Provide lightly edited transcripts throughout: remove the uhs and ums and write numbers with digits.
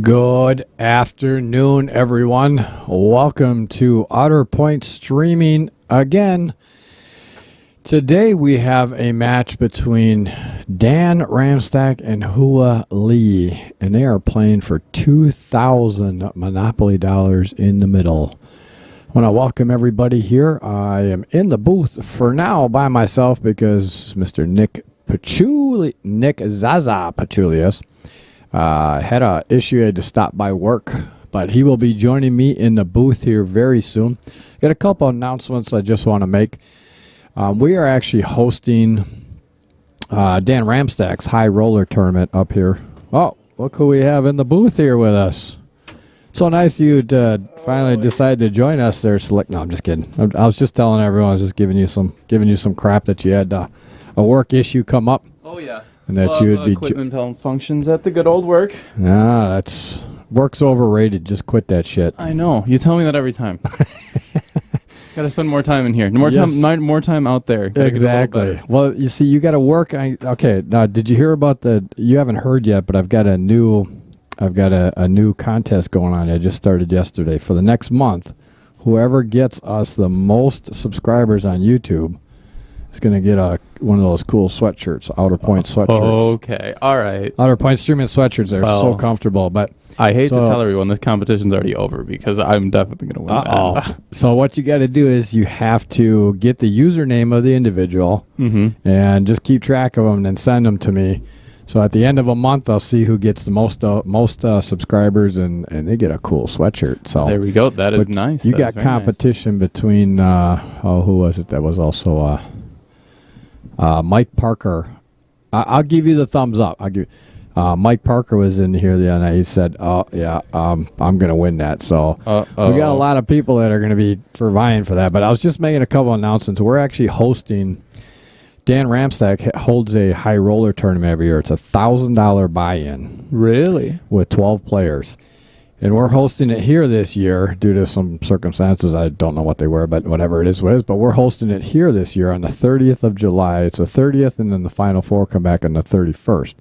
Good afternoon, everyone. Welcome to Outer Point Streaming again. Today we have a match between Dan Ramstack and Hua Lee, and they are playing for 2,000 Monopoly dollars in the middle. I want to welcome everybody here. I am in the booth for now by myself because Mr. Nick Zaza Pachulius had an issue. He had to stop by work, but he will be joining me in the booth here very soon. Got a couple announcements I just want to make. We are actually hosting Dan Ramstack's High Roller Tournament up here. Oh, look who we have in the booth here with us. So nice you to finally decide to join us there, Slick. No, I'm just kidding. I was just telling everyone, I was just giving you some crap that you had a work issue come up. Oh yeah. And that you would be equipment functions at the good old work. Nah, work's overrated. Just quit that shit. I know. You tell me that every time. Got to spend more time in here. More time out there. Exactly. Well, you see, you got to work. Okay. Now, did you hear about you haven't heard yet, but I've got a new contest going on. I just started yesterday for the next month. Whoever gets us the most subscribers on YouTube is going to get one of those cool sweatshirts, Outer Point sweatshirts. Okay, all right. Outer Point streaming sweatshirts. They're so comfortable. But I hate to tell everyone this competition's already over because I'm definitely going to win that. So what you got to do is you have to get the username of the individual and just keep track of them and then send them to me. So at the end of a month, I'll see who gets the most subscribers, and they get a cool sweatshirt. So there we go. That is nice. You got competition between who was it? That was also Mike Parker. I'll give you the thumbs up. Mike Parker was in here the other night. He said, "Oh yeah, I'm gonna win that." So we got a lot of people that are gonna be vying for that. But I was just making a couple announcements. We're actually hosting. Dan Ramstack holds a high roller tournament every year. It's $1,000 buy-in. Really? With 12 players. And we're hosting it here this year due to some circumstances. I don't know what they were, but whatever it is, what it is. But we're hosting it here this year on the 30th of July. It's the 30th, and then the Final Four come back on the 31st.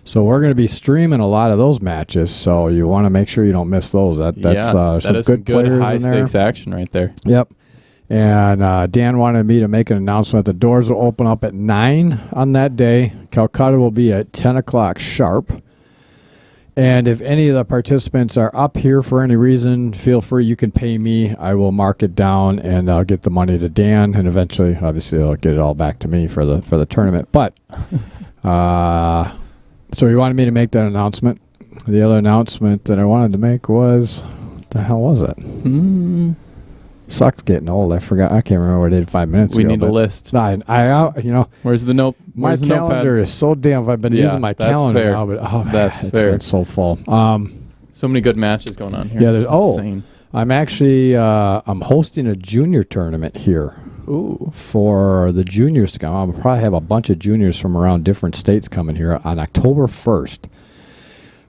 So we're going to be streaming a lot of those matches, so you want to make sure you don't miss those. That's some good high-stakes action right there. Yep. And Dan wanted me to make an announcement. The doors will open up at 9 on that day. Calcutta will be at 10 o'clock sharp. And if any of the participants are up here for any reason, feel free. You can pay me. I will mark it down, and I'll get the money to Dan. And eventually, obviously, I'll get it all back to me for the tournament. But so he wanted me to make that announcement. The other announcement that I wanted to make was, what the hell was it? Sucks getting old. I forgot. I can't remember what I did 5 minutes ago. We need a list. Where's the note? My calendar is so damn. I've been using my calendar now, but it's so full. So many good matches going on here. Yeah, insane. I'm actually I'm hosting a junior tournament here. Ooh. For the juniors to come. I'll probably have a bunch of juniors from around different states coming here on October 1st.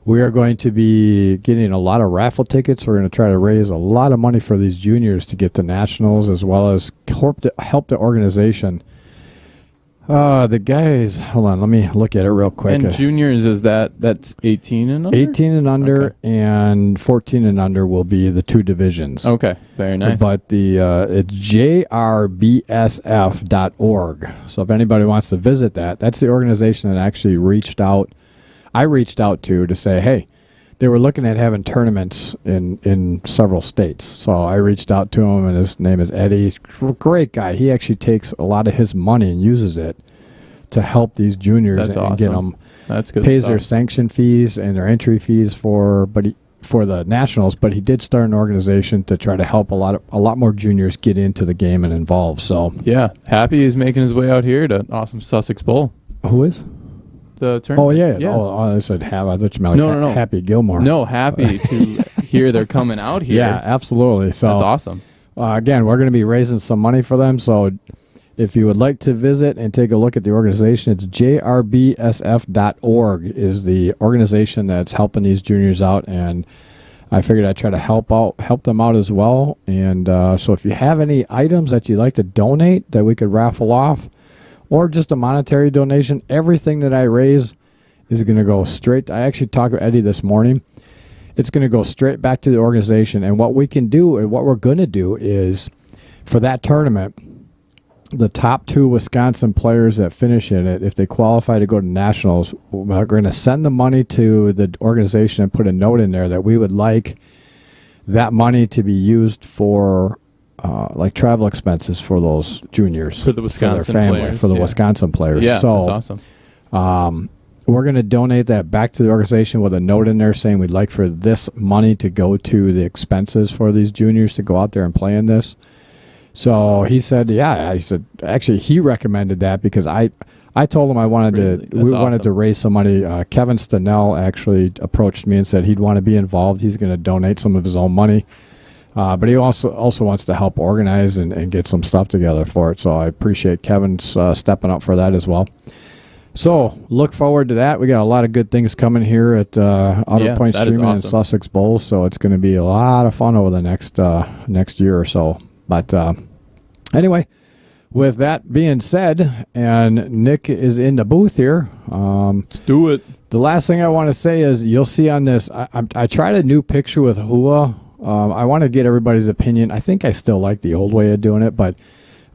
We are going to be getting a lot of raffle tickets. We're going to try to raise a lot of money for these juniors to get to nationals, as well as help the organization. The guys, hold on, let me look at it real quick. And juniors, that's 18 and under? 18 and under, okay. And 14 and under will be the two divisions. Okay, very nice. But it's jrbsf.org. So if anybody wants to visit that's the organization that actually I reached out to say, hey, they were looking at having tournaments in several states. So I reached out to him, and his name is Eddie. He's a great guy. He actually takes a lot of his money and uses it to help these juniors. That's and awesome. Get them. That's good. Pays their sanction fees and their entry fees for the nationals. But he did start an organization to try to help a lot more juniors get into the game and involved. So yeah, Happy is making his way out here to awesome Sussex Bowl. Who is? The tournament. Oh yeah. Oh, I said I thought you meant no. Happy Gilmore. No, happy to hear they're coming out here. Yeah, absolutely. So that's awesome. Again, we're going to be raising some money for them. So if you would like to visit and take a look at the organization, it's jrbsf.org is the organization that's helping these juniors out, and I figured I'd try to help them out as well. And so if you have any items that you'd like to donate that we could raffle off, or just a monetary donation, everything that I raise is going to go straight. I actually talked to Eddie this morning, it's going to go straight back to the organization. And what we can do, and what we're going to do, is for that tournament, the top 2 Wisconsin players that finish in it, if they qualify to go to nationals, we're going to send the money to the organization and put a note in there that we would like that money to be used for like travel expenses for those juniors, for the Wisconsin for their family, players, for the Wisconsin players. Yeah, so that's awesome. We're going to donate that back to the organization with a note in there saying we'd like for this money to go to the expenses for these juniors to go out there and play in this. So he said, yeah. I said, actually, he recommended that because I told him I wanted wanted to raise some money. Kevin Stenell actually approached me and said he'd want to be involved. He's going to donate some of his own money. But he also wants to help organize and get some stuff together for it. So I appreciate Kevin's stepping up for that as well. So look forward to that. We got a lot of good things coming here at Outer Point Streaming and Sussex Bowls. So it's going to be a lot of fun over the next year or so. But anyway, with that being said, and Nick is in the booth here. Let's do it. The last thing I want to say is you'll see on this, I tried a new picture with Hua. I want to get everybody's opinion. I think I still like the old way of doing it, but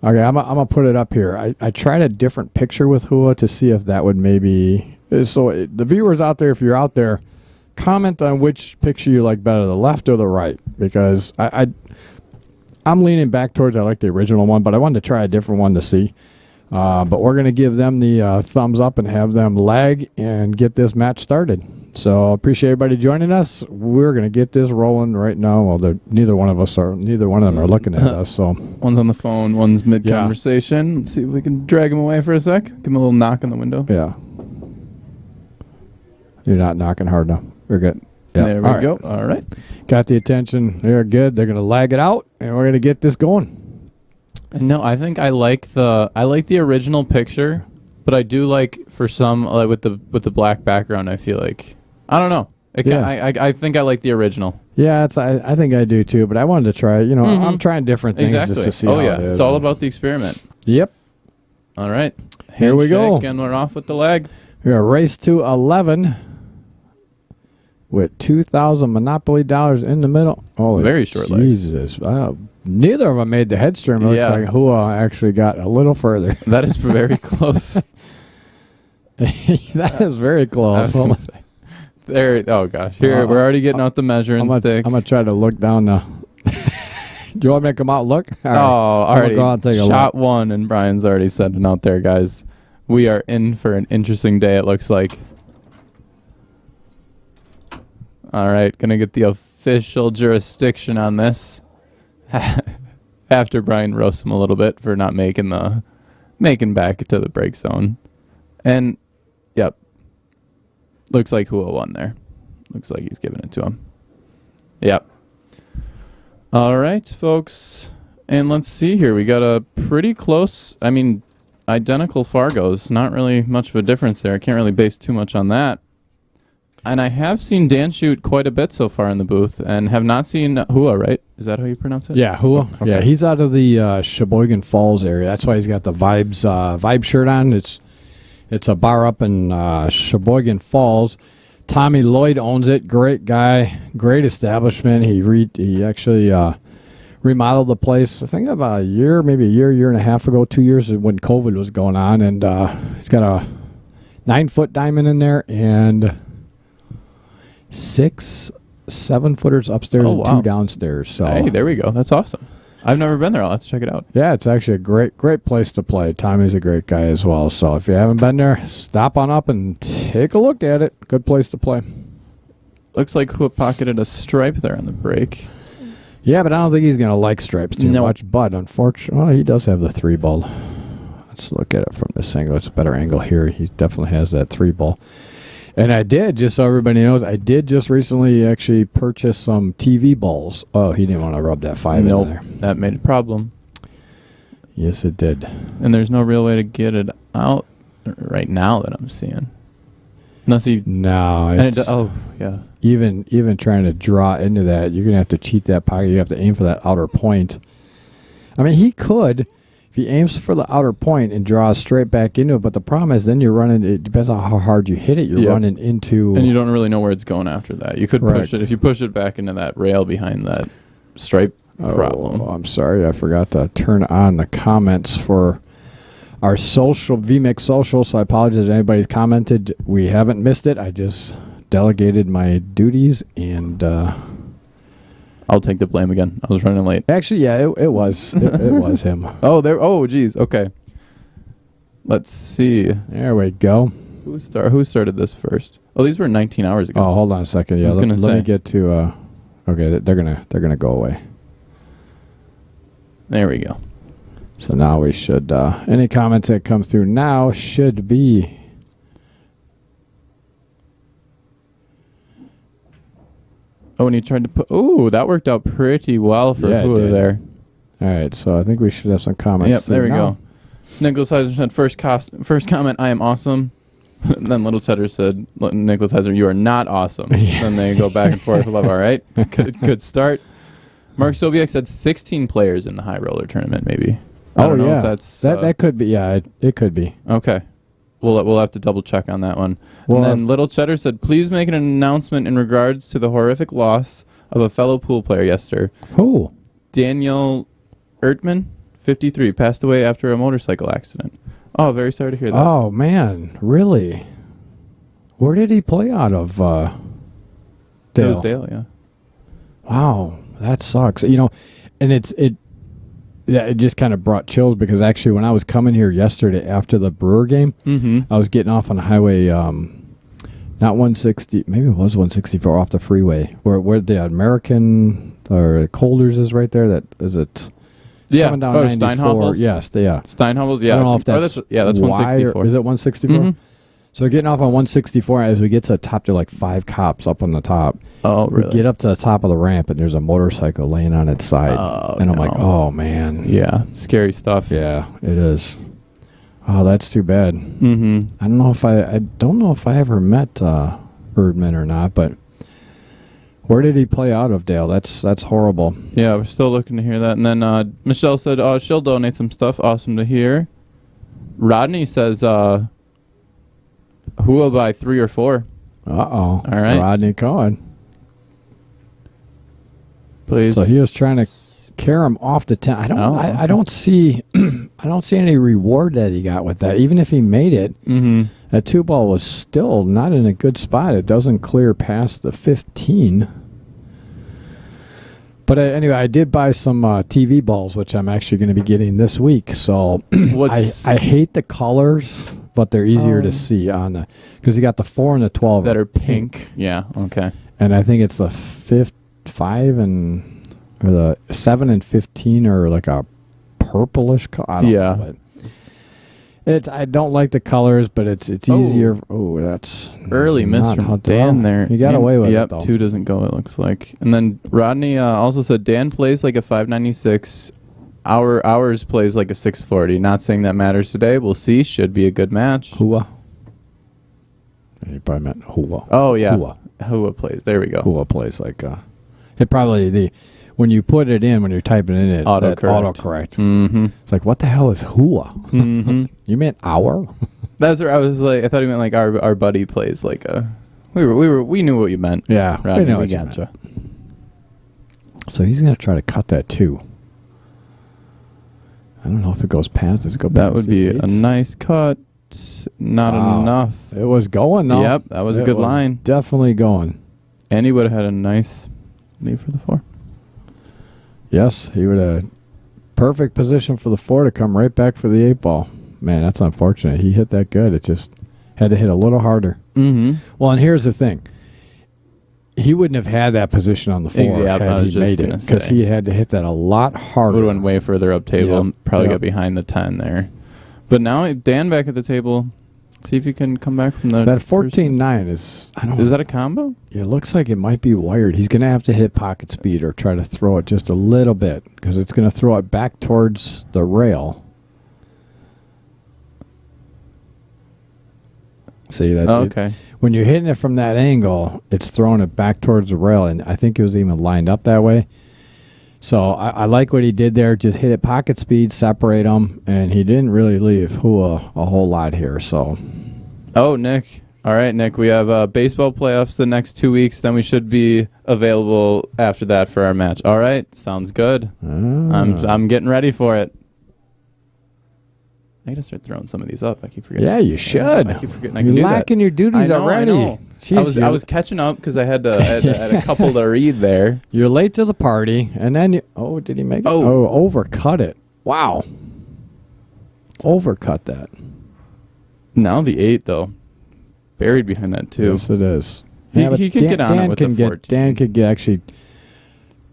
okay, I'm going to put it up here. I tried a different picture with Hua to see if that would maybe... So the viewers out there, if you're out there, comment on which picture you like better, the left or the right, because I'm leaning back towards I like the original one, but I wanted to try a different one to see. But we're going to give them the thumbs up and have them lag and get this match started. So appreciate everybody joining us. We're going to get this rolling right now. Well, neither one of them are looking at us. So one's on the phone, one's mid-conversation. Let's see if we can drag him away for a sec. Give him a little knock on the window. Yeah. You're not knocking hard enough. We're good. Yeah. There we go. All right. Got the attention. They're good. They're going to lag it out, and we're going to get this going. No, I think I like the original picture, but I do like for some with the black background. I feel like I don't know. I think I like the original. Yeah, I think I do too. But I wanted to try. I'm trying different things just to see. How it is. It's all about the experiment. Yep. All right. Here we go. And we're off with the lag. We're going to race to 11 with $2,000 Monopoly dollars in the middle. Oh, very short Jesus. Neither of them made the headstream. It looks like Hua actually got a little further. That is very close. That is very close. There. Oh gosh. Here we're already getting out the measuring stick. I'm gonna try to look down now. Do you want me to come out and look? All right. Already. Go out and take a Shot look. one, and Brian's already sending out there, guys. We are in for an interesting day. It looks like. All right, gonna get the official jurisdiction on this. After Brian roasts him a little bit for not making back to the break zone. And yep. Looks like Hua won there. Looks like he's giving it to him. Yep. All right, folks. And let's see here. We got a pretty close, identical Fargos. Not really much of a difference there. I can't really base too much on that. And I have seen Dan shoot quite a bit so far in the booth, and have not seen Hua, right? Is that how you pronounce it? Yeah, Hua. Okay. Yeah, he's out of the Sheboygan Falls area. That's why he's got the Vibe shirt on. It's a bar up in Sheboygan Falls. Tommy Lloyd owns it. Great guy, great establishment. He actually remodeled the place, I think about a year and a half ago, 2 years when COVID was going on. And he's got a 9-foot diamond in there and 6 7-footers upstairs and 2 downstairs. So hey, there we go. That's awesome. I've never been there. I'll have to check it out. Yeah, it's actually a great place to play. Tommy's a great guy as well. So if you haven't been there, stop on up and take a look at it. Good place to play. Looks like Hua pocketed a stripe there on the break. Yeah, but I don't think he's going to like stripes too much. But unfortunately, he does have the 3-ball. Let's look at it from this angle. It's a better angle here. He definitely has that 3-ball. And I did, just so everybody knows, I did just recently actually purchase some TV balls. Oh, he didn't want to rub that 5 in there. That made a problem. Yes, it did. And there's no real way to get it out right now that I'm seeing. Unless you... No. Yeah. Even trying to draw into that, you're going to have to cheat that pocket. You have to aim for that outer point. I mean, he could if he aims for the outer point and draws straight back into it, but the problem is then you're running. It depends on how hard you hit it. You're running into, and you don't really know where it's going after that. You could push it if you push it back into that rail behind that stripe. Problem. I'm sorry, I forgot to turn on the comments for our social VMix social. So I apologize if anybody's commented. We haven't missed it. I just delegated my duties and. I'll take the blame again. I was running late. Actually, yeah, it was. It was him. Oh, geez. Okay. Let's see. There we go. Who started this first? Oh, these were 19 hours ago. Oh, hold on a second. Yeah, let me get to. Okay, they're gonna go away. There we go. So now we should. Any comments that come through now should be. Oh, and he tried to put... Oh, that worked out pretty well for Hua there. All right, so I think we should have some comments. Yep, there we go. Nicholas Heiser said, first comment, I am awesome. Then Little Cheddar said, Nicholas Heiser, you are not awesome. Then they go back and forth. Love, all right. Good start. Mark Sobiek said 16 players in the high roller tournament, maybe. I don't know if that's... That could be, yeah, it could be. Okay. We'll have to double check on that one. Well, and then Little Cheddar said, please make an announcement in regards to the horrific loss of a fellow pool player yesterday. Who? Daniel Ertman, 53, passed away after a motorcycle accident. Oh, very sorry to hear that. Oh, man. Really? Where did he play out of? Dale. It was Dale, yeah. Wow. That sucks. You know, and it just kind of brought chills because actually when I was coming here yesterday after the Brewer game, I was getting off on the highway, not 160, maybe it was 164 off the freeway, where the American or Colders is right there. That is it. Yeah, coming down 94. Steinhoffels. Yes, yeah. Steinhoffels, yeah. I don't know if that's 164. Is it 164? So getting off on 164, as we get to the top, there are like 5 cops up on the top. Oh, really? We get up to the top of the ramp, and there's a motorcycle laying on its side. And I'm like, oh, man. Yeah, scary stuff. Yeah, it is. Oh, that's too bad. Mm-hmm. I don't know if I ever met Erdman or not, but where did he play out of, Dale? That's horrible. Yeah, we're still looking to hear that. And then Michelle said, she'll donate some stuff. Awesome to hear. Rodney says... Hua by 3 or 4. All right. Rodney Cohen. Please. So he was trying to carry him off the 10. I don't see I don't see any reward that he got with that. Even if he made it, that 2 ball was still not in a good spot. It doesn't clear past the 15. But anyway, I did buy some TV balls, which I'm actually going to be getting this week. So I hate the colors, but they're easier to see on the, because you got the 4 and the 12 that are pink. Yeah, okay. And I think it's the 5 and or the 7 and 15 are like a purplish color. I don't know, but I don't like the colors, but it's easier. Oh, that's early miss from Dan there. He got away with it, though. 2 doesn't go, it looks like. And then Rodney also said Dan plays like a 596. Ours plays like a 640. Not saying that matters today. We'll see. Should be a good match. Hua. You probably meant Hua. Oh, yeah. Hua plays. There we go. Hua plays like it probably when you put it in, when you're typing it in, autocorrect. Mm-hmm. It's like, what the hell is Hua? Mm-hmm. You meant our? That's where I was like, I thought he meant like our buddy plays like a. We knew what you meant. Yeah, Rodney, we know what you meant. So he's gonna try to cut that too. I don't know if it goes past. Does it go past? That would be a nice cut. Not enough. It was going though. Yep, that was a good line. Definitely going. And he would have had a nice lead for the 4. Yes, he would have perfect position for the 4 to come right back for the 8 ball. Man, that's unfortunate. He hit that good. It just had to hit a little harder. Mm-hmm. Well, and here's the thing. He wouldn't have had that position on the 4 had he made it, because he had to hit that a lot harder. Would have went way further up table and probably got behind the 10 there. But now Dan back at the table. See if you can come back from the... That 14-9 is... Is that a combo? It looks like it might be wired. He's going to have to hit pocket speed or try to throw it just a little bit, because it's going to throw it back towards the rail. See, that's okay. When you're hitting it from that angle, it's throwing it back towards the rail, and I think it was even lined up that way. So I like what he did there. Just hit it pocket speed, separate them, and he didn't really leave a whole lot here. So, oh, Nick. All right, Nick. We have baseball playoffs the next 2 weeks. Then we should be available after that for our match. All right, sounds good. I'm getting ready for it. I gotta start throwing some of these up. I keep forgetting. Yeah, you should. I keep forgetting. I can You're do lacking that. your duties already. I know. Jeez, I was catching up because I had a couple to read there. You're late to the party, and then did he make it? Oh. Overcut it. Wow. Overcut that. Now the 8 though, buried behind that too. Yes, it is. He could get on it with the 14.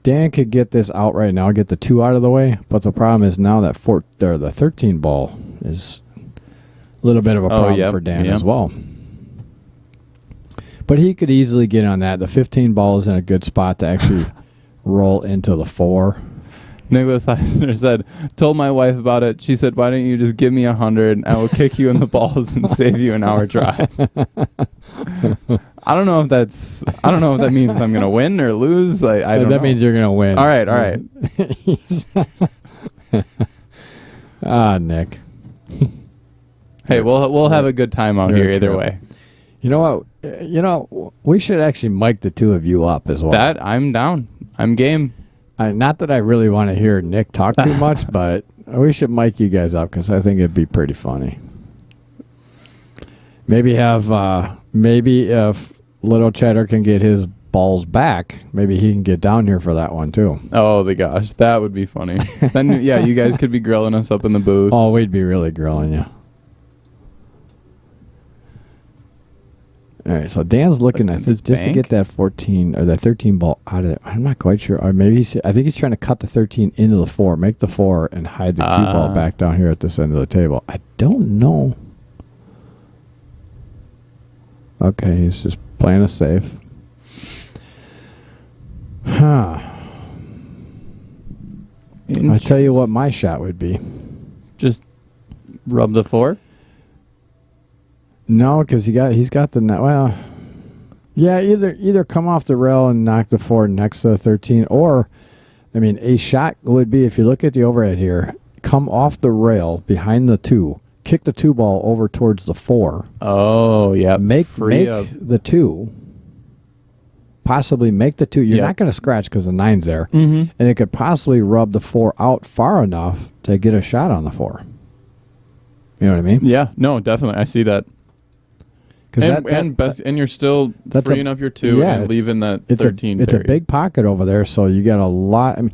Dan could get this out right now, get the 2 out of the way. But the problem is now that the 13 ball is a little bit of a problem for Dan as well. But he could easily get on that. The 15 ball is in a good spot to actually roll into the 4. Nicholas Eisner said, told my wife about it. She said, why don't you just give me 100? I will kick you in the balls and save you an hour drive. I don't know if that means I'm going to win or lose. I don't know. That means you're going to win. All right. Nick. Hey, we'll have a good time out here either way. You know what? We should actually mic the 2 of you up as well. That I'm down. I'm game. Not that I really want to hear Nick talk too much, but we should mic you guys up because I think it'd be pretty funny. Maybe if Little Cheddar can get his balls back, maybe he can get down here for that one too. Oh, the gosh, that would be funny. Then yeah, you guys could be grilling us up in the booth. Oh, we'd be really grilling you. All right, so Dan's looking, I think, just to get that 14 or that 13 ball out of it. I'm not quite sure. Or maybe I think he's trying to cut the 13 into the 4, make the 4, and hide the cue ball back down here at this end of the table. I don't know. Okay, he's just playing it safe. Huh. I tell you what my shot would be. Just rub the 4? No, because he's got the net. Well, yeah, either come off the rail and knock the 4 next to the 13, or, I mean, a shot would be, if you look at the overhead here, come off the rail behind the 2, kick the 2 ball over towards the 4. Oh, yeah. Make the 2. Possibly make the 2. You're not going to scratch because the 9's there. Mm-hmm. And it could possibly rub the 4 out far enough to get a shot on the 4. You know what I mean? Yeah, no, definitely. I see that. And you're still freeing up your 2 and leaving that 13. It's a big pocket over there, so you got a lot. I mean,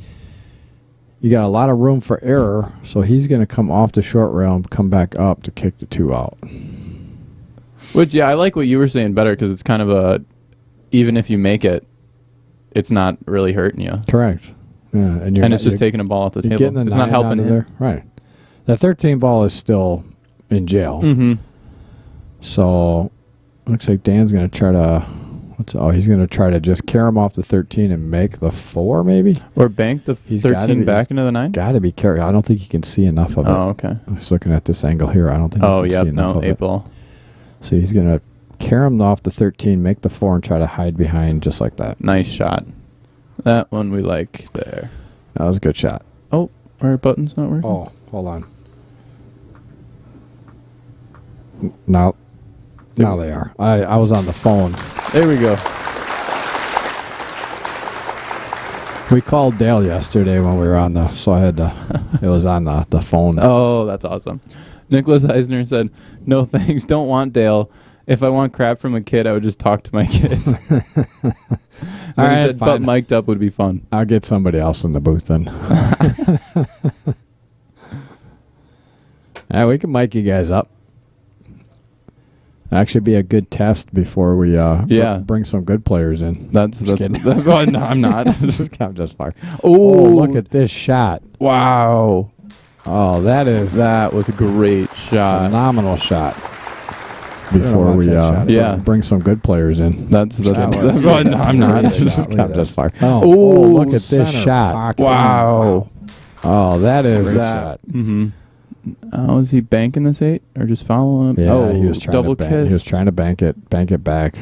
you got a lot of room for error. So he's going to come off the short rail and come back up to kick the 2 out. Which, yeah, I like what you were saying better because it's kind of even if you make it, it's not really hurting you. Correct. Yeah, and it's just taking a ball off the table. It's not helping him. There. Right. The 13 ball is still in jail. Mm-hmm. So looks like Dan's going to try to. He's going to try to just carry him off the 13 and make the 4, maybe, or bank the 13 back into the 9. Got to be careful. I don't think you can see enough of it. Oh, okay. I was looking at this angle here. I don't think. You can see enough of 8 ball. So he's going to carry him off the 13, make the 4, and try to hide behind just like that. Nice shot. That one we like there. That was a good shot. Oh, our button's not working. Oh, hold on. Now they are. I was on the phone. There we go. We called Dale yesterday when we were so I had to, it was on the phone. Oh, that's awesome. Nicholas Eisner said, no thanks, don't want Dale. If I want crap from a kid, I would just talk to my kids. All right, he said, but mic'd up would be fun. I'll get somebody else in the booth then. Yeah, we can mic you guys up. Actually, be a good test before we bring some good players in. That's no, I'm not. I'm just far. Oh, look at this shot! Wow. Oh, that was a great shot. Phenomenal shot. Before we bring some good players in. That's no, I'm not. Just far. Oh, look at this shot! Wow. Oh, that is that. Mm-hmm. Was he banking this 8 or just following him? Yeah, he was trying double to kiss. He was trying to bank it back.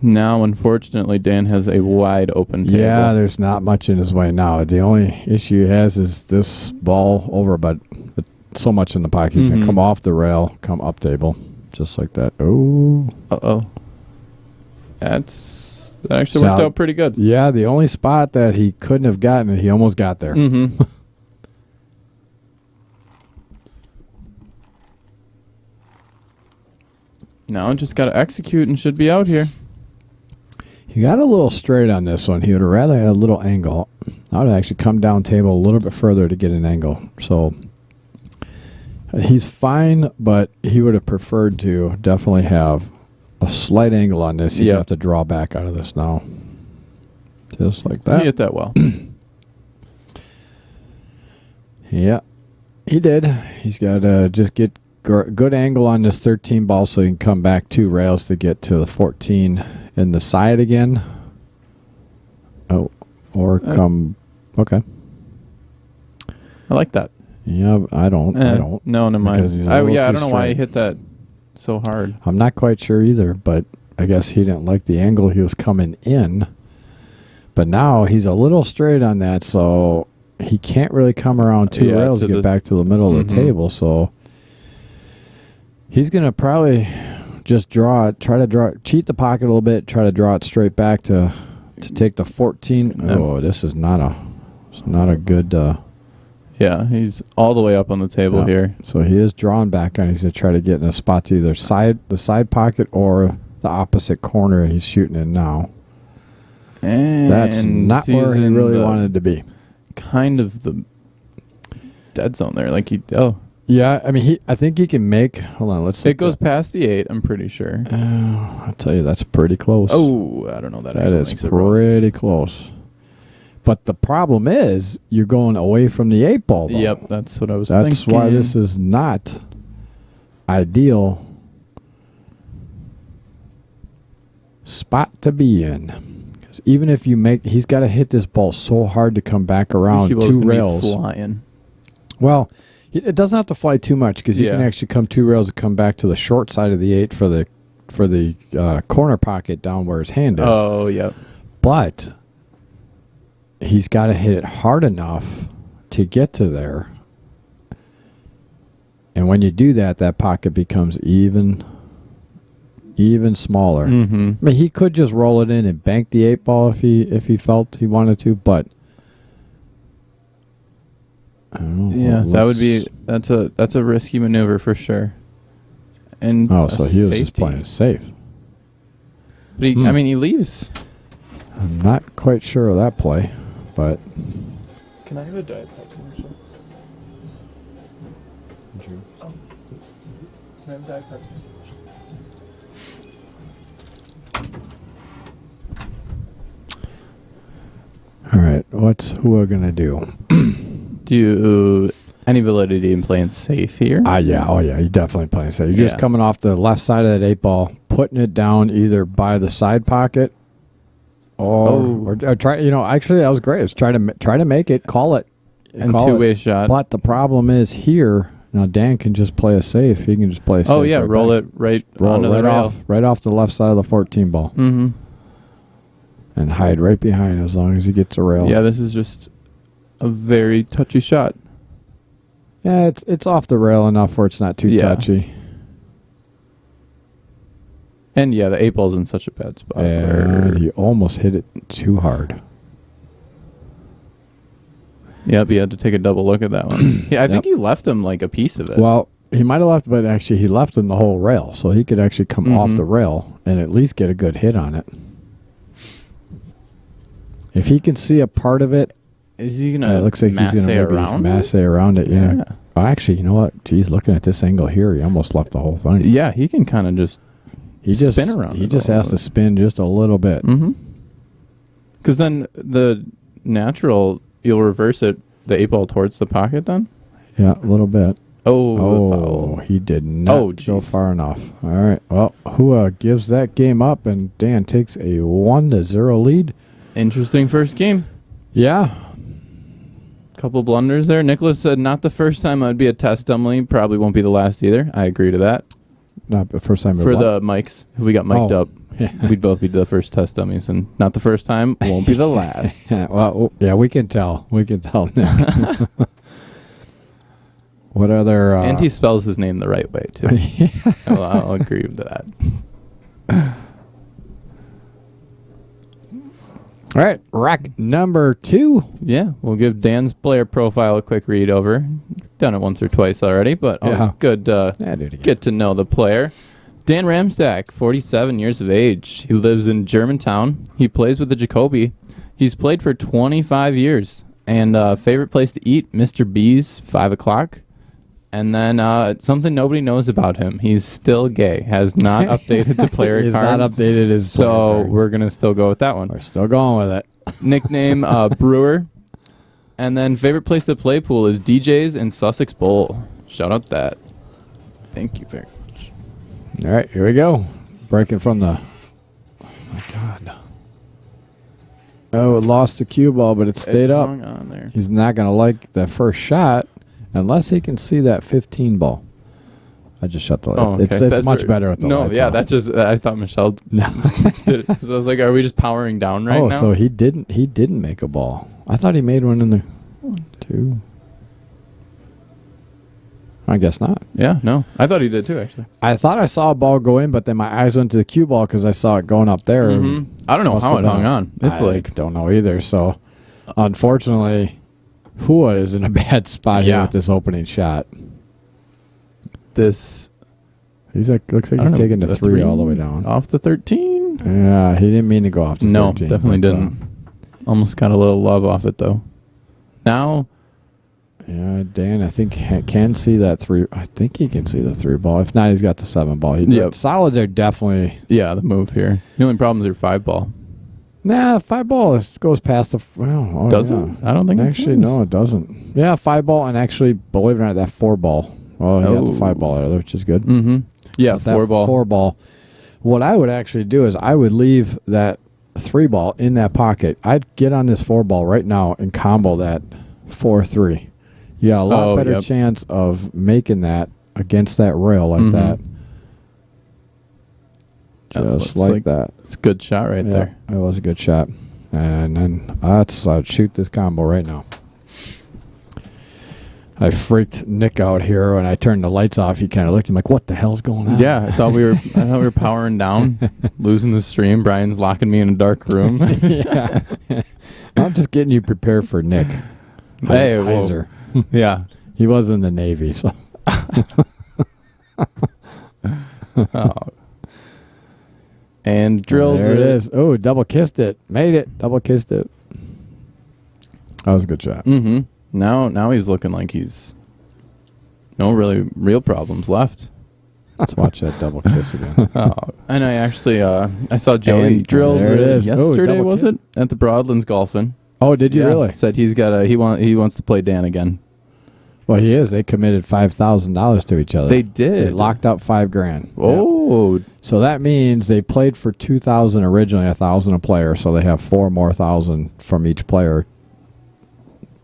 Now, unfortunately, Dan has a wide open table. Yeah, there's not much in his way now. The only issue he has is this ball over, but so much in the pocket. He's going to come off the rail, come up table, just like that. Oh. Uh-oh. That actually worked out pretty good. Yeah, the only spot that he couldn't have gotten it, he almost got there. Mm-hmm. Now just got to execute and should be out here. He got a little straight on this one. He would have rather had a little angle. I would actually come down table a little bit further to get an angle. So he's fine, but he would have preferred to definitely have a slight angle on this. He's going to have to draw back out of this now. Just like that. He hit that well. Yeah, he did. He's got to just get good angle on this 13 ball so he can come back 2 rails to get to the 14 in the side again. Oh, or come. Okay. I like that. Yeah, I don't. No, never mind. I don't know why he hit that so hard. I'm not quite sure either, but I guess he didn't like the angle he was coming in. But now he's a little straight on that, so he can't really come around 2 rails to get back to the middle of the table. So he's going to probably just cheat the pocket a little bit, try to draw it straight back to take the 14. Oh, this is not a good. Yeah, he's all the way up on the table here. So he is drawn back on. He's going to try to get in a spot to either the side pocket or the opposite corner he's shooting in now. And that's not where he really wanted to be. Kind of the dead zone there. Yeah, I mean, I think he can make. Hold on, let's see. It goes past the 8, I'm pretty sure. I'll tell you, that's pretty close. Oh, I don't know. That is pretty close. But the problem is, you're going away from the 8 ball, though. Yep, that's what I was thinking. That's why this is not ideal spot to be in. Because even if you he's got to hit this ball so hard to come back around 2 rails. Flying. Well, it doesn't have to fly too much because you can actually come 2 rails and come back to the short side of the 8 for the corner pocket down where his hand is. Oh, yep. But he's got to hit it hard enough to get to there. And when you do that, that pocket becomes even smaller. Mm-hmm. I mean, he could just roll it in and bank the 8 ball if he felt he wanted to, but I don't know. Yeah, that's a risky maneuver for sure. And so he was just playing it safe. But he leaves. I'm not quite sure of that play, but can I have a Diet Pepsi? Oh. Can I have Diet Pepsi? All right, who are gonna do? Do you any validity in playing safe here? Yeah. Oh, yeah. You're definitely playing safe. You're just coming off the left side of that 8 ball, putting it down either by the side pocket or try. Actually, that was great. It's try to make it, call it, and 2-way shot. But the problem is here. Now Dan can just play a safe. He can just play a safe. Oh yeah, roll it onto the rail, right off the left side of the 14 ball. Mm-hmm. And hide right behind as long as he gets a rail. Yeah, this is just a very touchy shot. Yeah, it's off the rail enough where it's not too touchy. And the 8 ball's in such a bad spot. And he almost hit it too hard. Yep, you had to take a double look at that one. Yeah, I think he left him like a piece of it. Well, he might have left, but actually he left him the whole rail, so he could actually come off the rail and at least get a good hit on it. If he can see a part of it, is he gonna? It looks like he's gonna masse around it. Yeah. Oh, actually, you know what? Geez, looking at this angle here, he almost left the whole thing. Yeah, he can kind of just spin around. He just has to spin just a little bit. Mm-hmm. Because then the natural, you'll reverse it, the 8 ball towards the pocket. Then. Yeah, a little bit. Oh, he did not go far enough. All right. Well, Hua gives that game up, and Dan takes a 1-0 lead. Interesting first game. Yeah. Couple blunders there. Nicholas said, not the first time I'd be a test dumbly. Probably won't be the last either. I agree to that. Not the first time. For the mics. We got mic'd up. we'd both be the first test dummies, and not the first time, won't be the last. Well, yeah, we can tell. We can tell, Nick. What other... and he spells his name the right way, too. I'll agree with that. All right, rack number 2. Yeah, we'll give Dan's player profile a quick read over. Done it once or twice already, but always good to get to know the player. Dan Ramstack, 47 years of age. He lives in Germantown. He plays with the Jacoby. He's played for 25 years. And favorite place to eat, Mr. B's, 5 o'clock. And then something nobody knows about him. He's still gay. Has not updated the player He's card. not updated his player card. We're going to still go with that one. We're still going with it. Nickname, Brewer. And then favorite place to play pool is DJ's in Sussex Bowl. Shout out that. Thank you very much. All right, here we go. Breaking from the... Oh, my God. Oh, it lost the cue ball, but it stayed up. Hung on there. He's not going to like the first shot unless he can see that 15 ball. I just shut the lights. Oh, okay. It's much better with the lights yeah, on. that's just... I thought Michelle No. did it. So I was like, are we just powering down right now? So he didn't make a ball. I thought he made one in the 1, 2. I guess not. Yeah, no. I thought he did too, actually. I thought I saw a ball go in, but then my eyes went to the cue ball because I saw it going up there. I don't know how it hung on. I don't know either. So, unfortunately, Hua is in a bad spot here with this opening shot. Looks like he's taking the 3 all the way down. Off the 13? Yeah, he didn't mean to go off the 13. No, definitely didn't. Almost got a little love off it, though. Now... Yeah, Dan, I think can see that 3. I think he can see the 3 ball. If not, he's got the 7 ball. Solids are definitely... Yeah, the move here. The only problem is your 5 ball. Nah, 5 ball goes past the... Does it? I don't think actually, no, it doesn't. Yeah, 5 ball, and actually, believe it or not, that 4 ball. Oh, he got the 5 ball there, which is good. Mm-hmm. Yeah, 4 ball. 4 ball. What I would actually do is I would leave that 3 ball in that pocket. I'd get on this 4 ball right now and combo that 4-3. You got a lot better chance of making that against that rail like that. Just like that. It's a good shot right there. It was a good shot. And then I'd shoot this combo right now. I freaked Nick out here when I turned the lights off. He kind of looked at me like, what the hell's going on? Yeah, I thought we were powering down, losing the stream. Brian's locking me in a dark room. Yeah. I'm just getting you prepared for Nick. Hey, Heiser. Yeah. He was in the Navy, so. And drills. There it is. Oh, double kissed it. Made it. Double kissed it. That was a good shot. Mm-hmm. Now he's looking like he's no real problems left. Let's watch that double kiss again. And I actually I saw Joey drills there it is. yesterday, was it? At the Broadlands golfing. Oh, did you really? Said he wants to play Dan again. Well, he is. They committed $5,000 to each other. They did. They locked up $5,000. Oh, yeah. So that means they played for $2,000 originally, $1,000 a player. So they have $4,000 more from each player.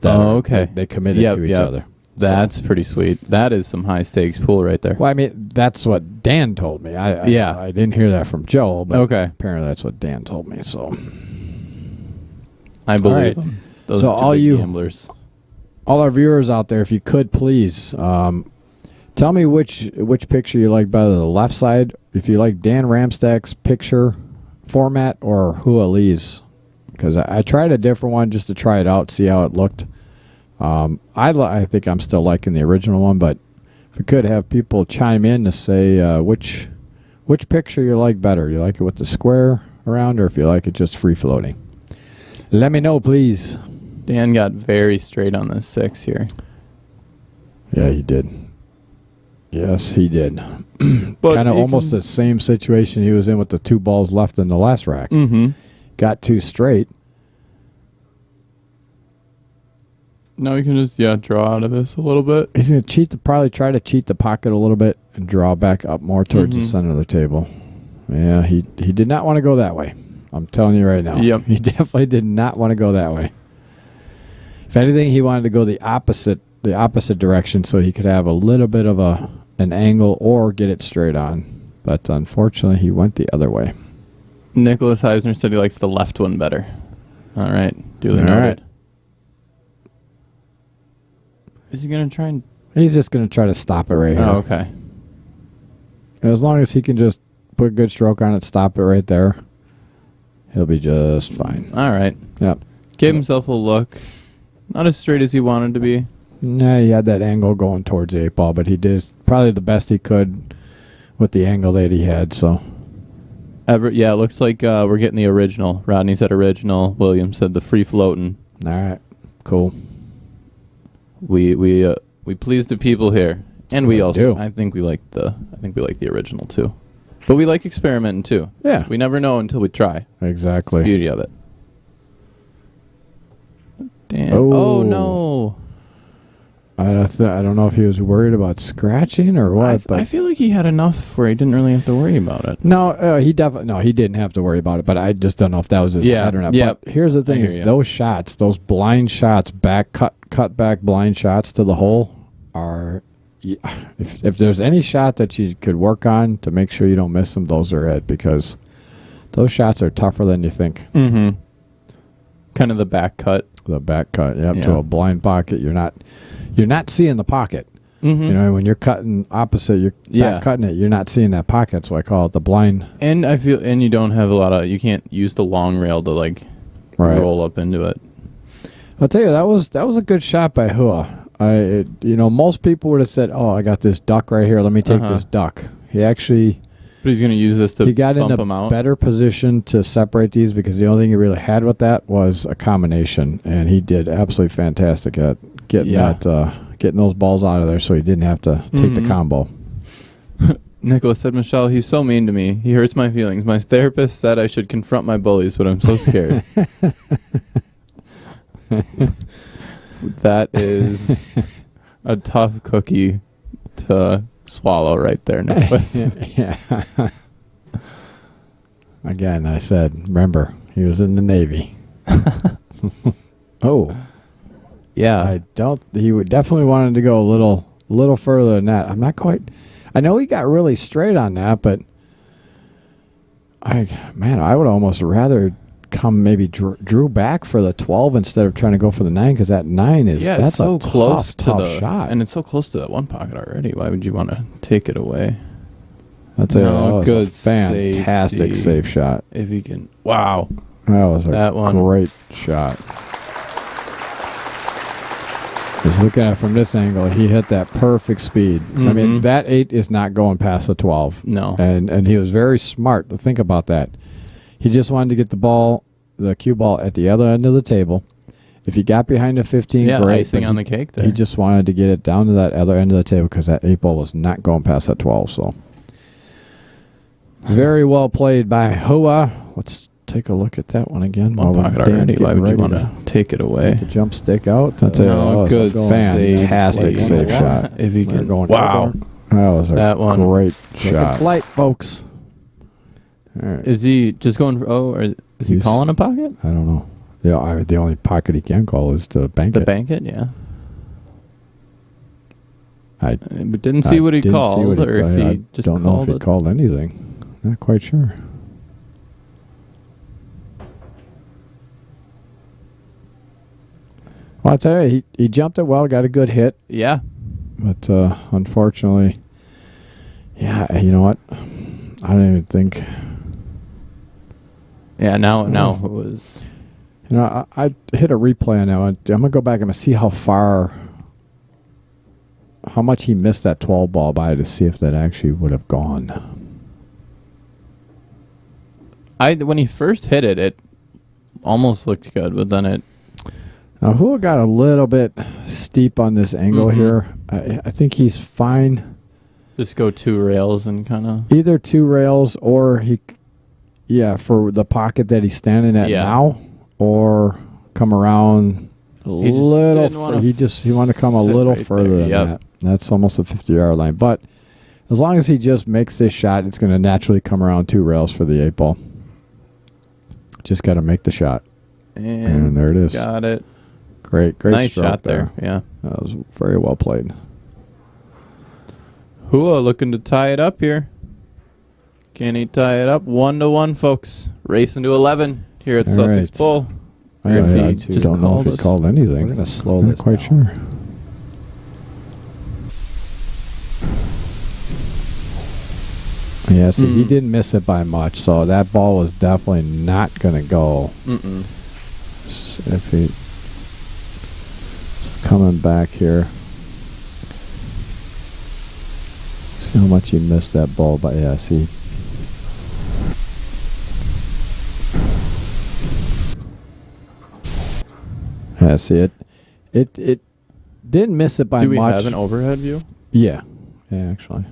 Okay. They committed to each other. That's pretty sweet. That is some high stakes pool right there. Well, I mean, that's what Dan told me. I didn't hear that from Joe, but apparently that's what Dan told me. So I believe him. Those are all you gamblers. All our viewers out there, if you could please tell me which picture you like better, the left side, if you like Dan Ramstack's picture format, or Hua Lee's, because I tried a different one just to try it out, see how it looked. I think I'm still liking the original one, but if we could have people chime in to say which picture you like better. You like it with the square around, or if you like it just free floating. Let me know, please. Dan got very straight on this 6 here. Yeah, he did. Yes, he did. Kind of almost the same situation he was in with the 2 balls left in the last rack. Mm-hmm. Got 2 straight. Now we can just draw out of this a little bit. He's going to probably try to cheat the pocket a little bit and draw back up more towards the center of the table. Yeah, he did not want to go that way. I'm telling you right now. Yep. He definitely did not want to go that way. If anything, he wanted to go the opposite direction so he could have a little bit of an angle or get it straight on. But unfortunately, he went the other way. Nicholas Eisner said he likes the left one better. All right. Duly All noted. right. Is he going to try and... He's just going to try to stop it right here. Oh, okay. As long as he can just put a good stroke on it, stop it right there, he'll be just fine. All right. Yep. Gave himself a look. Not as straight as he wanted to be. Nah, he had that angle going towards the 8 ball, but he did probably the best he could with the angle that he had. So, Yeah, it looks like we're getting the original. Rodney said original. William said the free floating. all right, cool. We please the people here, and we also do. I think we like the original too, but we like experimenting too. Yeah, We never know until we try. exactly. Beauty of it. Damn. Oh. Oh no. I don't know if he was worried about scratching or what, but I feel like he had enough where he didn't really have to worry about it. no, he didn't have to worry about it. But I just don't know if that was his head or not. Yeah. But here's the thing: hear is you. those shots, those blind shots, cut back blind shots to the hole, are if there's any shot that you could work on to make sure you don't miss them, those are it, because those shots are tougher than you think. Mm-hmm. Kind of the back cut. The back cut, yep, Yeah. to a blind pocket. You're not seeing the pocket. Mm-hmm. You know, when you're cutting opposite, you're back cutting it. You're not seeing that pocket, so I call it the blind. And you don't have you can't use the long rail to roll up into it. I'll tell you, that was a good shot by Hua. Most people would have said, "Oh, I got this duck right here. Let me take this duck." He actually, But he's going to use this to he got in bump him a out. better position to separate these, because the only thing he really had with that was a combination, and he did absolutely fantastic at getting getting those balls out of there, so he didn't have to take the combo. Nicholas said, Michelle, he's so mean to me. He hurts my feelings. My therapist said I should confront my bullies, but I'm so scared. That is a tough cookie to swallow right there, Nicholas. Yeah. Again, I said, remember, he was in the Navy. Oh. Yeah. He would definitely wanted to go a little further than that. I'm not quite, I know he got really straight on that, but I would almost rather come maybe drew back for the 12 instead of trying to go for the 9, because that 9 is, that's it's so a close tough to the shot. and it's so close to that one pocket already. Why would you want to take it away? That's a good fantastic safety. safe shot. If he can, wow, That was a That one. great shot. Just looking at it from this angle, he hit that perfect speed. I mean, that 8 is not going past the 12. No. And he was very smart to think about that. He just wanted to get the cue ball at the other end of the table. If he got behind the 15, great. Icing on the cake there. He just wanted to get it down to that other end of the table, because that 8 ball was not going past that 12. So, very well played by Hoa. Let's take a look at that one again. One pocket already. Why would you want to take it away? Get the jump stick out. That's a good fantastic save. safe shot. If he can, Wow. That was a one. great Taking shot. Flight, folks. All right. Is he just going for, or is he calling a pocket? I don't know. Yeah, the only pocket he can call is to bank The it. bank it, yeah. I didn't see what he called, or if he just don't know if he called anything. Not quite sure. Well, I tell you, he jumped it well, got a good hit. Yeah. But unfortunately, yeah, you know what? I don't even think. Yeah, now it was. You know, I hit a replay on that one. I'm gonna go back and see how much he missed that 12 ball by, to see if that actually would have gone. When he first hit it, it almost looked good, but then it. Now, Hua got a little bit steep on this angle here. I think he's fine. Just go 2 rails and kind of. Either 2 rails, or for the pocket that he's standing at now, or come around a little. He wanted to come a little further than that. That's almost a 50-yard line. But as long as he just makes this shot, it's going to naturally come around 2 rails for the 8 ball. Just got to make the shot. And there it is. Got it. Great nice stroke shot there. Yeah. That was very well played. Hua looking to tie it up here. Can he tie it up? 1-1, folks. Racing to 11 here at All Sussex right. Bowl. I Just don't know if he us. called anything. We're gonna slow I'm this not quite down. sure. Yeah, see, he didn't miss it by much, so that ball was definitely not going to go. Mm-mm. If he coming back here, see how much he missed that ball. But yeah, see, yeah, see it didn't miss it by Do we much. have an overhead view? Yeah, actually.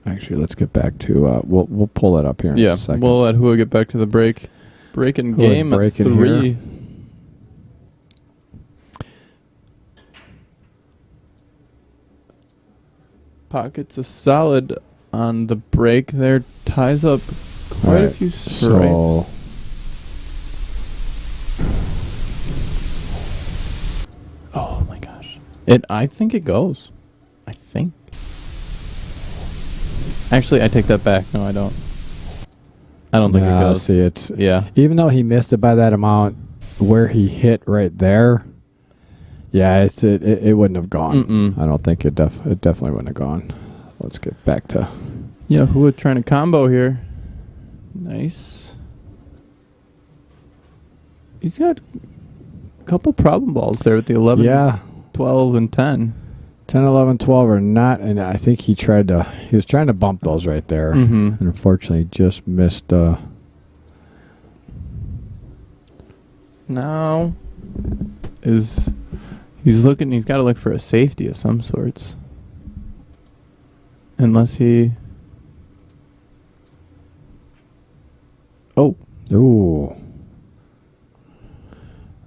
Actually, let's get back to we'll pull it up here in a second. We'll let Hua get back to the break. Breaking Hua's game at breaking 3. here. Pockets a solid on the break there. Ties up quite a Alright, few strikes. So Oh my gosh. I think it goes. I think. Actually, I take that back. No, I don't. I don't think it goes. See, it's Yeah. even though he missed it by that amount, where he hit right there, yeah, it wouldn't have gone. Mm-mm. I don't think it definitely wouldn't have gone. Let's get back to Yeah, Hua trying to combo here. Nice. He's got a couple problem balls there with the 11, yeah. 12, and 10. 10, 11, 12 or not, and I think he was trying to bump those right there. Mm-hmm. And unfortunately just missed Now he's got to look for a safety of some sorts. Unless he... Oh, ooh.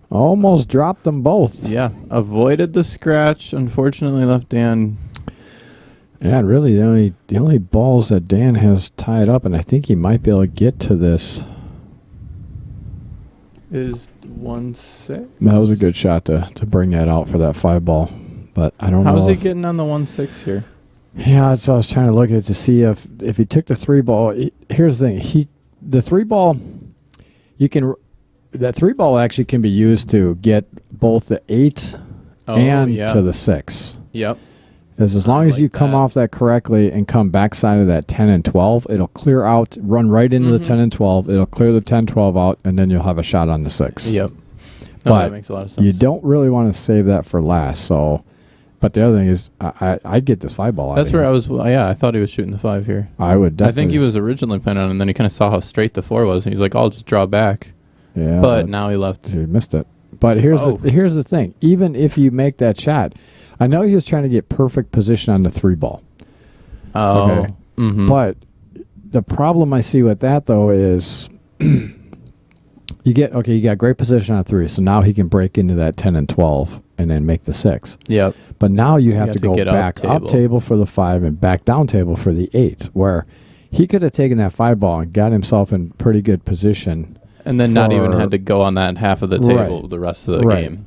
Almost dropped them both. yeah. Avoided the scratch. Unfortunately left Dan. Yeah, really the only balls that Dan has tied up, and I think he might be able to get to this. Is 1-6. That was a good shot to bring that out for that 5 ball, but I don't know. How's he if- getting on the 1-6 here? Yeah, so I was trying to look at it to see if he took the 3 ball. Here's the thing: the 3 ball, that 3 ball actually can be used to get both the 8 and to the 6. Yep. As long as like you come that. off that correctly and come backside of that 10 and 12, it'll clear out, run right into the 10 and 12. It'll clear the 10, 12 out, and then you'll have a shot on the 6. Yep. But that makes a lot of sense. you don't really want to save that for last. So, but the other thing is, I'd get this 5 ball out. That's of where here. I was. Yeah, I thought he was shooting the 5 here. I would definitely. I think he was originally planning on it, and then he kind of saw how straight the 4 was, and he's like, I'll just draw back. Yeah, But now he left. he missed it. But here's the thing: even if you make that shot, I know he was trying to get perfect position on the 3 ball. Oh. Okay. Mm-hmm. But the problem I see with that though is you got great position on 3, so now he can break into that 10 and 12 and then make the 6. Yep. But now you have to go get back up up table for the 5 and back down table for the 8, where he could have taken that 5 ball and got himself in pretty good position. And then not even for- had to go on that half of the table Right. the rest of the Right. game.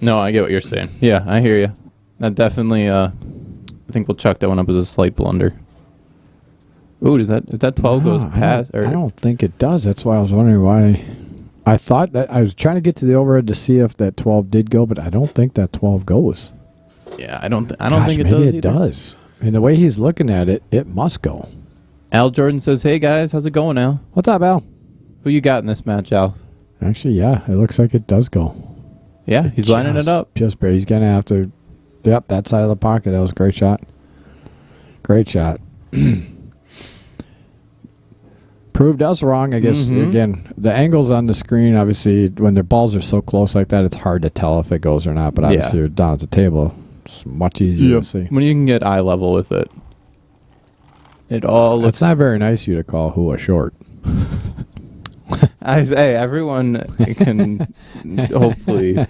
No, I get what you're saying. Yeah, I hear you. That definitely, I think we'll chuck that one up as a slight blunder. Ooh, if that 12 goes past? I don't think it does. That's why I was wondering why. I thought that I was trying to get to the overhead to see if that 12 did go, but I don't think that 12 goes. Yeah, I don't Gosh, think it maybe does it either. does. And the way he's looking at it, it must go. Al Jordan says, hey, guys, how's it going, Al? What's up, Al? Who you got in this match, Al? Actually, yeah, it looks like it does go. Yeah, he's lining it up. Just barely. He's going to have to. Yep, that side of the pocket. That was a great shot. Great shot. Proved us wrong, I guess. Mhm. Again, the angles on the screen, obviously, when the balls are so close like that, it's hard to tell if it goes or not. But obviously, Yeah. you're down at the table. It's much easier to see. When you can get eye level with it. It all looks... It's not very nice of you to call Hua short. I say everyone can hopefully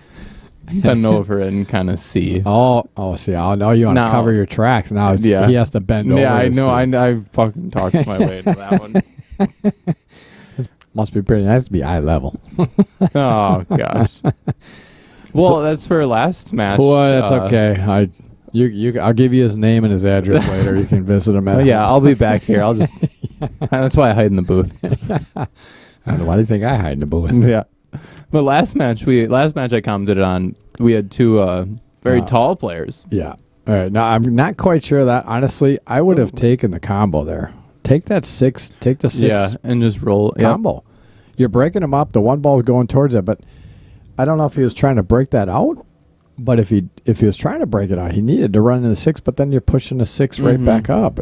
bend over and kind of see. Oh, see, I know you want to Now- cover your tracks. Now Yeah. he has to bend over. Yeah, I to know. see. I fucking talked my way into that one. Must be pretty nice to be eye level. Oh gosh. Well, that's for last match. Well, that's okay. I'll give you his name and his address later. You can visit him at. Yeah, I'll be back here. I'll just. That's why I hide in the booth. Why do you think I hide in the booth? Yeah, but last match I commented on. We had two very tall players. Yeah. All right. Now I'm not quite sure that honestly. I would have taken the combo there. Take that six. Take the six. Yeah, and just roll combo. Yep. You're breaking them up. The one ball's going towards it, but I don't know if he was trying to break that out. But if he was trying to break it out, he needed to run into the six. But then you're pushing the six right back up.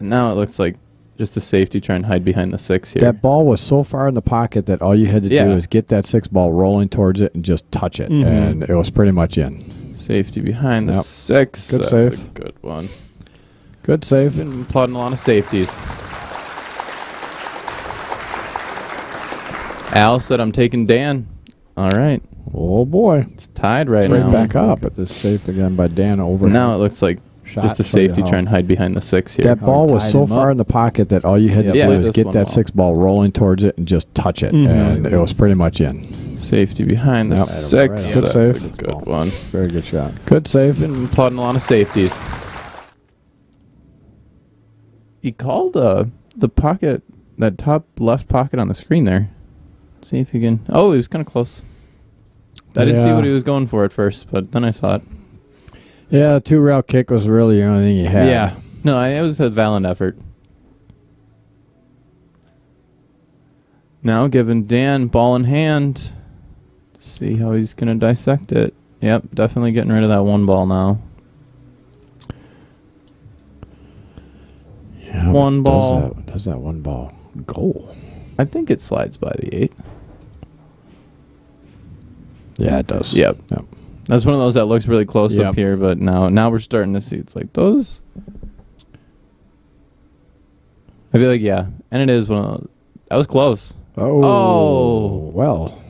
Now it looks like just a safety trying to hide behind the six here. That ball was so far in the pocket that all you had to do is get that six ball rolling towards it and just touch it, and it was pretty much in. Safety behind the six. Good That's save. a good one. Good save. Been applauding a lot of safeties. Al said, "I'm taking Dan." All right. Oh boy, it's tied right now. Right back up. It's saved again by Dan over. Now it looks like just a safety trying to hide behind the six here. That ball was so far in the pocket that all you had to do is get that six ball rolling towards it and just touch it, and it was pretty much in. Safety behind the six. Good save. Good one. Very good shot. Good save. Been applauding a lot of safeties. He called the pocket, that top left pocket on the screen there. Let's see if you can. Oh, he was kind of close. I didn't see what he was going for at first, but then I saw it. Yeah, the 2-rail kick was really the only thing he had. Yeah. No, it was a valiant effort. Now giving Dan ball in hand. See how he's going to dissect it. Yep, definitely getting rid of that one ball now. Yeah, one ball. Does that one ball go? I think it slides by the 8. Yeah, it does. Yep. That's one of those that looks really close up here, but now we're starting to see it's like those. I feel like, yeah. And it is one of those. That was close. Oh. Well.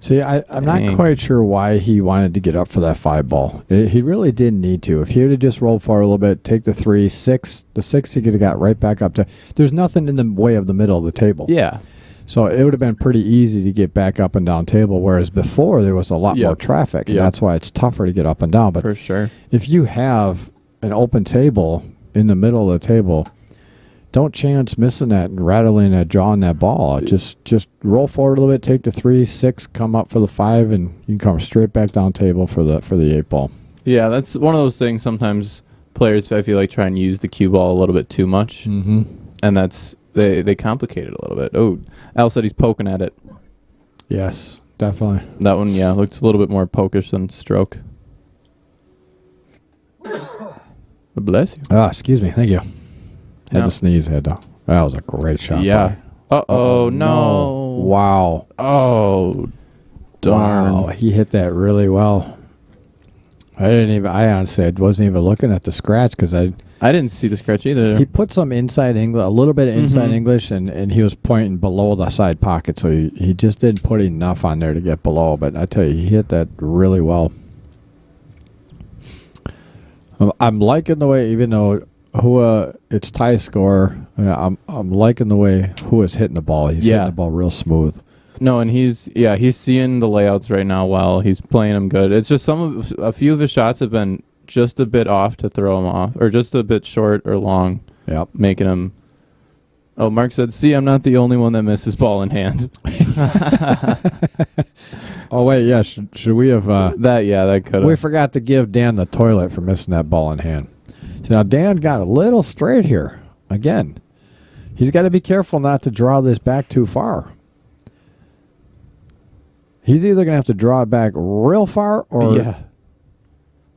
See, I'm not quite sure why he wanted to get up for that 5 ball. He really didn't need to. If he would have just rolled forward a little bit, take the 3, 6, the 6 he could have got right back up to. There's nothing in the way of the middle of the table. Yeah. So it would have been pretty easy to get back up and down table, whereas before there was a lot more traffic, and that's why it's tougher to get up and down. But for sure, if you have an open table in the middle of the table, don't chance missing that and rattling that, drawing that ball. Just roll forward a little bit, take the 3, 6, come up for the 5, and you can come straight back down table for the 8 ball. Yeah, that's one of those things. Sometimes players, I feel like, try and use the cue ball a little bit too much, and that's. They complicate it a little bit. Oh, Al said he's poking at it. Yes, definitely. That one, looks a little bit more pokish than stroke. Bless you. Excuse me. Thank you. Had to sneeze. That was a great shot. Yeah. Uh-oh, no. Wow. Oh, darn. Wow. He hit that really well. I honestly wasn't even looking at the scratch because I didn't see the scratch either. He put some inside English, a little bit of inside English, and he was pointing below the side pocket, so he just didn't put enough on there to get below. But I tell you, he hit that really well. I'm liking the way, even though it's tie score, I'm liking the way who is hitting the ball. He's hitting the ball real smooth. No, and he's seeing the layouts right now while he's playing them good. It's just a few of his shots have been just a bit off to throw him off, or just a bit short or long. Yep. Making him. Oh, Mark said, "See, I'm not the only one that misses ball in hand." Oh wait, yeah. Should we have that could have. We forgot to give Dan the toilet for missing that ball in hand. So now Dan got a little straight here again. He's got to be careful not to draw this back too far. He's either going to have to draw it back real far or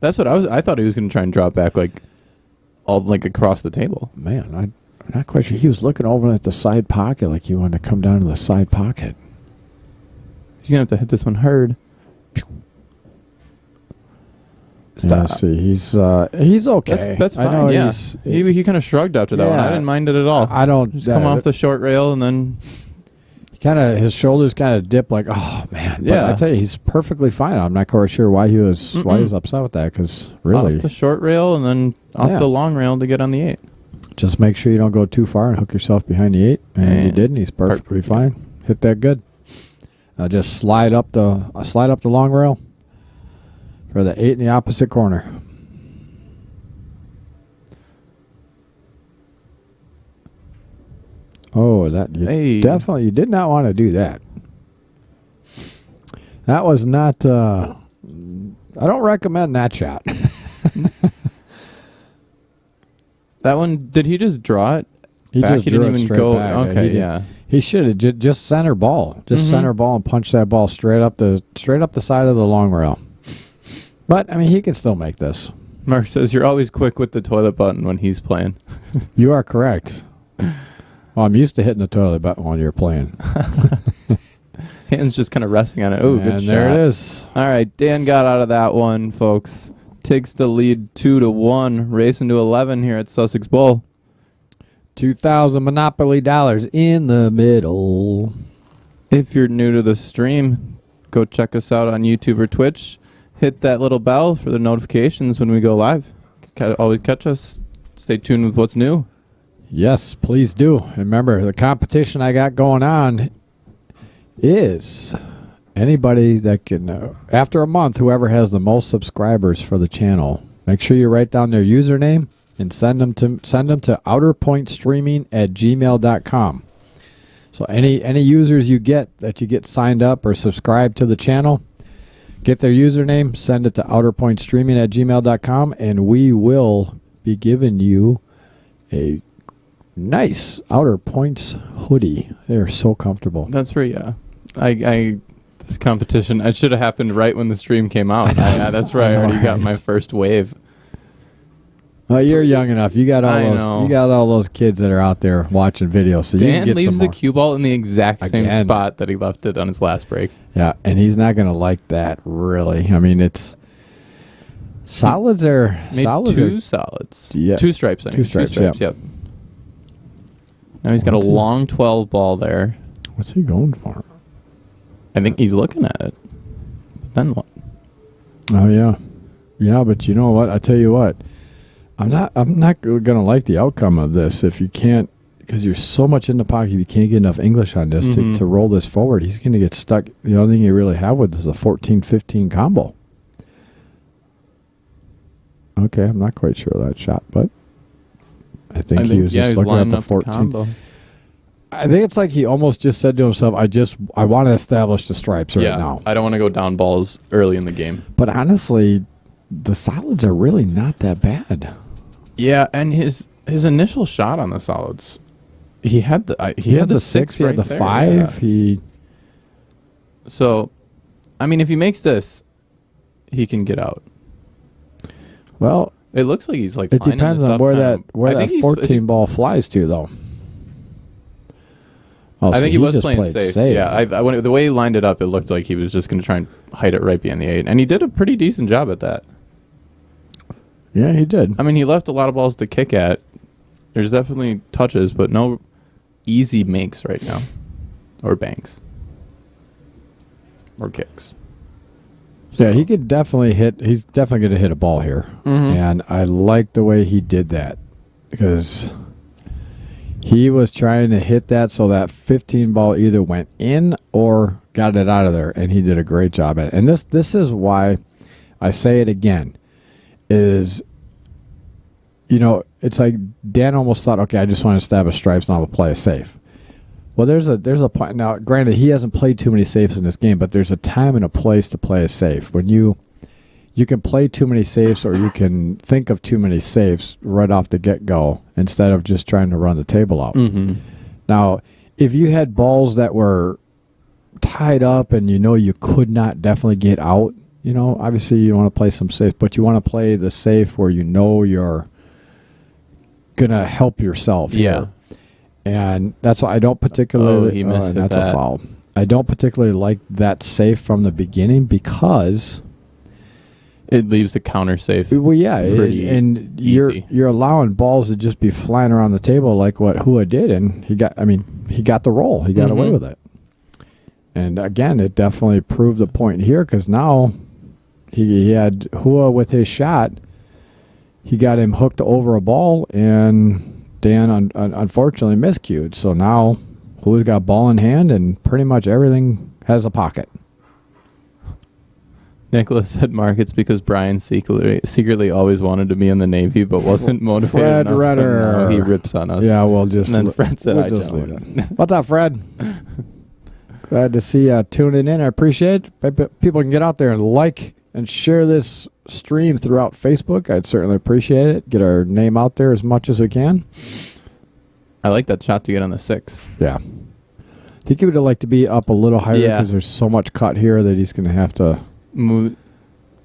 That's what I thought he was going to try and drop back like across the table. Man, I'm not quite sure. He was looking over at the side pocket like he wanted to come down to the side pocket. He's going to have to hit this one hard. Stop. Yeah, see, he's okay. That's fine. I know he kind of shrugged after that one. I didn't mind it at all. I don't just come off the short rail and then his shoulders kind of dip like, oh man. But I tell you, he's perfectly fine. I'm not quite sure why he was upset with that, because really off the short rail and then off the long rail to get on the 8. Just make sure you don't go too far and hook yourself behind the 8. And you didn't. He's perfectly fine. Hit that good. Just slide up the long rail for the 8 in the opposite corner. Oh, you did not want to do that. That was not. I don't recommend that shot. That one, did he just draw it? He just drew it straight back. Okay, yeah. He should have just center ball, center ball, and punch that ball straight up the side of the long rail. But I mean, he can still make this. Mark says you're always quick with the toilet button when he's playing. You are correct. Well, I'm used to hitting the toilet button while you're playing. Hands just kind of resting on it. Oh, good shot. There it is. All right, Dan got out of that one, folks. Takes the lead 2-1, racing to 11 here at Sussex Bowl. 2,000 Monopoly dollars in the middle. If you're new to the stream, go check us out on YouTube or Twitch. Hit that little bell for the notifications when we go live. Always catch us. Stay tuned with what's new. Yes, please do. And remember, the competition I got going on is anybody that can, after a month, whoever has the most subscribers for the channel, make sure you write down their username and send them to outerpointstreaming@gmail.com. So any users you get signed up or subscribed to the channel, get their username, send it to outerpointstreaming@gmail.com, and we will be giving you a nice Outer Points hoodie. They're so comfortable. That's where, yeah. This competition, it should have happened right when the stream came out. That's where I already got my first wave. Oh, you're young enough. You got all those kids that are out there watching videos. So Dan you can get leaves some the cue ball in the exact same spot that he left it on his last break. Yeah, and he's not going to like that, really. I mean, it's solids are two solids. Yeah, two stripes. Two stripes. Yep. Now he's got a long 12 ball there. What's he going for? I think he's looking at it. Then what? Oh yeah, but you know what? I tell you what, I'm not gonna like the outcome of this if you can't, because you're so much in the pocket. You can't get enough English on this to roll this forward. He's gonna get stuck. The only thing you really have with this is a 14-15 combo. Okay, I'm not quite sure of that shot, but I think he was just looking at the 14. I think it's like he almost just said to himself, I want to establish the stripes right now. I don't want to go down balls early in the game. But honestly, the solids are really not that bad. Yeah, and his initial shot on the solids, he had the 6, he had the 5. Yeah. So, I mean, if he makes this, he can get out. Well, it looks like he's like. It depends on where that 14 ball flies to, though. Oh, I think he was playing safe. Yeah, the way he lined it up, it looked like he was just going to try and hide it right behind the 8, and he did a pretty decent job at that. Yeah, he did. I mean, he left a lot of balls to kick at. There's definitely touches, but no easy makes right now, or banks, or kicks. So. Yeah, he could definitely hit. He's definitely going to hit a ball here, and I like the way he did that because he was trying to hit that so that 15 ball either went in or got it out of there, and he did a great job at it. And this is why I say it again, is, it's like Dan almost thought, okay, I just want to establish stripes and I'll play it safe. Well, there's a point. Now, granted, he hasn't played too many safes in this game, but there's a time and a place to play a safe. When you can play too many safes, or you can think of too many safes right off the get-go instead of just trying to run the table out. Mm-hmm. Now, if you had balls that were tied up and you could not definitely get out, obviously you want to play some safe, but you want to play the safe where you're going to help yourself. Yeah. Here. And that's why I don't particularly... he missed that's that. a foul. I don't particularly like that safe from the beginning because... It leaves the counter safe. Well, yeah, and you're allowing balls to just be flying around the table like what Hua did, and he got the roll. He got away with it. And again, it definitely proved the point here because now he had Hua with his shot. He got him hooked over a ball, and Dan unfortunately miscued. So now Hua's got ball in hand, and pretty much everything has a pocket. Nicholas said, Mark, it's because Brian secretly always wanted to be in the Navy but wasn't motivated Fred enough, Redder. so now he rips on us. Yeah, we'll just... And then Fred said, we'll I just don't. leave it. What's up, Fred? Glad to see you tuning in. I appreciate it. People can get out there and like and share this stream throughout Facebook. I'd certainly appreciate it. Get our name out there as much as we can. I like that shot to get on the 6. Yeah. I think he would have liked to be up a little higher because there's so much cut here that he's going to have to... Move.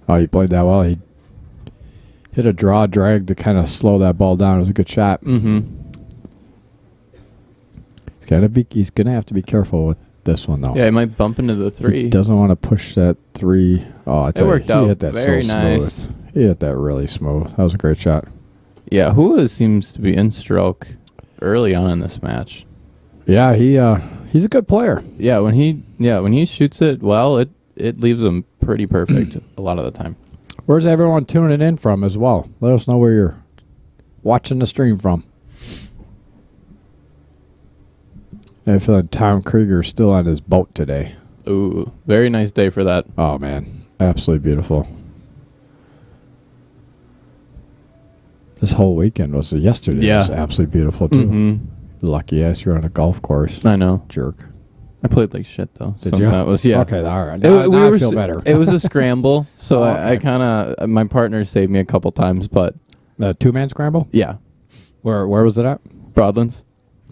Oh, he played that well. He hit a draw drag to kind of slow that ball down. It was a good shot. Mm-hmm. He's gonna have to be careful with this one though. Yeah, he might bump into the 3. He doesn't want to push that 3. Oh, I tell you, worked he out hit that very so nice. smooth. He hit that really smooth. That was a great shot. Yeah, Hua seems to be in stroke early on in this match. Yeah, he's a good player. Yeah, when he shoots it well, it leaves him pretty perfect a lot of the time. Where's everyone tuning in from as well? Let us know where you're watching the stream from. I feel like Tom Krieger's still on his boat today. Ooh, very nice day for that. Oh, man. Absolutely beautiful. This whole weekend was yesterday. Yeah. Was absolutely beautiful, too. Mm-hmm. Lucky ass you're on a golf course. I know. Jerk. I played like shit, though. Did you? That was, yeah. Okay, all right. Now I feel better. It was a scramble, so Oh, okay. I kind of... My partner saved me a couple times, but... Two-man scramble? Yeah. Where was it at? Broadlands.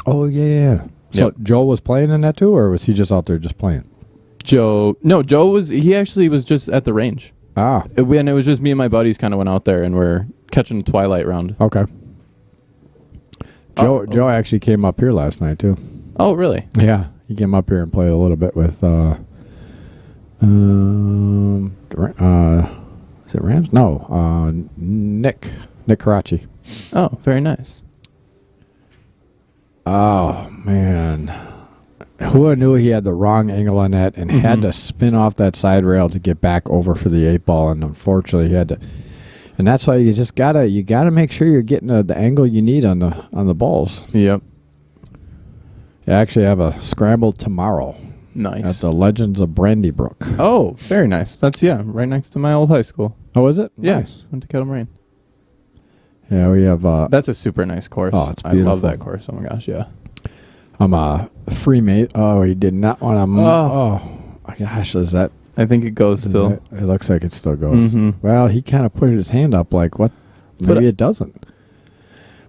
Oh, yeah. So Yep. Joe was playing in that, too, or was he just out there just playing? Joe was... He actually was just at the range. Ah. It was just me and my buddies kind of went out there, and we're catching the twilight round. Okay. Joe actually came up here last night, too. Oh, really? Yeah. He came up here and played a little bit with, is it Rams? No, Nick Karachi. Oh, very nice. Oh, man. Hua knew he had the wrong angle on that and had to spin off that side rail to get back over for the 8-ball, and unfortunately he had to. And that's why you just gotta make sure you're getting the angle you need on the balls. Yep. I actually have a scramble tomorrow. Nice. At the Legends of Brandybrook. Oh, very nice. That's, right next to my old high school. Oh, is it? Yeah. Nice. Went to Kettle Moraine. Yeah, we have... That's a super nice course. Oh, it's I love beautiful. that course. Oh, my gosh, yeah. I'm a free mate. Oh, he did not want to... Oh, gosh, is that... I think it goes still. It looks like it still goes. Mm-hmm. Well, he kind of put his hand up like, what? Maybe it doesn't.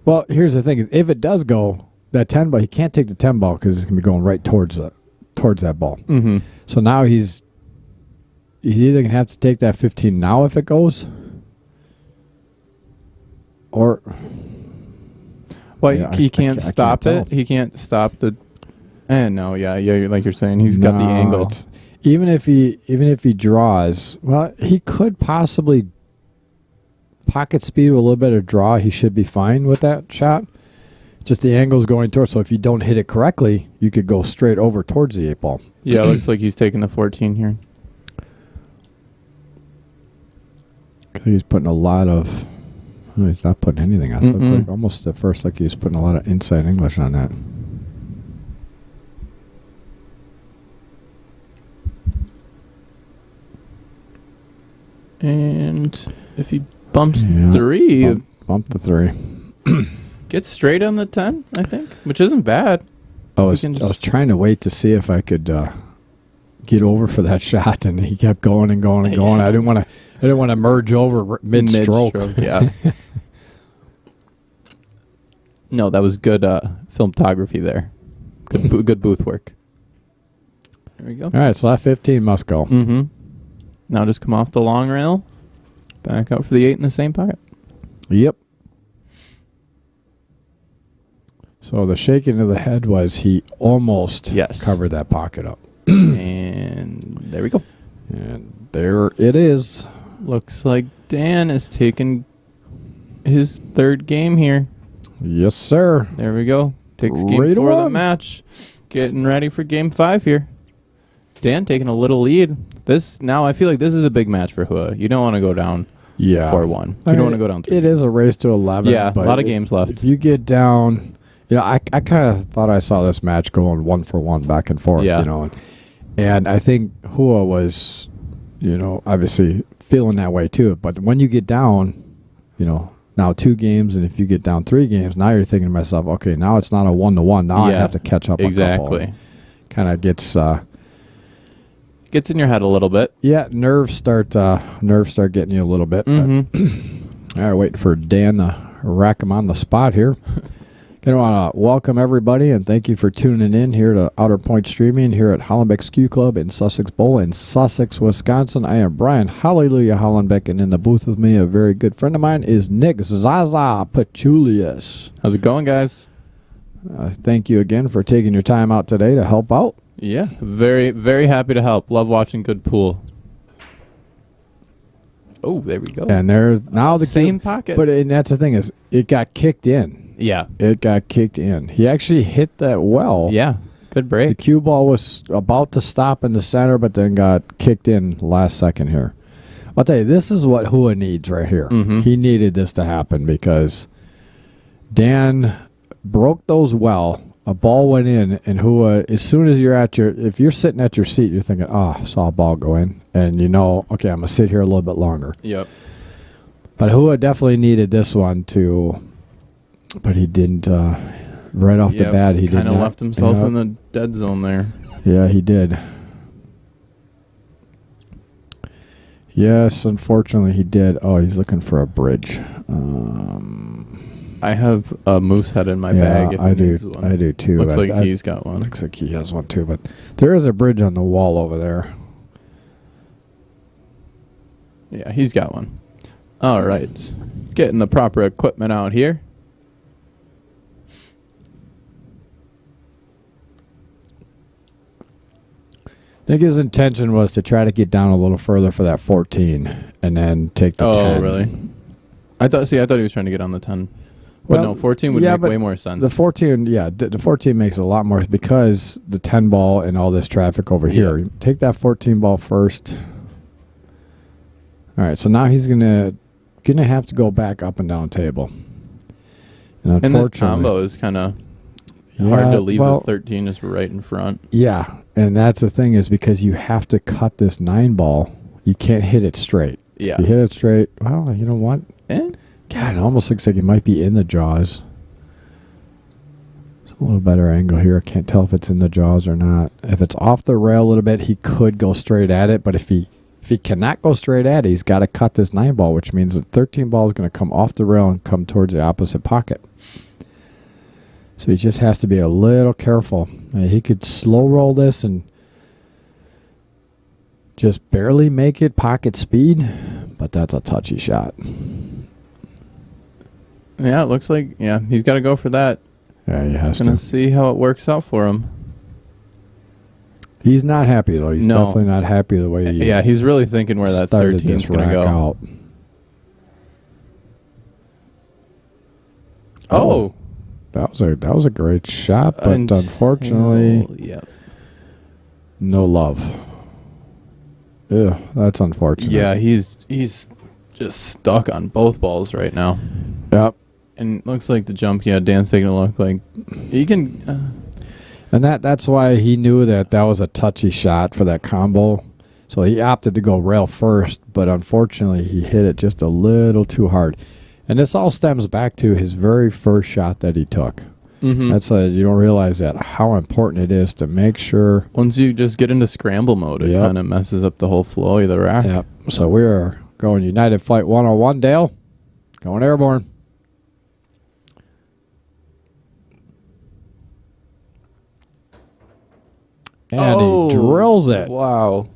Well, here's the thing. If it does go, that 10 ball, he can't take the 10 ball because it's going to be going right towards that ball. Mm-hmm. So now he's either going to have to take that 15 now if it goes, or... Well, Yeah, he I can't can't stop tell. it. He can't stop the... no, like you're saying, he's got the angle. Even if he draws, well, he could possibly pocket speed with a little bit of draw. He should be fine with that shot. Just the angle's going towards. So if you don't hit it correctly, you could go straight over towards the 8-ball. Yeah, it looks like he's taking the 14 here. He's putting a lot of... he's not putting anything on it. Looks like almost at first like he was putting a lot of inside English on that. And if he bumps 3, bump the 3. gets straight on the 10, I think, which isn't bad. I was trying to wait to see if I could get over for that shot, and he kept going and going and going. I didn't want to merge over mid-stroke. Yeah. No, that was good filmography there. Good booth work. There we go. All right, so that 15 must go. Mm-hmm. Now just come off the long rail, back out for the 8 in the same pocket. Yep. So the shaking of the head was he almost covered that pocket up. And there we go. And there it is. Looks like Dan is taking his 3rd game here. Yes, sir. There we go. Takes game 4 of the match. Getting ready for game 5 here. Dan taking a little lead. Now I feel like this is a big match for Hua. You don't want to go down 4-1. You don't want to go down 3. It is a race to 11. Yeah, but a lot of games left. If you get down, I kind of thought I saw this match going 1-for-1 back and forth. Yeah. And I think Hua was, obviously feeling that way too. But when you get down, now 2 games, and if you get down 3 games, now you're thinking to myself, okay, now it's not a 1-1. Now I have to catch up. Exactly. Kind of gets in your head a little bit. Yeah, nerves start getting you a little bit. Mm-hmm. All right, waiting for Dan to rack him on the spot here. I want to welcome everybody and thank you for tuning in here to Outer Point Streaming here at Hollenbeck's Q Club in Sussex Bowl in Sussex, Wisconsin. I am Brian Hallelujah Hollenbeck, and in the booth with me, a very good friend of mine is Nick Zaza Pachulius. How's it going, guys? Thank you again for taking your time out today to help out. Yeah, very, very happy to help. Love watching good pool. Oh, there we go. And there's now the same pocket. But and that's the thing is, it got kicked in. Yeah. It got kicked in. He actually hit that well. Yeah, good break. The cue ball was about to stop in the center, but then got kicked in last second here. I'll tell you, this is what Hua needs right here. Mm-hmm. He needed this to happen because Dan broke those well. A ball went in, and Hua, as soon as if you're sitting at your seat, you're thinking, saw a ball go in. And okay, I'm going to sit here a little bit longer. Yep. But Hua definitely needed this one but he didn't. Right off the bat, he kind of left himself in the dead zone there. Yeah, he did. Yes, unfortunately, he did. Oh, he's looking for a bridge. I have a moose head in my bag. If I do. needs one. I do too. Looks like he's got one. Looks like he has one too. But there is a bridge on the wall over there. Yeah, he's got one. All right, getting the proper equipment out here. I think his intention was to try to get down a little further for that 14 and then take the 10. Oh, really? I thought he was trying to get on the 10. But no, 14 would make way more sense. The 14, the 14 makes a lot more because the 10 ball and all this traffic over here. Take that 14 ball first. All right, so now he's gonna have to go back up and down table. And unfortunately, this combo is kind of hard to leave the 13 just right in front. Yeah, and that's the thing is because you have to cut this 9 ball. You can't hit it straight. Yeah. If you hit it straight, well, you know what? God, it almost looks like it might be in the jaws. It's a little better angle here. I can't tell if it's in the jaws or not. If it's off the rail a little bit, he could go straight at it. But if he cannot go straight at it, he's got to cut this 9 ball, which means the 13 ball is going to come off the rail and come towards the opposite pocket. So he just has to be a little careful. He could slow roll this and just barely make it pocket speed, but that's a touchy shot. Yeah, it looks like, he's got to go for that. Yeah, he has to. Gonna see how it works out for him. He's not happy, though. He's definitely not happy the way he he's really thinking where that 13 is going to go. Out. Oh. That was a great shot, but unfortunately, no love. Yeah, that's unfortunate. Yeah, he's just stuck on both balls right now. Yep. And it looks like the jump, Dan's taking a look like he can. And that's why he knew that was a touchy shot for that combo. So he opted to go rail first, but unfortunately he hit it just a little too hard. And this all stems back to his very first shot that he took. Mm-hmm. That's you don't realize that how important it is to make sure. Once you just get into scramble mode, it kind of messes up the whole flow of the rack. Yep. So we are going United Flight 101, Dale. Going airborne. And he drills it. Wow.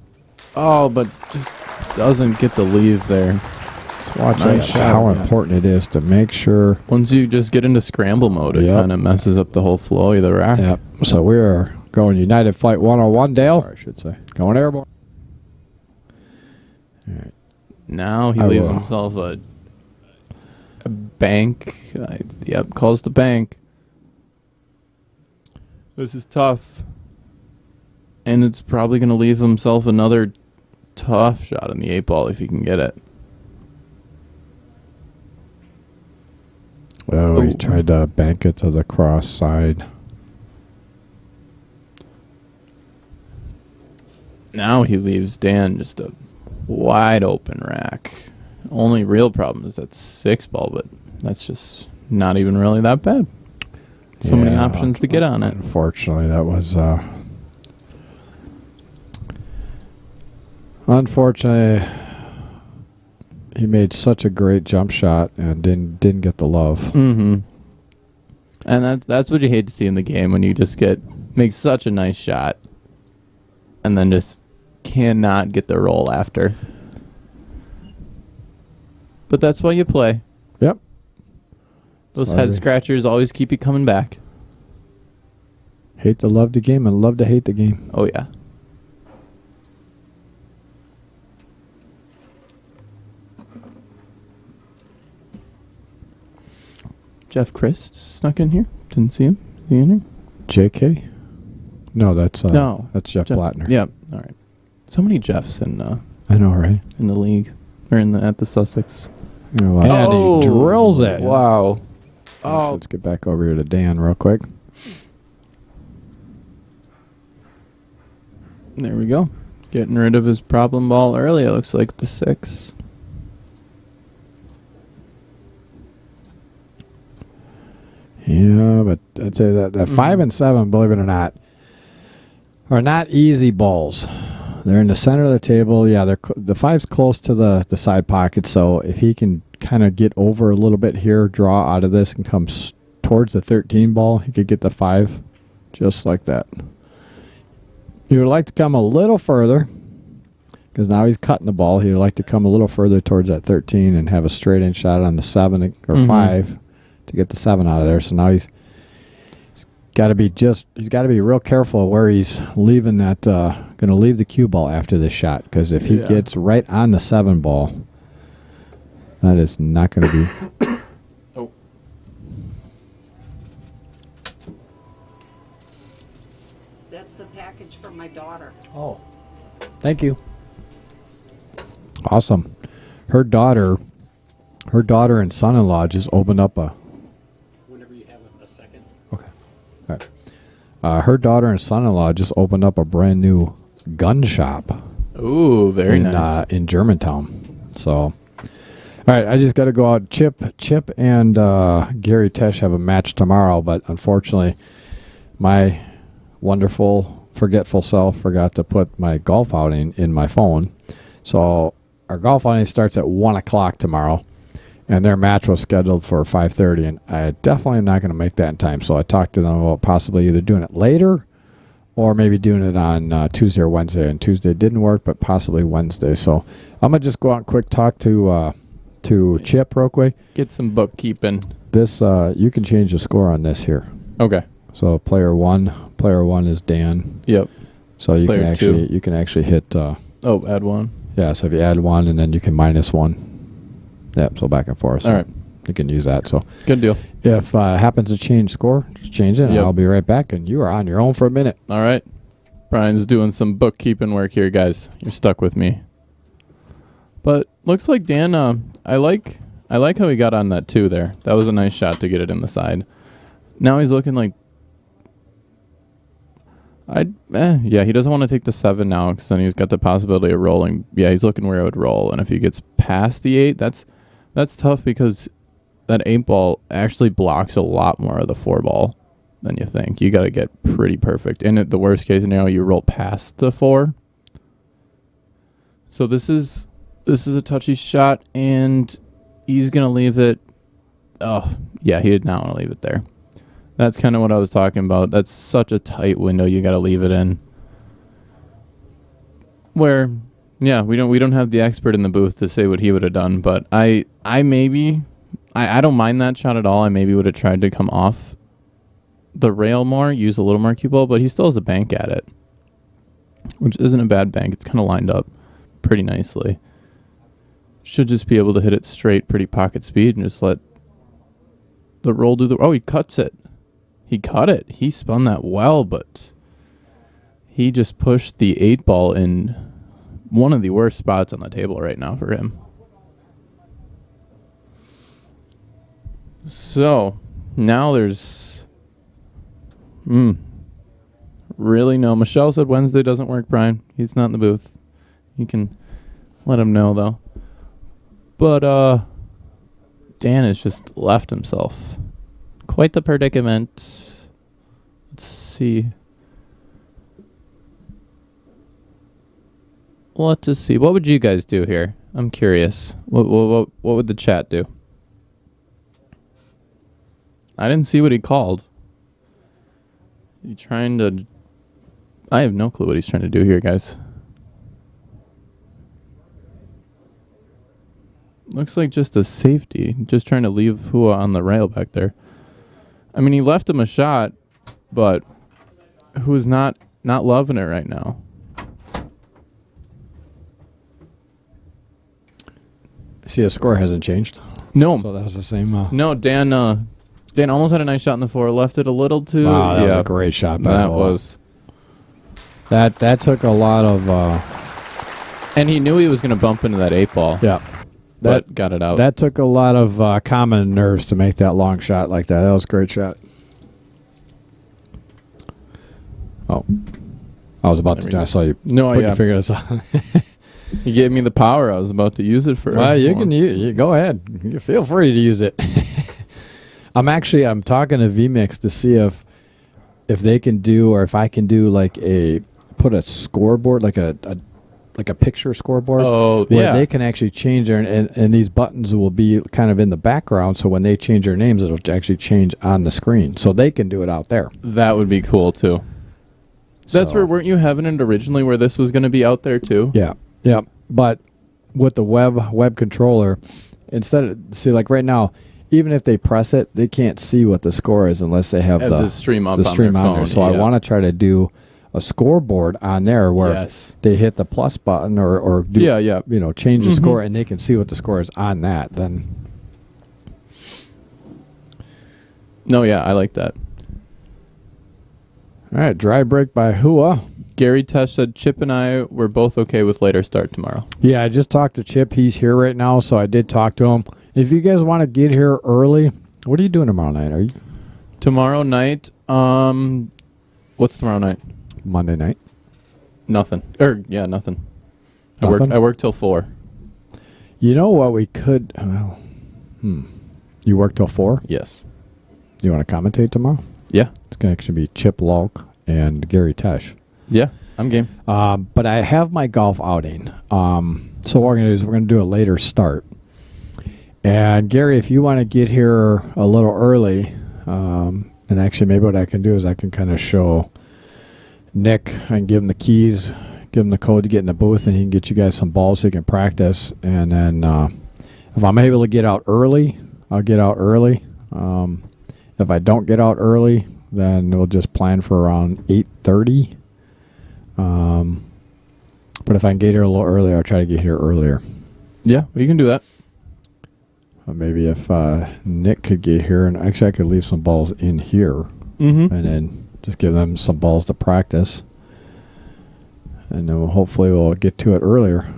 Oh, but just doesn't get the leave there. Just watch how important it is to make sure. Once you just get into scramble mode, it kind of messes up the whole flow of the rack. Yep. So we are going United Flight 101, Dale. Or I should say. Going airborne. All right. Now he leaves himself a bank. Calls the bank. This is tough. And it's probably going to leave himself another tough shot in the 8 ball if he can get it. Oh, he tried to bank it to the cross side. Now he leaves Dan just a wide open rack. Only real problem is that 6 ball, but that's just not even really that bad. So many options to get on it. Unfortunately, that was... Unfortunately, he made such a great jump shot and didn't get the love. Mm-hmm. And that's what you hate to see in the game, when you just make such a nice shot and then just cannot get the roll after. But that's why you play. Yep. Those head scratchers always keep you coming back. Hate to love the game and love to hate the game. Oh, yeah. Jeff Christ snuck in here. Didn't see him. Is he in here? JK? No, that's Jeff Blattner. Yeah. All right. So many Jeffs in I know, right? in the league or at the Sussex. And he drills it. Wow. Oh, let's get back over here to Dan real quick. There we go. Getting rid of his problem ball early. It looks like the 6. Yeah, but I'd say that 5 and 7, believe it or not, are not easy balls. They're in the center of the table. Yeah, the 5's close to the side pocket, so if he can kind of get over a little bit here, draw out of this, and come towards the 13 ball, he could get the 5 just like that. He would like to come a little further, because now he's cutting the ball. He would like to come a little further towards that 13 and have a straight-in shot on the 7 or 5 to get the 7 out of there. So now he's got to be real careful where he's leaving that, going to leave the cue ball after this shot, because if he gets right on the 7 ball, that is not going to be. Oh. That's the package from my daughter. Oh, thank you. Awesome. Her daughter and son-in-law just opened up a. Whenever you have a second. Okay. All right. Her daughter and son-in-law just opened up a brand new gun shop. Ooh, very nice. In Germantown. So, all right, I just got to go out. Chip and Gary Tesh have a match tomorrow, but unfortunately, my wonderful, forgetful self forgot to put my golf outing in my phone. So our golf outing starts at 1 o'clock tomorrow, and their match was scheduled for 5:30, and I definitely am not going to make that in time. So I talked to them about possibly either doing it later or maybe doing it on Tuesday or Wednesday. And Tuesday didn't work, but possibly Wednesday. So I'm going to just go out and quick talk to Chip real quick. Get some bookkeeping. This you can change the score on this here. Okay. So player one is Dan. Yep. So you Player can actually hit. Add 1. Yeah. So if you add 1 and then you can minus 1. Yep. So back and forth. So All right. You can use that. So Good deal. if happens to change score, just change it. And Yep. I'll be right back, and you are on your own for a minute. All right. Brian's doing some bookkeeping work here, guys. You're stuck with me. But looks like Dan, I like how he got on that 2 there. That was a nice shot to get it in the side. Now he's looking like he doesn't want to take the 7 now, because then he's got the possibility of rolling. Yeah, he's looking where it would roll, and if he gets past the 8, that's tough, because that 8 ball actually blocks a lot more of the 4 ball than you think. You got to get pretty perfect. And at the worst case scenario, you roll past the 4. So this is a touchy shot, and he's gonna leave it. Oh yeah, he did not want to leave it there. That's kind of what I was talking about. That's such a tight window you got to leave it in. Where, yeah, we don't have the expert in the booth to say what he would have done, but I don't mind that shot at all. I maybe would have tried to come off the rail more, use a little more cue ball, but he still has a bank at it, which isn't a bad bank. It's kind of lined up pretty nicely. Should just be able to hit it straight, pretty pocket speed, and just let the roll do the. Oh, he cuts it. He cut it. He spun that well, but he just pushed the 8 ball in one of the worst spots on the table right now for him. So now there's really know. Michelle said Wednesday doesn't work, Brian. He's not in the booth. You can let him know, though. But Dan has just left himself. Quite the predicament. Let's see. Let's just see. What would you guys do here? I'm curious. What would the chat do? I didn't see what he called. You trying to... I have no clue what he's trying to do here, guys. Looks like just a safety. Just trying to leave Hua on the rail back there. I mean, he left him a shot, but Hua's not loving it right now. See, the score hasn't changed. No. So that was the same. No, Dan almost had a nice shot on the floor. Left it a little too. Wow, that was a great shot. By that was. That took a lot of... and he knew he was going to bump into that 8-ball. Yeah. But got it out. That took a lot of common nerves to make that long shot like that. That was a great shot. Oh. I was about to... I saw you put your finger this on. He gave me the power. I was about to use it for... Well, you can use... Go ahead. You feel free to use it. I'm talking to VMix to see if they can do, or if I can do put a scoreboard, like a picture scoreboard. Oh, where they can actually change their, and these buttons will be kind of in the background, so when they change their names, it'll actually change on the screen. So they can do it out there. That would be cool, too. That's where, weren't you having it originally, where this was going to be out there, too? Yeah. Yeah. But with the web controller, instead of, see, like right now, even if they press it, they can't see what the score is unless they have the stream up the stream on their on there. phone. So I want to try to do a scoreboard on there where they hit the plus button or do, change the score, and they can see what the score is on that. Then, no, yeah, I like that. All right, dry break by Hua. Gary Tesh said Chip and I were both okay with later start tomorrow. Yeah, I just talked to Chip. He's here right now, so I did talk to him. If you guys want to get here early, what are you doing tomorrow night? Are you tomorrow night? What's tomorrow night? Monday night. Nothing. Nothing. Nothing? I work till 4. You know what we could? You work till 4? Yes. You want to commentate tomorrow? Yeah. It's going to actually be Chip Lulk and Gary Tesh. Yeah, I'm game. But I have my golf outing. So what we're going to do is we're going to do a later start. And Gary, if you want to get here a little early, and actually maybe what I can do is I can kind of show Nick and give him the keys, give him the code to get in the booth, and he can get you guys some balls so you can practice. And then if I'm able to get out early, I'll get out early. If I don't get out early, then we'll just plan for around 8:30. But if I can get here a little earlier, I'll try to get here earlier. Yeah, we can do that. Maybe if Nick could get here, and actually I could leave some balls in here, and then just give them some balls to practice, and then hopefully we'll get to it earlier.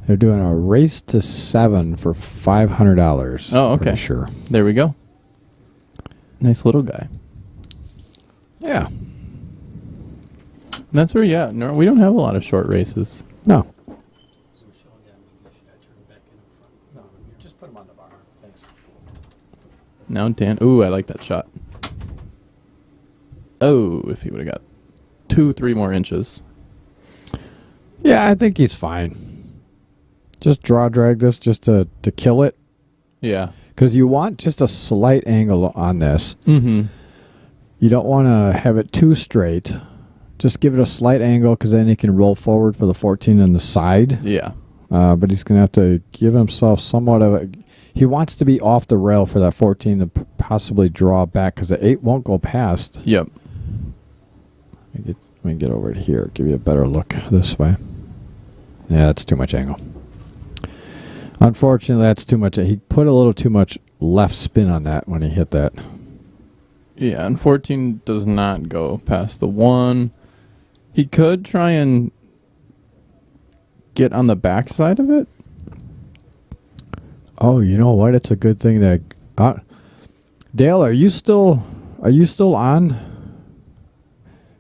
They're doing a race to 7 for $500. Oh, okay. Pretty sure. There we go. Nice little guy. Yeah. That's where, no, we don't have a lot of short races. No. Just put him on the bar. Thanks. Now Dan. Ooh, I like that shot. Oh, if he would have got 2-3 more inches. Yeah, I think he's fine. Just drag this just to kill it. Yeah. Because you want just a slight angle on this. Mm-hmm. You don't want to have it too straight. Just give it a slight angle because then he can roll forward for the 14 on the side. Yeah. But he's going to have to give himself somewhat of a... He wants to be off the rail for that 14 to possibly draw back because the 8 won't go past. Yep. Let me get over to here. Give you a better look this way. Yeah, that's too much angle. Unfortunately, that's too much. He put a little too much left spin on that when he hit that. Yeah, and 14 does not go past the 1. He could try and get on the backside of it. Oh, you know what? It's a good thing that... Dale, are you still on?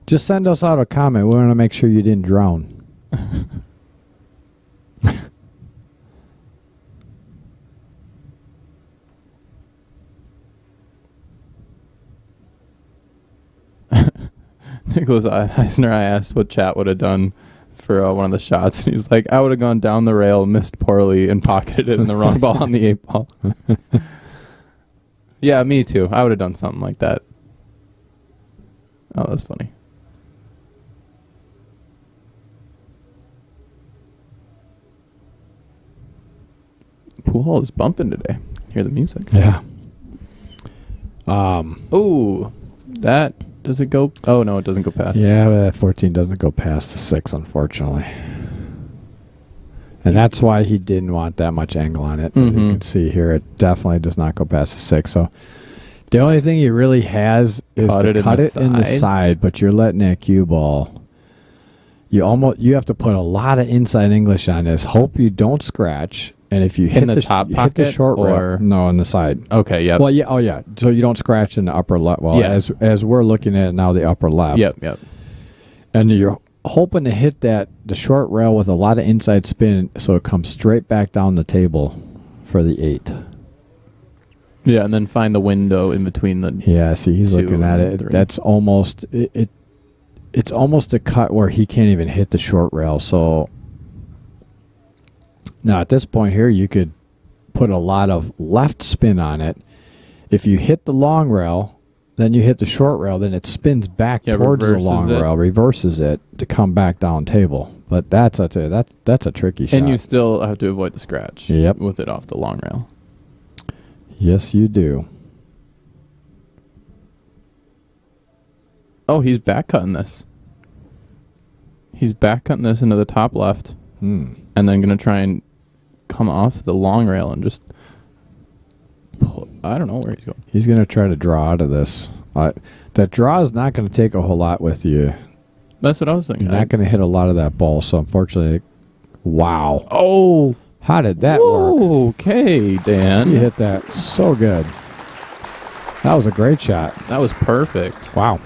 Just send us out a comment. We want to make sure you didn't drown. Nicholas Eisner, I asked what chat would have done for one of the shots, and he's like, I would have gone down the rail, missed poorly, and pocketed it in the wrong ball on the 8 ball. Yeah, me too. I would have done something like that. Oh, that's funny. Pool hall is bumping today. Hear the music. Yeah. Oh, that does it go? Oh no, it doesn't go past. Yeah, that 14 doesn't go past the 6, unfortunately. And that's why he didn't want that much angle on it. You can see here, it definitely does not go past the 6. So the only thing he really has is to cut it in the side, but you're letting that cue ball. You have to put a lot of inside English on this. Hope you don't scratch. And if you hit the top hit pocket the short or rail, no, on the side. Okay, yeah. Well, yeah, oh yeah. So you don't scratch in the upper left. Well, Yeah. as we're looking at it now, the upper left. Yep. And you're hoping to hit the short rail with a lot of inside spin, so it comes straight back down the table for the 8. Yeah, and then find the window in between the. Yeah, see, he's 2 looking at and it. 3. That's almost it. It's almost a cut where he can't even hit the short rail. So now at this point here, you could put a lot of left spin on it. If you hit the long rail, then you hit the short rail, then it spins back towards the long rail, reverses it to come back down table. But that's a tricky shot. And you still have to avoid the scratch. Yep. With it off the long rail. Yes, you do. Oh, he's back cutting this. He's back cutting this into the top left. And then going to try and come off the long rail and just pull. I don't know where he's going. He's going to try to draw out of this. That draw is not going to take a whole lot with you. That's what I was thinking. You're not going to hit a lot of that ball, so unfortunately, wow. Oh. How did that work? Okay, Dan. You hit that so good. That was a great shot. That was perfect. Wow.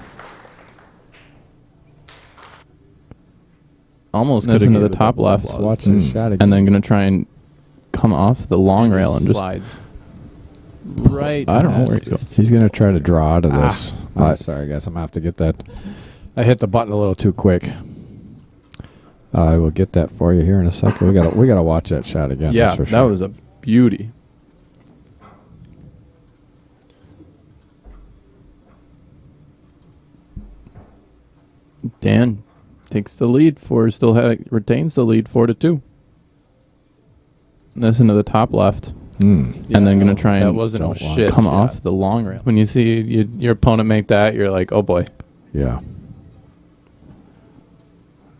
Almost could have to the top left. Watch this shot again. And then going to try and come off the long rail and just slides right. I don't know where he's going. He's going to try to draw out of this. Sorry, guys. I'm going to have to get that. I hit the button a little too quick. I will get that for you here in a second. We got to watch that shot again. Yeah, for that sure. was a beauty. Dan takes the lead retains the lead 4-2. This into the top left. And then going to try and that wasn't a shit come shot. off the long rail. When you see your opponent make that, you're like, oh boy. Yeah.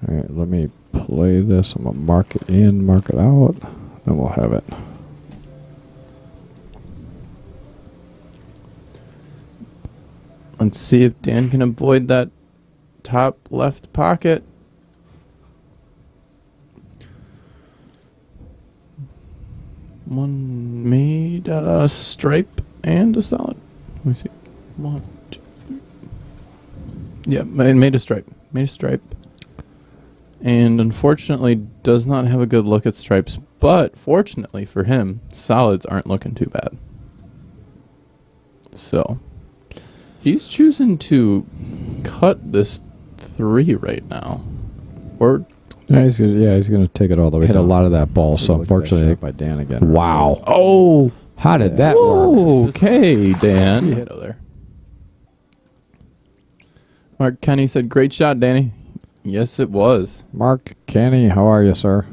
All right, let me play this. I'm going to mark it in, mark it out, and we'll have it. Let's see if Dan can avoid that top left pocket. One made a stripe and a solid. Let me see. 1, 2, 3. Yeah, made a stripe. Made a stripe. And unfortunately does not have a good look at stripes. But fortunately for him, solids aren't looking too bad. So he's choosing to cut this 3 right now. Or Yeah, he's gonna take it all the way. Hit a lot of that ball, so unfortunately, by Dan again. wow. oh, How did that work? okay, Dan. You hit it there. Mark Kenny said, "Great shot, Danny." Yes, it was. Mark Kenny, how are you, sir?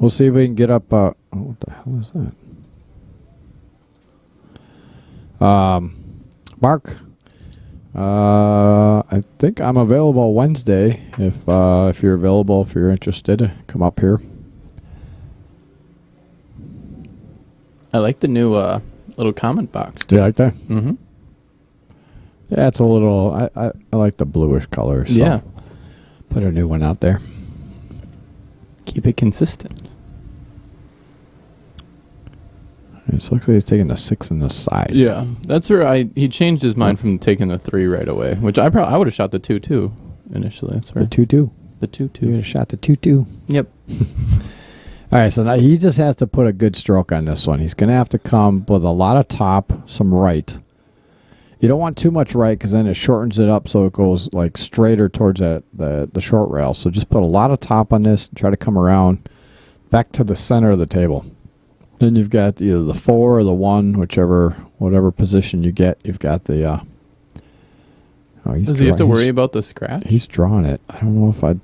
We'll see if we can get up. What the hell is that? Mark, I think I'm available Wednesday. If you're available, if you're interested, come up here. I like the new little comment box. Do you like that? Mm-hmm. Yeah, it's a little. I like the bluish color. So Yeah. put a new one out there. Keep it consistent. All It looks like he's taking the 6 in the side. Yeah, that's where he changed his mind from taking the 3 right away, which I would have shot the 2 too initially. That's The right. 2-2. The 2-2. You would have shot the 2-2. Yep. All right, so now he just has to put a good stroke on this one. He's going to have to come with a lot of top, some right. You don't want too much right because then it shortens it up so it goes like straighter towards the short rail. So just put a lot of top on this and try to come around back to the center of the table. Then you've got either the 4 or the 1, whatever position you get. You've got the. Does he have to worry about the scratch? He's drawing it. I don't know if I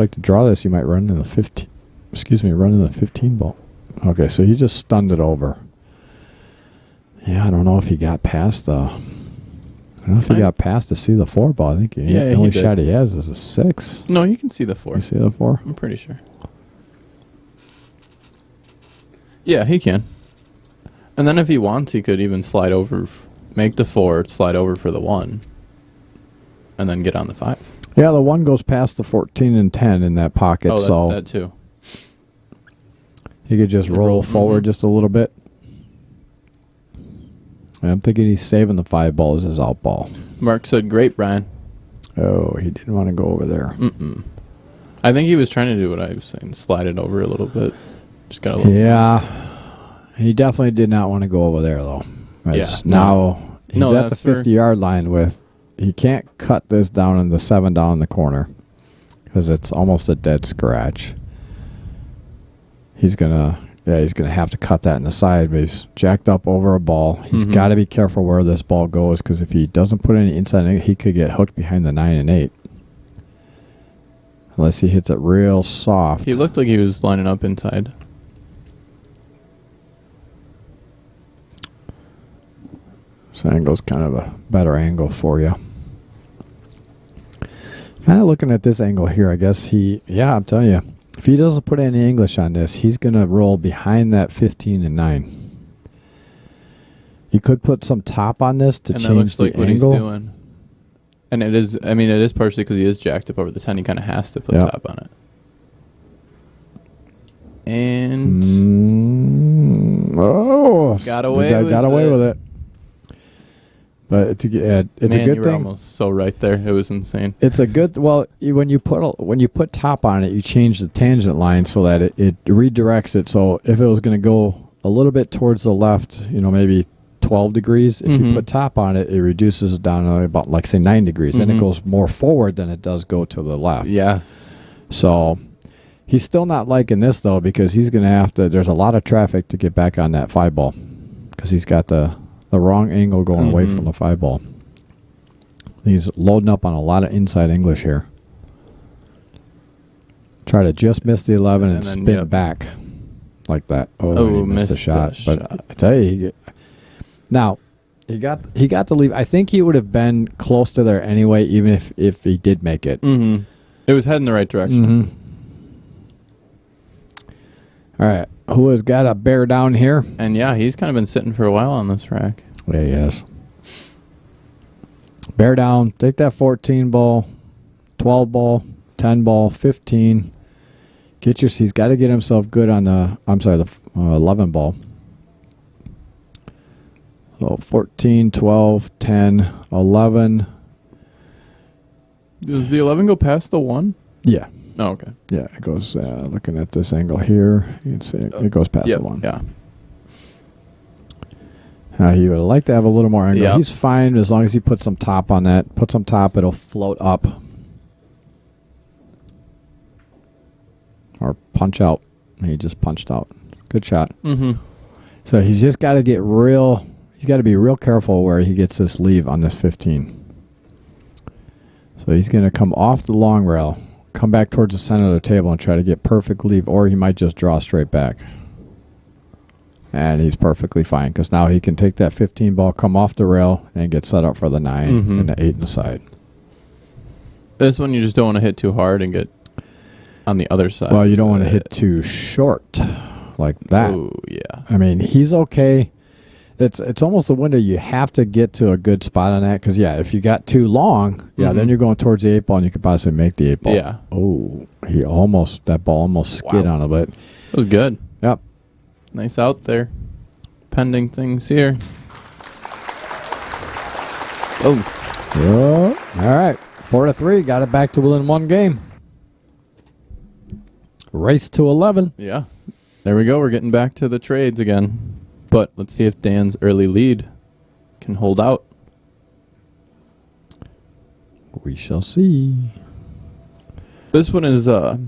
like to draw this. You might run in the 15. Excuse me, run in the 15 ball. Okay, so he just stunned it over. Yeah, I don't know if he got past the. I don't know if he got past to see the 4 ball. I think the only shot he has is a 6. No, you can see the 4. You see the 4? I'm pretty sure. Yeah, he can. And then if he wants, he could even slide over, make the 4, slide over for the 1, and then get on the 5. Yeah, the 1 goes past the 14 and 10 in that pocket, so that too. he could just roll forward just a little bit. I'm thinking he's saving the 5 ball as his out ball. Mark said, "Great, Brian." Oh, he didn't want to go over there. I think he was trying to do what I was saying, slide it over a little bit. Just got a little. Yeah, he definitely did not want to go over there though. Now he's at the 50-yard line he can't cut this down in the 7 down in the corner because it's almost a dead scratch. He's gonna have to cut that in the side, but he's jacked up over a ball. He's got to be careful where this ball goes because if he doesn't put any inside, he could get hooked behind the 9 and 8. Unless he hits it real soft. He looked like he was lining up inside. This angle's kind of a better angle for you. Kind of looking at this angle here, I guess I'm telling you, if he doesn't put any English on this, he's going to roll behind that 15 and 9. You could put some top on this to change the angle. What he's doing. And it is partially because he is jacked up over the 10. He kind of has to put top on it. And got away with it. But it's a good you were thing. Almost so right there. It was insane. It's a good. Well, when you put top on it, you change the tangent line so that it redirects it. So if it was going to go a little bit towards the left, maybe 12 degrees. If you put top on it, it reduces it down to about say 9 degrees. Then it goes more forward than it does go to the left. Yeah. So he's still not liking this though because he's going to have to. There's a lot of traffic to get back on that 5 ball because he's got the wrong angle going away from the 5 ball. He's loading up on a lot of inside English here. Try to just miss the 11 and spin back like that. Oh, he missed the shot. But I tell you, now he got to leave. I think he would have been close to there anyway, even if he did make it. It was heading the right direction. All right. Who has got a bear down here? And yeah, he's kind of been sitting for a while on this rack. Yeah, he has. Bear down. Take that 14 ball, 12 ball, 10 ball, 15. He's got to get himself good on the 11 ball. So 14, 12, 10, 11. Does the 11 go past the 1? Yeah. Oh, okay. Yeah, it goes, looking at this angle here, you can see it goes past the 1. Yeah. He would like to have a little more angle. Yep. He's fine as long as he puts some top on that. Put some top, it'll float up. Or punch out. He just punched out. Good shot. So he's just got to he's got to be real careful where he gets this leave on this 15. So he's going to come off the long rail, come back towards the center of the table and try to get perfect leave, or he might just draw straight back. And he's perfectly fine because now he can take that 15 ball, come off the rail, and get set up for the 9 and the 8 in the side. This one you just don't want to hit too hard and get on the other side. Well, you don't want to hit too short like that. Oh, yeah. I mean, he's okay. It's almost a window you have to get to a good spot on that because, if you got too long, then you're going towards the 8 ball and you could possibly make the 8 ball. Yeah. Oh, that ball almost skid on a bit. It was good. Yep. Nice out there. pending things here. Oh, All right. 4-3. Got it back to within one game. Race to 11. yeah. There we go. We're getting back to the trades again. But let's see if Dan's early lead can hold out. We shall see. This one is the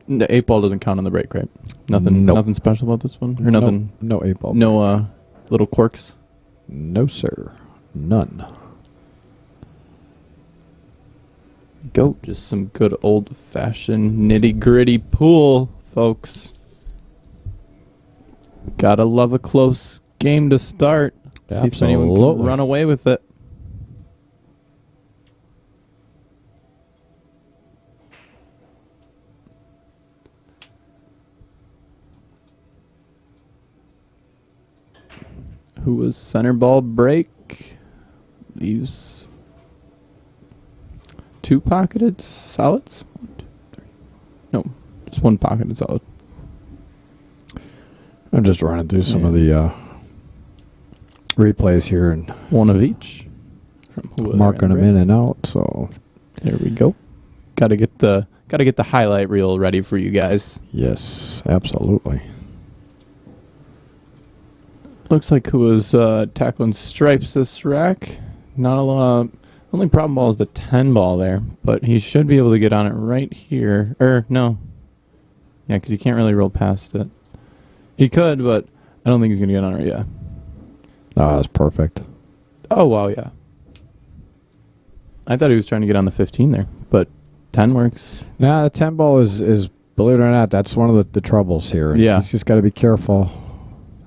8-ball doesn't count on the break, right? Nothing. Nope. Nothing special about this one, or nothing. No 8-ball. No little quirks. No, sir. None. Go. Just some good old-fashioned nitty-gritty pool, folks. Gotta love a close game to start. See if anyone can Absolutely. run away with it. Who was center ball break? Leaves 2 pocketed solids? 1, 2, 3. No, just 1 pocketed solid. I'm just running through some of the replays here and 1 of each. From who marking them in and out. So There we go. Got to get the highlight reel ready for you guys. yes, absolutely. Looks like who was tackling stripes this rack. Not a lot. Only problem ball is the 10 ball there, but he should be able to get on it right here. No. Yeah, because you can't really roll past it. He could, but I don't think he's going to get on it yet. Oh, that's perfect. Oh, wow, yeah. I thought he was trying to get on the 15 there, but 10 works. Now, the 10 ball is, believe it or not, that's one of the troubles here. Yeah. He's just got to be careful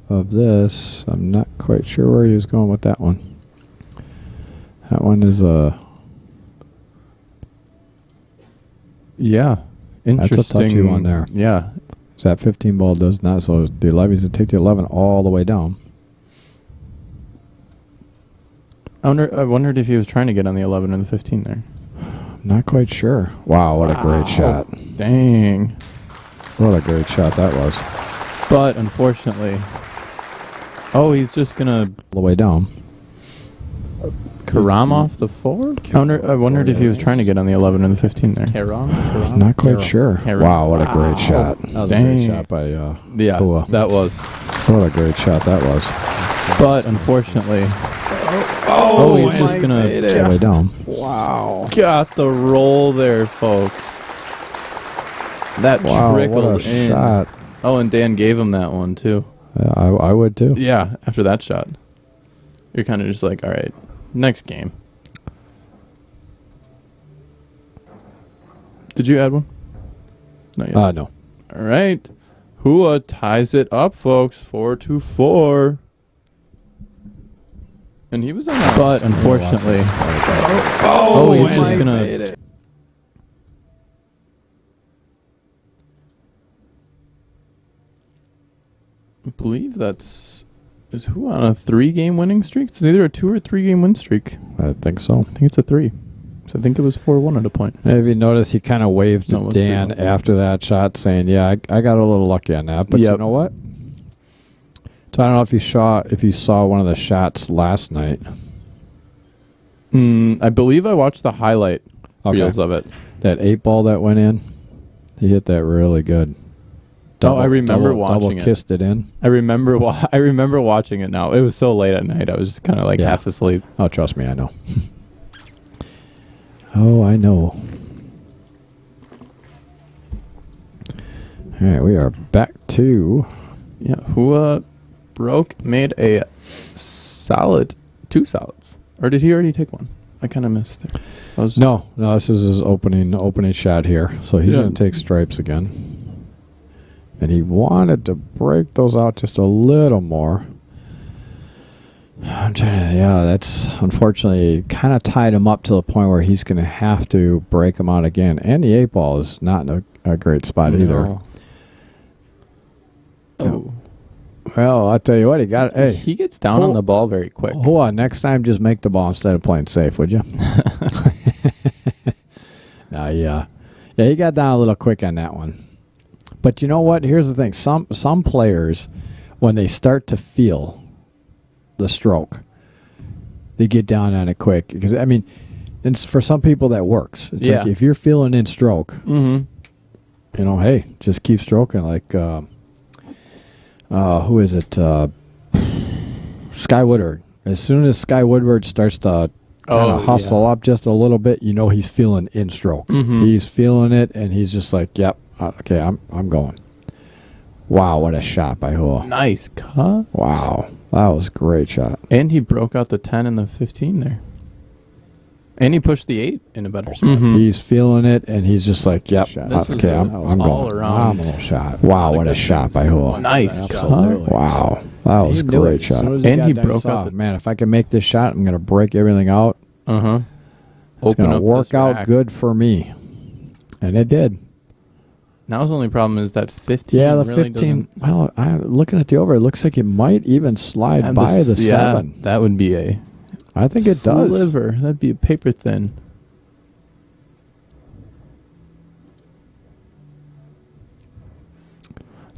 of this. I'm not quite sure where he was going with that one. That one is Yeah. Interesting. That's a touchy one there. Yeah. so that 15 ball does not. So the 11 is to take the 11 all the way down. I wondered if he was trying to get on the 11 and the 15 there. Not quite sure. Wow, what a great shot. Dang. What a great shot that was. But unfortunately, he's just going to All the way down. Karam off the 4? I wondered if he was trying to get on the 11 and the 15 there. Karam? Not quite sure. Karam. Wow, what a great shot. That was a Dang. great shot by Yeah, Hua. that was. What a great shot that was. But unfortunately, he's just going All to the way down. Wow. Got the roll there, folks. That Wow, trickled what a in. shot. Oh, and Dan gave him that one, too. Yeah, I would too. Yeah, after that shot. You're kind of just like, all right, next game. Did you add one? Not yet. No. All right. Hua ties it up, folks. 4-4. And he was on that. But unfortunately, he's just gonna. I believe is who on a 3-game winning streak? It's either a 2 or 3-game win streak. I think so. I think it's a 3. So I think it was 4-1 at a point. If you notice, he kind of waved No, it to was Dan 3-1. after that shot, saying, "Yeah, I got a little lucky on that." But you Yep. know what? So I don't know if you saw one of the shots last night. I believe I watched the highlight reels of it. That 8 ball that went in, he hit that really good. I remember watching double it. kissed it in. I remember watching it now. It was so late at night. I was just kind of like Yeah. half asleep. Oh, trust me, I know. Oh, I know. All right, we are back to Yeah, Hua made a solid 2 solids. Or did he already take one? I kind of missed it. no. This is his opening shot here. So he's Yeah. going to take stripes again, and he wanted to break those out just a little more. I'm trying to. Yeah, that's unfortunately kind of tied him up to the point where he's going to have to break them out again. And the 8 ball is not in a great spot either. No. Oh. Well, I'll tell you what, he got. Hey, He gets down on the ball very quick. hold on. Next time, just make the ball instead of playing safe, would you? Yeah, he got down a little quick on that one. But you know what? Here's the thing: some players when they start to feel the stroke, they get down on it quick. Because, I mean, it's for some people that works. It's like if you're feeling in stroke, you know, hey, just keep stroking. Like, who is it? Sky Woodward. As soon as Sky Woodward starts to kind of hustle up just a little bit, you know he's feeling in stroke. He's feeling it, and he's just like, yep, okay, I'm going. Wow, what a shot by Hua. Nice cut. Wow, that was a great shot. And he broke out the 10 and the 15 there. And he pushed the 8 in a better spot. He's feeling it, and he's just like, yep, okay, I'm going. All-around Phenomenal shot. Wow, what a shot by Hua. Nice cut. Wow, that was a great shot. And he broke out the... Man, if I can make this shot, I'm going to break everything out. It's going to work out good for me. And it did. Now his only problem is that 15. Yeah, the really 15. Well, looking at the over, it looks like it might even slide by the 7. That would be a... I think it does. Sliver. That'd be a paper thin.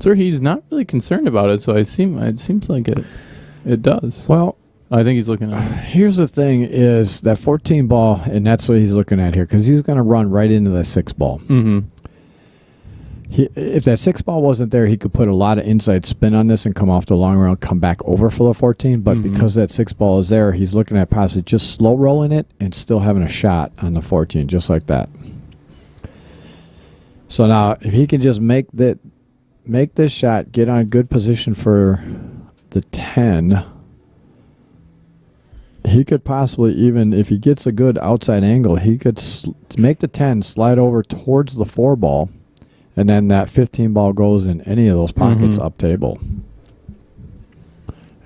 Sir, he's not really concerned about it, so it seems like it does. Well, I think he's looking at it. Here's the thing is that 14 ball, and that's what he's looking at here, because he's going to run right into the 6 ball. If that 6 ball wasn't there, he could put a lot of inside spin on this and come off the long rail and come back over for the 14. But because that 6 ball is there, he's looking at possibly just slow rolling it and still having a shot on the 14, just like that. So now, if he can just make this shot, get on good position for the 10, he could possibly even, if he gets a good outside angle, he could make the 10 slide over towards the 4 ball. And then that 15 ball goes in any of those pockets up table.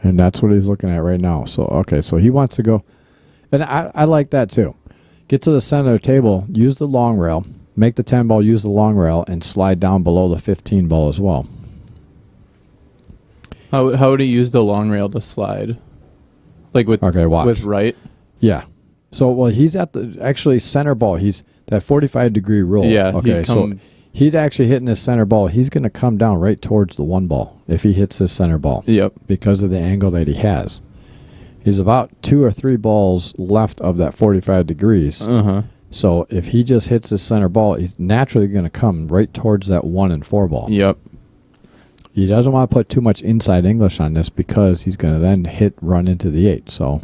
And that's what he's looking at right now. So, okay, so he wants to go. And I like that too. Get to the center of the table, use the long rail, make the 10 ball use the long rail, and slide down below the 15 ball as well. How would he use the long rail to slide? Like with with right? Yeah. So, well, he's at the actually center ball. He's that 45-degree roll. Yeah. Okay, so he'd actually hitting his center ball. He's going to come down right towards the 1 ball if he hits his center ball. Yep. Because of the angle that he has. He's about 2 or 3 balls left of that 45 degrees. So if he just hits his center ball, he's naturally going to come right towards that 1 and 4 ball. Yep. He doesn't want to put too much inside English on this because he's going to then run into the 8. So,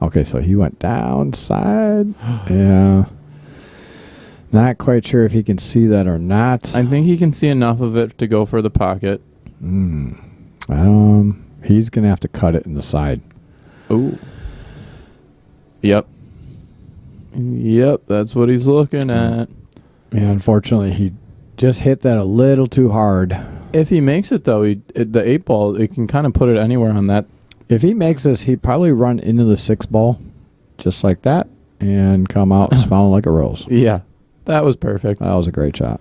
okay, so he went downside. Yeah. Not quite sure if he can see that or not. I think he can see enough of it to go for the pocket. He's going to have to cut it in the side. Ooh. Yep. Yep, that's what he's looking at. Yeah, unfortunately, he just hit that a little too hard. If he makes it, though, the 8 ball, it can kind of put it anywhere on that. If he makes this, he'd probably run into the 6 ball just like that and come out smiling like a rose. Yeah, that was perfect. That was a great shot.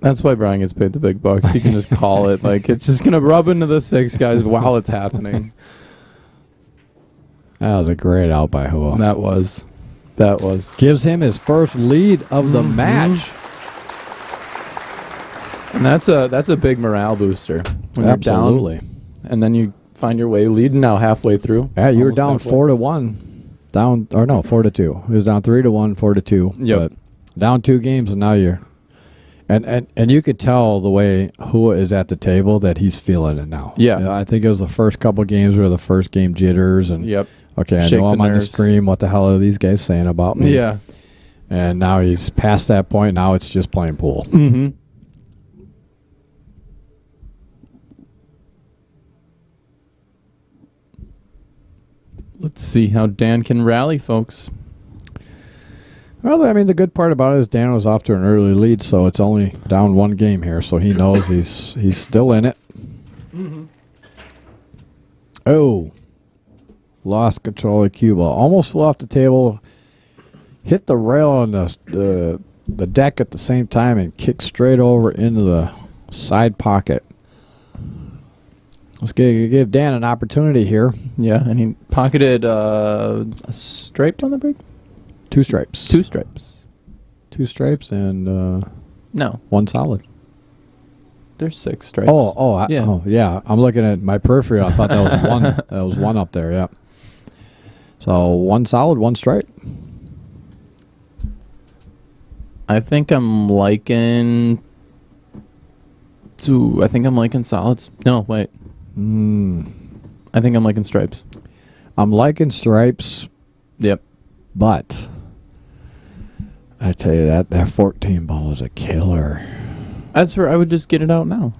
That's why Brian gets paid the big bucks. He can just call it. Like, it's just going to rub into the 6 guys while it's happening. That was a great out by Hua. That was. Gives him his first lead of the match. And that's a big morale booster. When Absolutely. You're down, and then you find your way leading now halfway through. Yeah, you were down 4-1. 4-2. He was down 3-1, 4-2. Yep. But down 2 games, and now you're... And you could tell the way Hua is at the table that he's feeling it now. Yeah. I think it was the first couple games were the first game jitters. And okay, I know I'm on the screen. What the hell are these guys saying about me? Yeah. And now he's past that point. Now it's just playing pool. Let's see how Dan can rally, folks. Well, I mean, the good part about it is Dan was off to an early lead, so it's only down 1 game here, so he knows he's still in it. Oh, lost control of cue ball. Almost flew off the table, hit the rail on the deck at the same time, and kicked straight over into the side pocket. Let's give Dan an opportunity here. Yeah, and he pocketed a stripe on the break? 2 stripes. 2 stripes. 2 stripes and no. 1 solid. There's 6 stripes. Yeah. I'm looking at my periphery. I thought that was one. That was one up there. Yeah. So 1 solid, 1 stripe. I think I'm liking solids. No, wait. I think I'm liking stripes. I'm liking stripes. Yep. But I tell you that 14 ball is a killer. That's where I would just get it out now.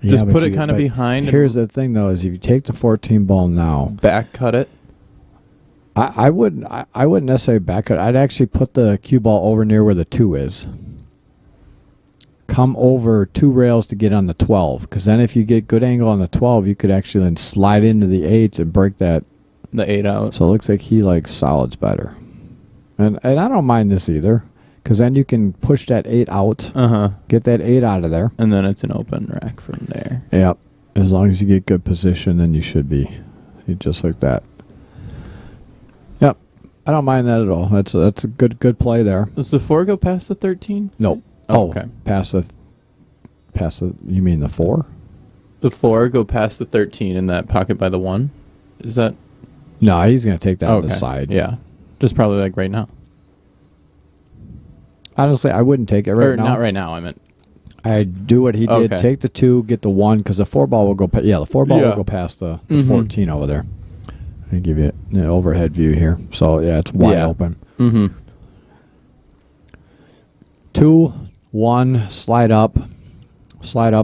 Yeah, Just put it kind of behind. Here's the thing, though, is if you take the 14 ball now, back cut it. I wouldn't necessarily back cut. I'd actually put the cue ball over near where the 2 is. Come over 2 rails to get on the 12, because then if you get good angle on the 12, you could actually then slide into the 8 and break the 8 out. So it looks like he likes solids better. And I don't mind this either, because then you can push that 8 out, get that 8 out of there. And then it's an open rack from there. Yep. As long as you get good position, then you should be just like that. Yep. I don't mind that at all. That's a good play there. Does the 4 go past the 13? Nope. Oh, okay. Past the, you mean the 4? The 4 go past the 13 in that pocket by the 1? Is that? No, he's going to take that on the side. Yeah. Just probably like right now. Honestly, I wouldn't take it right now. Not right now, I meant. I'd do what he did. Okay. Take the 2, get the 1, because the 4 ball will go. The 4 ball will go past the 14 over there. Let me give you an overhead view here. So yeah, it's wide open. 2, 1, slide up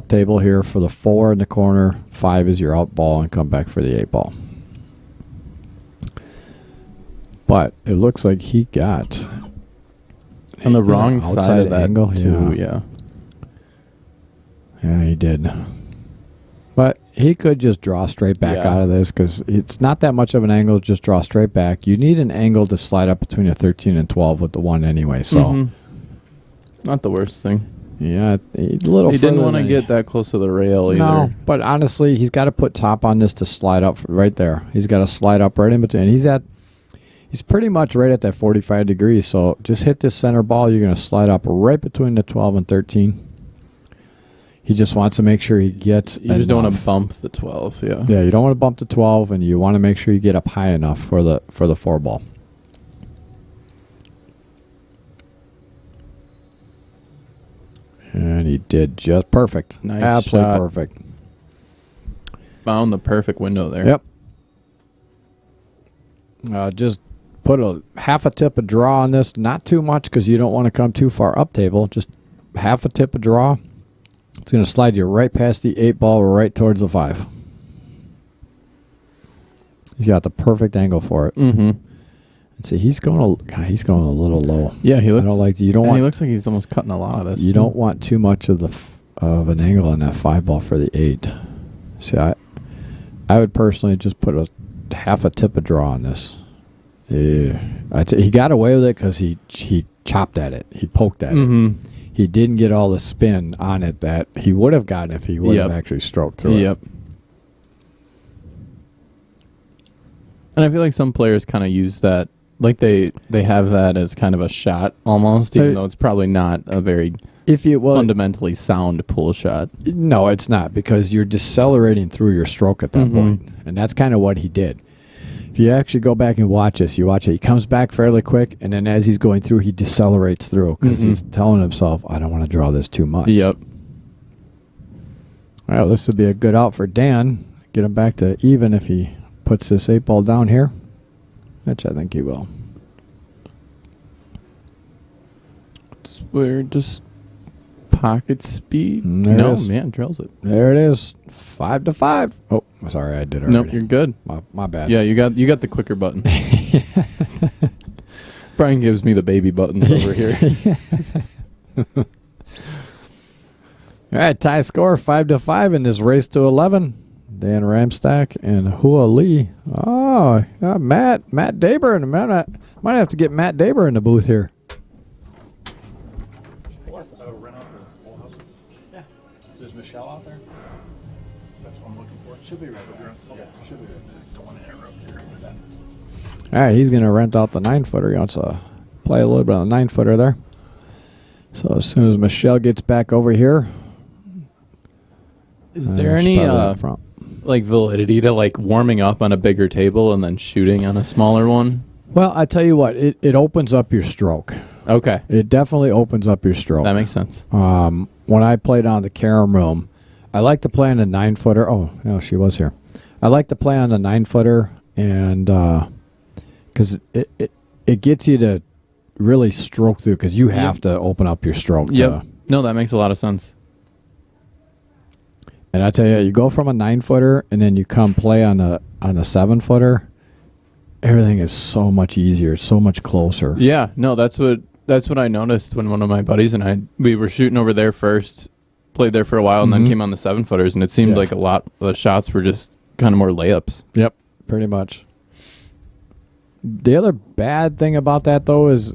table here for the 4 in the corner. 5 is your out ball, and come back for the 8 ball. But it looks like he got on the wrong side of that angle too. Yeah, he did. But he could just draw straight back out of this, because it's not that much of an angle. Just draw straight back. You need an angle to slide up between a 13 and 12 with the 1 anyway. So not the worst thing. Yeah, a little. He didn't want to get that close to the rail either. No, but honestly, he's got to put top on this to slide up right there. He's got to slide up right in between. He's pretty much right at that 45 degrees. So just hit this center ball. You're going to slide up right between the 12 and 13. He just wants to make sure he gets. You just don't want to bump the 12. Yeah. Yeah, you don't want to bump the 12, and you want to make sure you get up high enough for the 4 ball. And he did just perfect. Nice Absolutely shot. Perfect. Found the perfect window there. Yep. Just put a half a tip of draw on this. Not too much, because you don't want to come too far up table. Just half a tip of draw. It's going to slide you right past the 8 ball, right towards the 5. He's got the perfect angle for it. See, he's going a little low. Yeah, he looks. I don't like. You don't want. He looks like he's almost cutting a lot of this. You don't want too much of an angle on that 5 ball for the 8. See, I would personally just put a half a tip of draw on this. Yeah, he got away with it because he chopped at it. He poked at it. He didn't get all the spin on it that he would have gotten if he would have actually stroked through it. Yep. And I feel like some players kind of use that, like they have that as kind of a shot almost, even though it's probably not a very fundamentally sound pull shot. No, it's not, because you're decelerating through your stroke at that point, and that's kind of what he did. If you actually go back and watch this, he comes back fairly quick, and then as he's going through, he decelerates through, because he's telling himself, I don't want to draw this too much. Yep. All right, this would be a good out for Dan. Get him back to even if he puts this 8 ball down here, which I think he will. We're just pocket speed. Man, drills it. There it is, 5-5. Oh, sorry, I did it already. Nope, you're good. My bad. Yeah, you got the clicker button. Brian gives me the baby buttons over here. All right, tie score 5-5 in this race to 11. Dan Ramstack and Hua Lee. Oh, Matt Daber. Might have to get Matt Daber in the booth here. Is Michelle out there? That's what I'm looking for. She'll be right there. Okay, she'll be right there. Don't want to interrupt here with that. All right, he's going to rent out the 9-footer. He wants to play a little bit on the 9-footer there. So as soon as Michelle gets back over here, Is there any front. like validity to like warming up on a bigger table and then shooting on a smaller one? Well, I tell you what, it opens up your stroke. Okay, It definitely opens up your stroke. that makes sense. When I played on the carom room, I like to play on a 9-footer. Oh, no, she was here. I like to play on the 9-footer, and because it gets you to really stroke through, because you have to open up your stroke. Yep. No, that makes a lot of sense. And I tell you, you go from a 9-footer, and then you come play on a 7-footer. Everything is so much easier, so much closer. Yeah, no, that's what I noticed when one of my buddies and we were shooting over there first, played there for a while, and then came on the 7-footers, and it seemed like a lot of the shots were just kind of more layups. Yep, pretty much. The other bad thing about that, though, is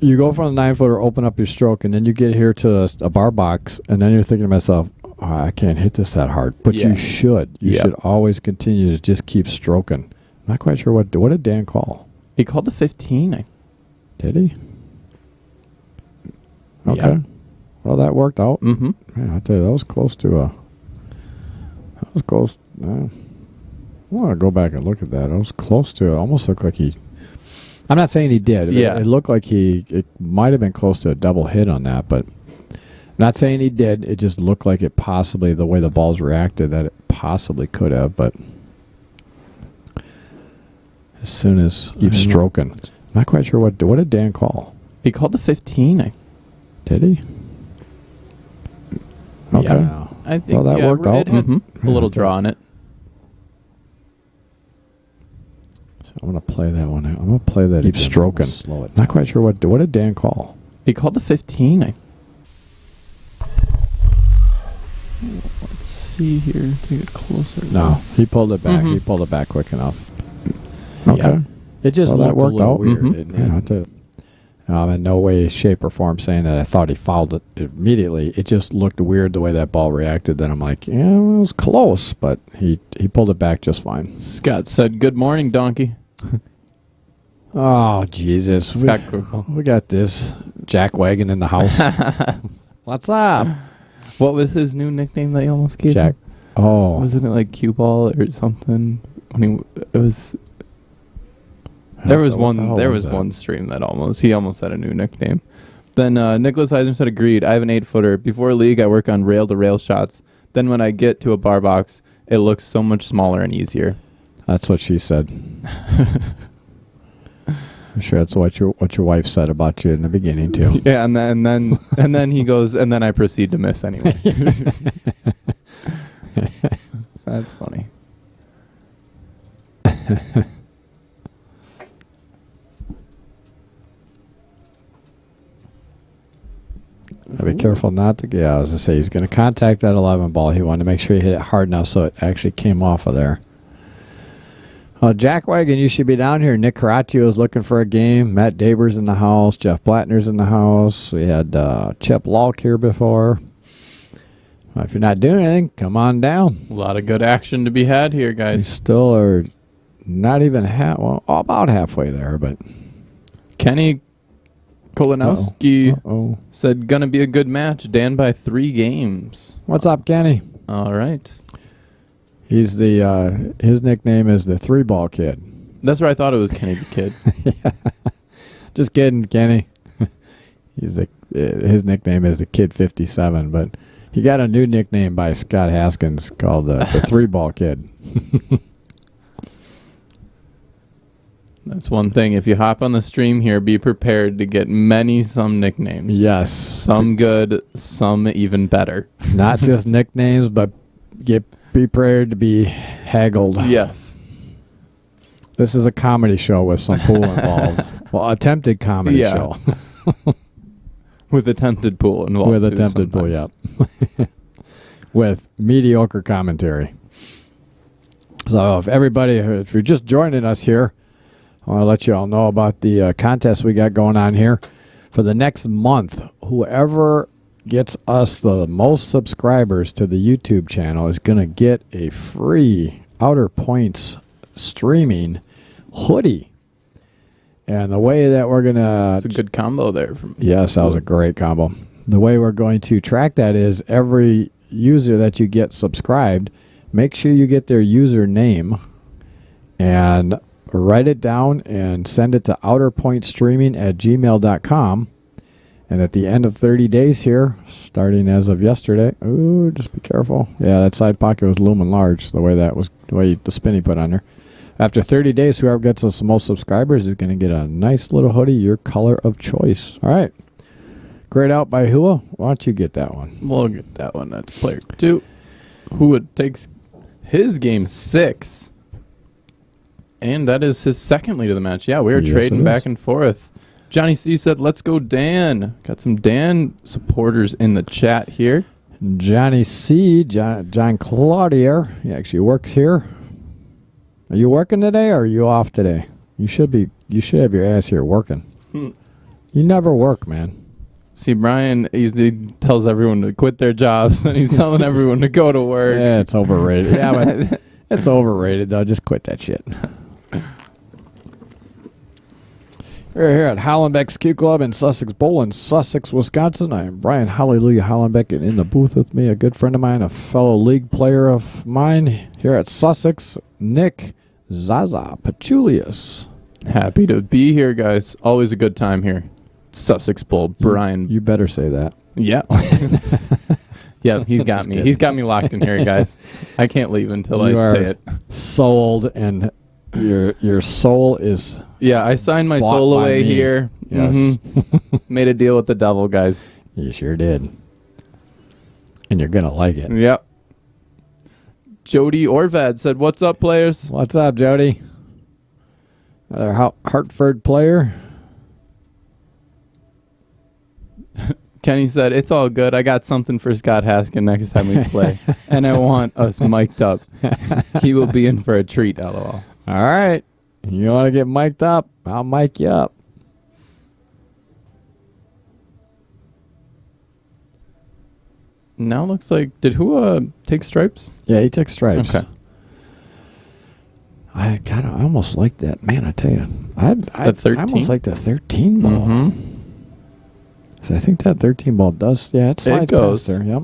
you go from the 9-footer, open up your stroke, and then you get here to a bar box, and then you're thinking to myself, oh, I can't hit this that hard. But you should. You should always continue to just keep stroking. Not quite sure what did Dan call? He called the 15. Did he? Okay. Yeah. Well, that worked out. Mm-hmm. Man, I tell you, that was close to a. That was close. I want to go back and look at that. It was close to. It almost looked like he. I'm not saying he did. Yeah. It looked like it might have been close to a double hit on that, but I'm not saying he did. It just looked like it possibly, the way the balls reacted, that it possibly could have, but as soon as keep stroking. I'm not quite sure what did Dan call? He called the 15. Did he? Okay. Yeah. I think Well, that worked out. It had a little draw on it. So I'm going to play that one out. I'm going to play that. Keep stroking. Slow it. Not quite sure what did Dan call? He called the 15. Let's see here. Take it closer. No, he pulled it back. He pulled it back quick enough. Okay. Yeah. It just Well, looked that worked a little out. weird. Mhm. Yeah, that's it. In no way, shape, or form saying that I thought he fouled it immediately. It just looked weird the way that ball reacted. Then I'm like, yeah, it was close, but he pulled it back just fine. Scott said, "Good morning, donkey." Oh, Jesus. Scott Quirkle. We got this jackwagon in the house. What's up? What was his new nickname that he almost gave Jack. him? Oh. Wasn't it like Cue Ball or something? It was. There was What the hell was that? one stream that he almost had a new nickname. Then Nicholas Eisen said, agreed. I have an 8-footer. Before league, I work on rail-to-rail shots. Then when I get to a bar box, it looks so much smaller and easier. That's what she said. I'm sure that's what your wife said about you in the beginning too. Yeah, and then he goes, and then I proceed to miss anyway. That's funny. Be careful not to. Yeah, I was gonna say he's gonna contact that 11 ball. He wanted to make sure he hit it hard enough so it actually came off of there. Jackwagon, you should be down here. Nick Caraccio is looking for a game. Matt Daber's in the house. Jeff Plattner's in the house. We had Chip Lalk here before. Well, if you're not doing anything, come on down. A lot of good action to be had here, We guys. still are not even about halfway there, but Kenny Kolanowski oh, said, gonna be a good match. Dan by 3 games. what's up, Kenny? All right. He's the his nickname is the 3-ball kid. That's where I thought it was Kenny the Kid. Just kidding, Kenny. He's his nickname is the Kid 57, but he got a new nickname by Scott Haskins called the 3-ball kid. That's one thing. If you hop on the stream here, be prepared to get some nicknames. Yes, Some good, some even better. not just nicknames, but be prepared to be haggled. Yes. This is a comedy show with some pool involved. Well, attempted comedy show. With attempted pool involved. With too attempted pool, sometimes. yep. With mediocre commentary. So if you're just joining us here, I want to let you all know about the contest we got going on here. For the next month, whoever gets us the most subscribers to the YouTube channel is going to get a free Outer Points streaming hoodie. And the way that we're going to... It's a good combo there. Yes, that was a great combo. The way we're going to track that is every user that you get subscribed, make sure you get their username and write it down and send it to outerpointstreaming@gmail.com. And at the end of 30 days here, starting as of yesterday, ooh, just be careful. Yeah, that side pocket was looming large, the way the spin he put on there. After 30 days, whoever gets us the most subscribers is going to get a nice little hoodie, your color of choice. All right. Great out by Hua. Why don't you get that one? We'll get that one. That's player 2. Hua takes his game 6. And that is his second lead of the match. Yeah, we were trading back and forth. Johnny C said, let's go Dan. Got some Dan supporters in the chat here. Johnny C, John Claudier, he actually works here. Are you working today or are you off today? You should have your ass here working. You never work, man. See, Brian, he tells everyone to quit their jobs, and he's telling everyone to go to work. Yeah, it's overrated. Yeah, but it's overrated, though. Just quit that shit. We're here at Hollenbeck's Q Club in Sussex Bowl in Sussex, Wisconsin. I am Brian Hallelujah Hollenbeck, and in the booth with me, a good friend of mine, a fellow league player of mine here at Sussex, Nick Zaza Pachulius. Happy to be here, guys. Always a good time here. Sussex Bowl, Brian. You better say that. Yeah. Yeah, he's got me. He's got me locked in here, guys. I can't leave until I say it. Sold, and your soul is... Yeah, I signed my soul away here. Yes. Mm-hmm. Made a deal with the devil, guys. You sure did. And you're going to like it. Yep. Jody Orvad said, what's up, players? What's up, Jody? Another Hartford player. Kenny said, it's all good. I got something for Scott Haskin next time we play. And I want us mic'd up. He will be in for a treat, LOL. All right. You want to get mic'd up? I'll mic you up. Now looks like, did Hua take stripes? Yeah, he took stripes. Okay. I almost like that. Man, I tell you. I 13? almost like the 13 ball. Mm-hmm. So I think that 13 ball does, yeah, it slides goes. past there. Yep.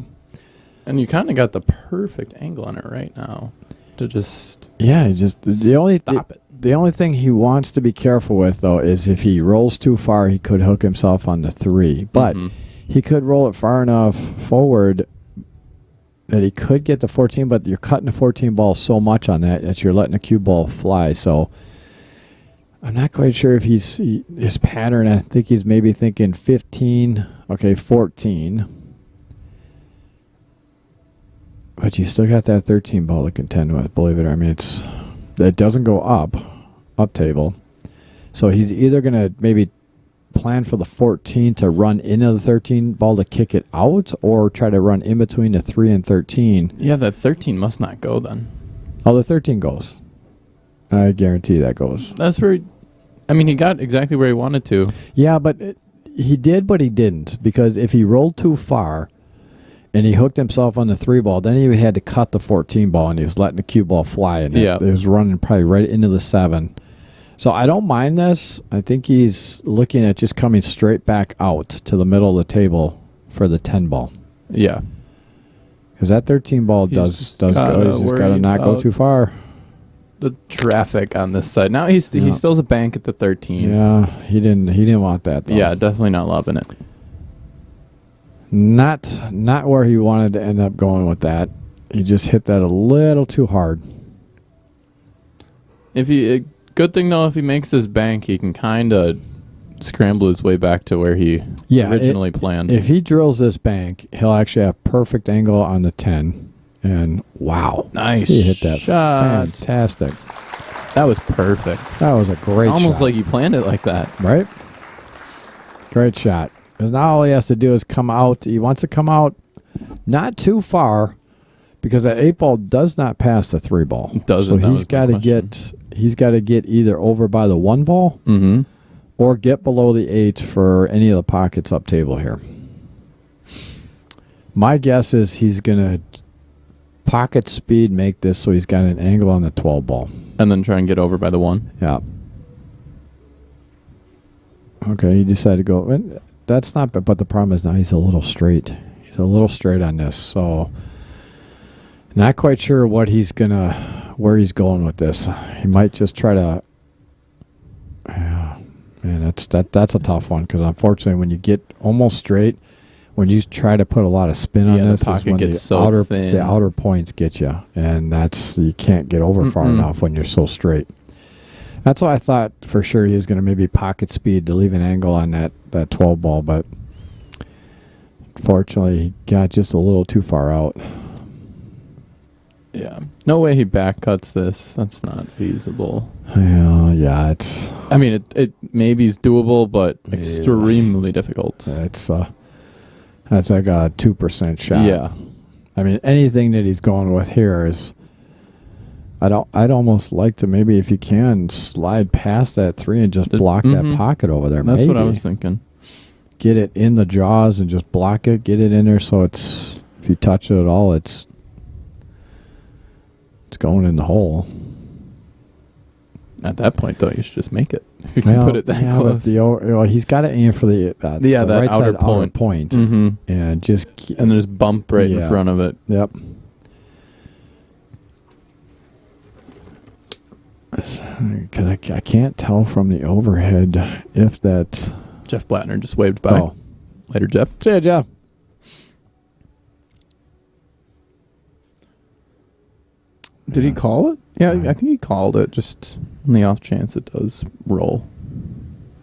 And you kind of got the perfect angle on it right now to just the only thing he wants to be careful with, though, is if he rolls too far, he could hook himself on the 3. But he could roll it far enough forward that he could get the 14, but you're cutting the 14 ball so much on that you're letting the cue ball fly. So I'm not quite sure if his pattern, I think he's maybe thinking 15, 14. But you still got that 13 ball to contend with, believe it or not. I mean, it doesn't go up table. So he's either going to maybe plan for the 14 to run into the 13 ball to kick it out, or try to run in between the 3 and 13. Yeah, that 13 must not go then. Oh, the 13 goes. I guarantee that goes. That's where, he got exactly where he wanted to. Yeah, but he did, but he didn't. Because if he rolled too far and he hooked himself on the 3 ball, then he had to cut the 14 ball, and he was letting the cue ball fly. And it was running probably right into the 7. So I don't mind this. I think he's looking at just coming straight back out to the middle of the table for the 10 ball. Yeah. Because that 13 ball does go. He's just got to not go too far. The traffic on this side. Now he still's a bank at the 13. Yeah, he didn't want that, though. Yeah, definitely not loving it. Not where he wanted to end up going with that. He just hit that a little too hard. Good thing though, if he makes his bank, he can kind of scramble his way back to where he originally planned. If he drills this bank, he'll actually have perfect angle on the 10. And wow, nice! He hit that shot. Fantastic. That was perfect. That was a great Almost shot. like he planned it like that. Right? Great shot. Because now all he has to do is come out. He wants to come out not too far, because that 8 ball does not pass the 3 ball. It doesn't. So he's got to get either over by the 1 ball or get below the 8 for any of the pockets up table here. My guess is he's going to pocket speed make this so he's got an angle on the 12 ball. And then try and get over by the 1. Yeah. Okay, he decided to go. That's not bad, but the problem is now he's a little straight. He's a little straight on this. So Not quite sure what where he's going with this. He might just try to. Man, that's a tough one because unfortunately, when you get almost straight, when you try to put a lot of spin on this, the pocket gets the so outer thin. the outer points get you, and you can't get over far enough when you're so straight. That's why I thought for sure he was going to maybe pocket speed to leave an angle on that 12 ball, but unfortunately, he got just a little too far out. Yeah. No way he back cuts this. That's not feasible. Yeah, it's. I mean, it maybe is doable, but extremely difficult. That's like a 2% shot. Yeah. I mean, anything that he's going with here is. I'd almost like to maybe if you can slide past that 3 and just block that pocket over there. That's maybe. what I was thinking. Get it in the jaws and just block it. Get it in there so it's if you touch it at all, it's going in the hole. At that point, though, you should just make it. You can put it that close. He's got to aim for the that right outer side outer point, and there's bump right in front of it. Yep. Because I can't tell from the overhead if that's Jeff Blattner just waved by. Oh. Later, Jeff. See ya, Jeff. Did he call it? Yeah, I think he called it just on the off chance it does roll.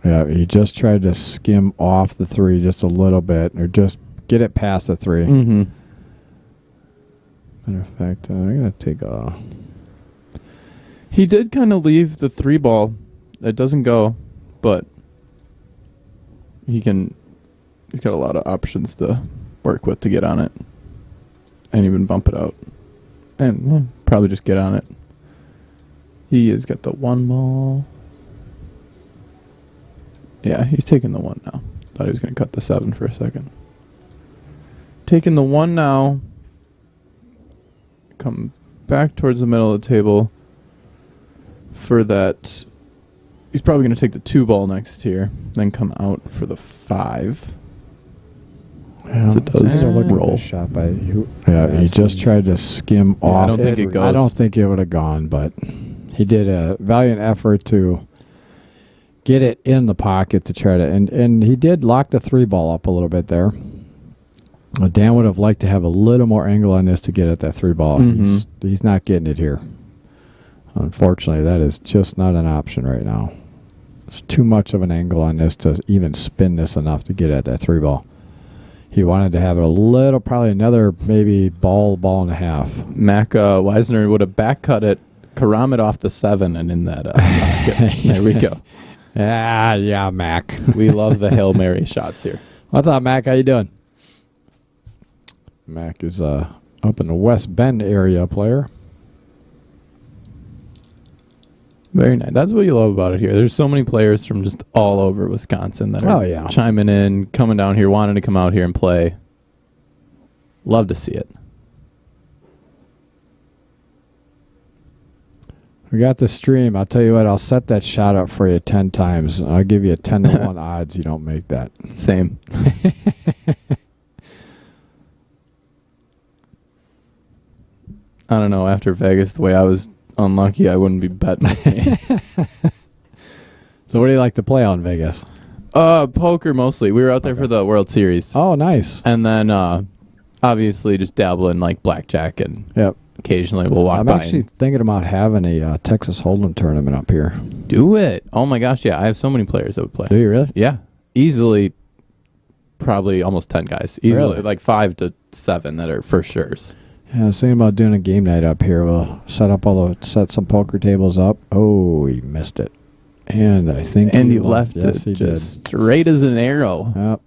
Yeah, he just tried to skim off the 3 just a little bit, or just get it past the 3. Mm-hmm. Matter of fact, I'm going to take a... He did kind of leave the 3 ball. It doesn't go, but he's got a lot of options to work with to get on it. And even bump it out. And probably just get on it. He has got the 1 ball. Yeah, he's taking the 1 now. Thought he was going to cut the 7 for a second. Taking the 1 now. Come back towards the middle of the table. For that, he's probably going to take the 2 ball next here. Then come out for the 5. As it does roll. Shot by he just tried to skim off. I don't think it goes. I don't think it would have gone, but he did a valiant effort to get it in the pocket to try to, and he did lock the 3 ball up a little bit there. Dan would have liked to have a little more angle on this to get at that 3 ball. He's not getting it here. Unfortunately, that is just not an option right now. There's too much of an angle on this to even spin this enough to get at that 3 ball. He wanted to have a little, probably another maybe ball and a half. Mac Weisner would have back cut it, Karam it off the 7, and in that pocket. There we go. Yeah, Mac. We love the Hail Mary shots here. What's up, Mac? How you doing? Mac is up in the West Bend area player. Very nice. That's what you love about it here. There's so many players from just all over Wisconsin that are chiming in, coming down here, wanting to come out here and play. Love to see it. We got the stream. I'll tell you what, I'll set that shot up for you 10 times. I'll give you a 10-1 odds you don't make that. Same. I don't know. After Vegas, the way I was unlucky, I wouldn't be betting with me. So what do you like to play on Vegas? Poker mostly. We were out there for the World Series. Oh, nice. And then obviously just dabble in like blackjack, and occasionally we'll walk by. I'm actually thinking about having a Texas Hold'em tournament up here. Do it. Oh my gosh, yeah. I have so many players that would play. Do you really? Yeah. Easily probably almost 10 guys. Easily Really? like 5 to 7 that are for sures. Yeah, I was thinking about doing a game night up here. We'll set some poker tables up. Oh, he missed it. And I think he left yes, it he just did. straight as an arrow. Yep.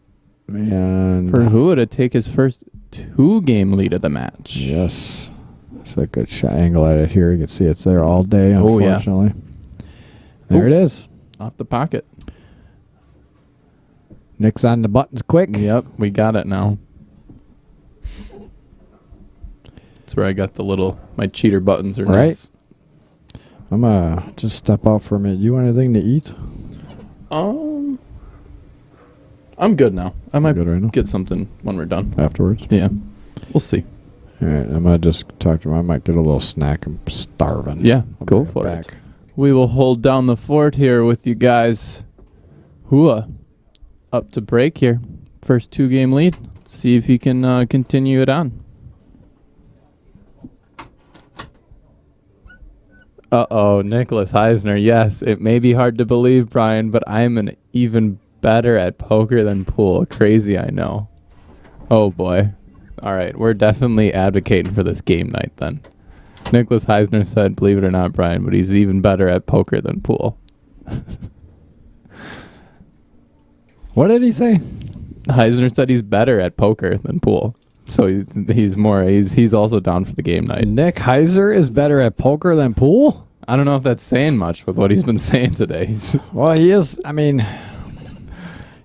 And For who would take his first 2-game lead of the match? Yes. It's a good shot angle at it here. You can see it's there all day, unfortunately. There it is. Off the pocket. Nick's on the buttons quick. Yep, we got it now. That's where I got my cheater buttons are nice. I'm just step out for a minute. You want anything to eat? I'm good now. I might good right now? get something when we're done. Afterwards? Yeah. We'll see. All right, I'm going to just talk to him. I might get a little snack. I'm starving. Yeah, I'll go be for right it. back. We will hold down the fort here with you guys. Hua up to break here. First 2-game lead. See if he can continue it on. Uh-oh, Nicholas Heisner. Yes, it may be hard to believe, Brian, but I'm even better at poker than pool. Crazy, I know. Oh, boy. All right, we're definitely advocating for this game night then. Nicholas Heisner said, believe it or not, Brian, but he's even better at poker than pool. What did he say? Heisner said he's better at poker than pool. So he's also down for the game night. Nick Heiser is better at poker than pool? I don't know if that's saying much with what he's been saying today. Well, he is. I mean,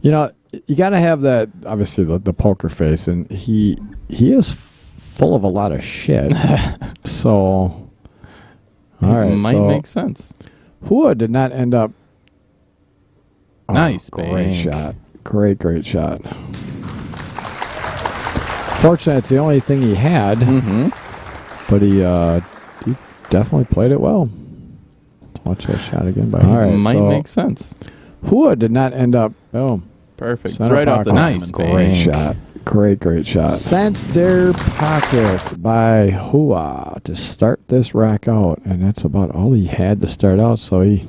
you know, you got to have that, obviously, the poker face, and he is full of a lot of shit. So, all right. It might make sense. Hua did not end up. Oh, Nice, great bank. shot. Great shot. Fortunately, it's the only thing he had, but he definitely played it well. Let's watch that shot again. But all right, might so make sense. Hua did not end up. Oh, Perfect. center Right off the pocket. nice Great bank. shot. Great shot. Center pocket by Hua to start this rack out, and that's about all he had to start out. So he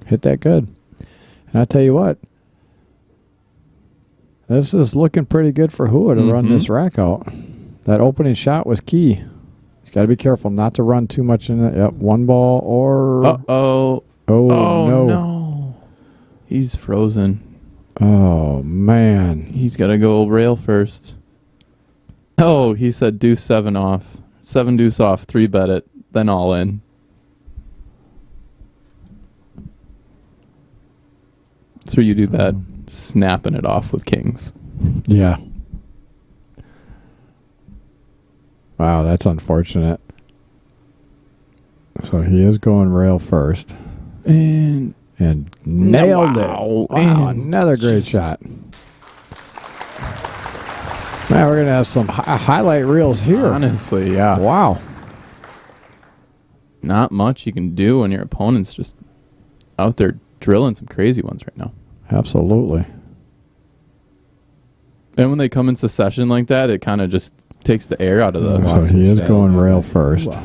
hit that good. And I tell you what, this is looking pretty good for Hua to run this rack out. That opening shot was key. He's got to be careful not to run too much in it. Yep, one ball or... Uh-oh. Oh, no. He's frozen. Oh, man. He's got to go rail first. Oh, he said deuce 7 off. 7 deuce off, 3-bet it, then all in. So you do that, snapping it off with kings. Yeah. Wow, that's unfortunate. So he is going rail first. And Nailed it. Wow, And another great shot. Man, we're going to have some highlight reels here. honestly, yeah. Wow. Not much you can do when your opponent's just out there drilling some crazy ones right now. Absolutely. And when they come into session like that, it kind of just takes the air out of the... So he is going rail first.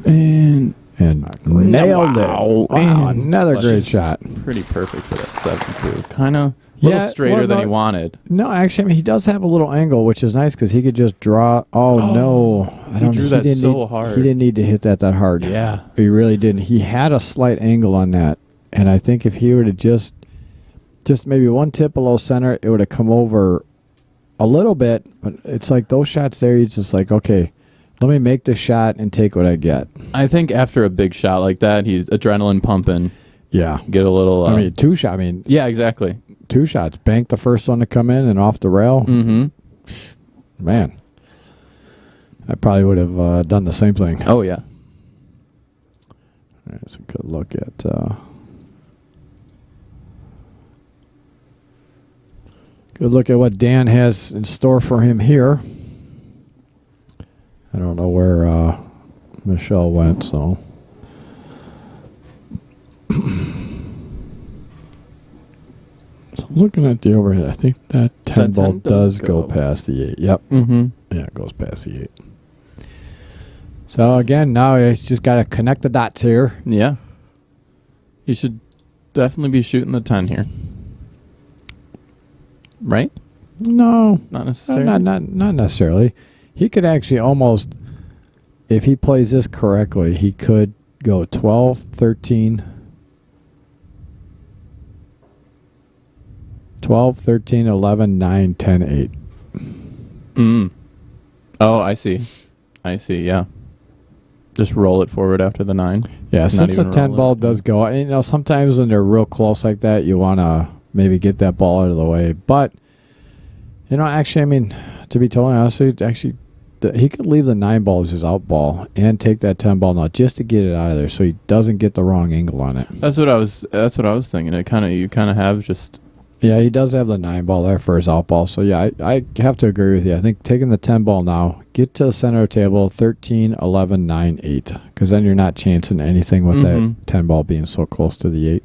And Nailed it. Wow, another great just shot. Pretty perfect for that 7-2. Kind of a little straighter than he wanted. No, actually, I mean, he does have a little angle, which is nice because he could just draw. Oh, no. He drew that so hard. He didn't need to hit that hard. Yeah. He really didn't. He had a slight angle on that. And I think if he would have just maybe one tip below center, it would have come over a little bit. But it's like those shots there, you're just like, okay, let me make the shot and take what I get. I think after a big shot like that, he's adrenaline pumping. Yeah. Get a little... I mean, two shot. I mean, yeah, exactly. two shots. Bank the first one to come in and off the rail. Mm-hmm. Man. I probably would have done the same thing. Oh, yeah. There's a good look at... good look at what Dan has in store for him here. I don't know where Michelle went, so... So looking at the overhead, I think that 10 ball does go past the 8. Yep. Mm-hmm. Yeah, it goes past the 8. So again, now you just got to connect the dots here. Yeah. You should definitely be shooting the 10 here. Right? No, Not necessarily. not necessarily. He could actually almost, if he plays this correctly, he could go 12, 13, 12, 13, 11, 9, 10, 8. Mm. Oh, I see. Yeah. Just roll it forward after the 9. Yeah, Not since the even 10 roll ball it. does go, and, you know, sometimes when they're real close like that, you want to maybe get that ball out of the way. But, you know, actually, I mean, to be totally honest, actually, he could leave the 9 ball as his out ball and take that 10 ball now just to get it out of there so he doesn't get the wrong angle on it. That's what I was thinking. You kind of have just Yeah, he does have the 9 ball there for his out ball. So, yeah, I have to agree with you. I think taking the 10 ball now, get to the center of the table, 13, 11, 9, 8. Because then you're not chancing anything with that 10 ball being so close to the 8.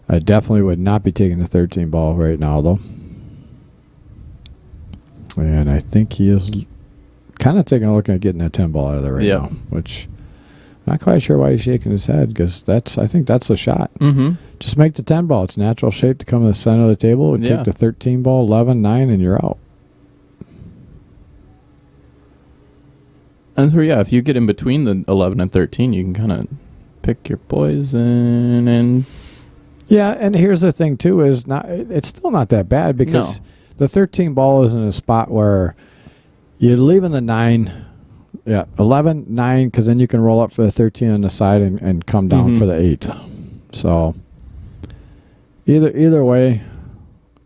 I definitely would not be taking the 13 ball right now, though. And I think he is kind of taking a look at getting that 10 ball out of there right now, which I'm not quite sure why he's shaking his head, because I think that's the shot. Just make the 10 ball. It's natural shape to come to the center of the table. And take the 13 ball, 11, 9, and you're out. And so, yeah, if you get in between the 11 and 13, you can kind of pick your poison and... Yeah, and here's the thing, too, is it's still not that bad, because the 13 ball is in a spot where you're leaving the 9... Yeah, 11, 9, because then you can roll up for the 13 on the side and come down for the 8. So, either way,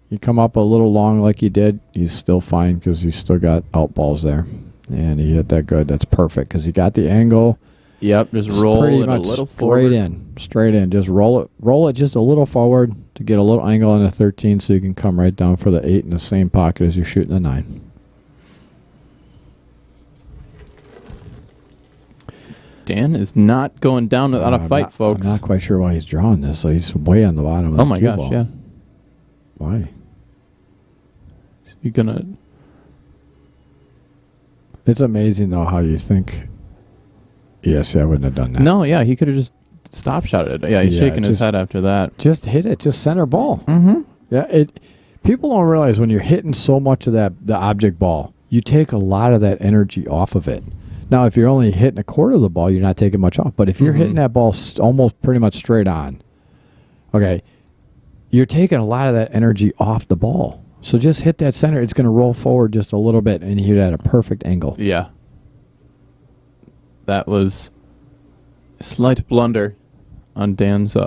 you come up a little long like he did, he's still fine because he's still got out balls there. And he hit that good. That's perfect because he got the angle. Yep, just roll pretty it much a little straight forward. Straight in. Just roll it just a little forward to get a little angle on the 13 so you can come right down for the 8 in the same pocket as you're shooting the 9. Dan is not going down without a fight, folks. I'm not quite sure why he's drawing this. So he's way on the bottom of the cue ball. Yeah. Why? You're going to... It's amazing, though, how you think... Yes, I wouldn't have done that. No, yeah, he could have just stop shot it. Yeah, he's shaking his head after that. Just hit it. Just center ball. Yeah, people don't realize when you're hitting so much of the object ball, you take a lot of that energy off of it. Now, if you're only hitting a quarter of the ball, you're not taking much off. But if you're hitting that ball almost pretty much straight on, okay, you're taking a lot of that energy off the ball. So just hit that center. It's going to roll forward just a little bit, and hit at a perfect angle. Yeah. That was a slight blunder on Dan's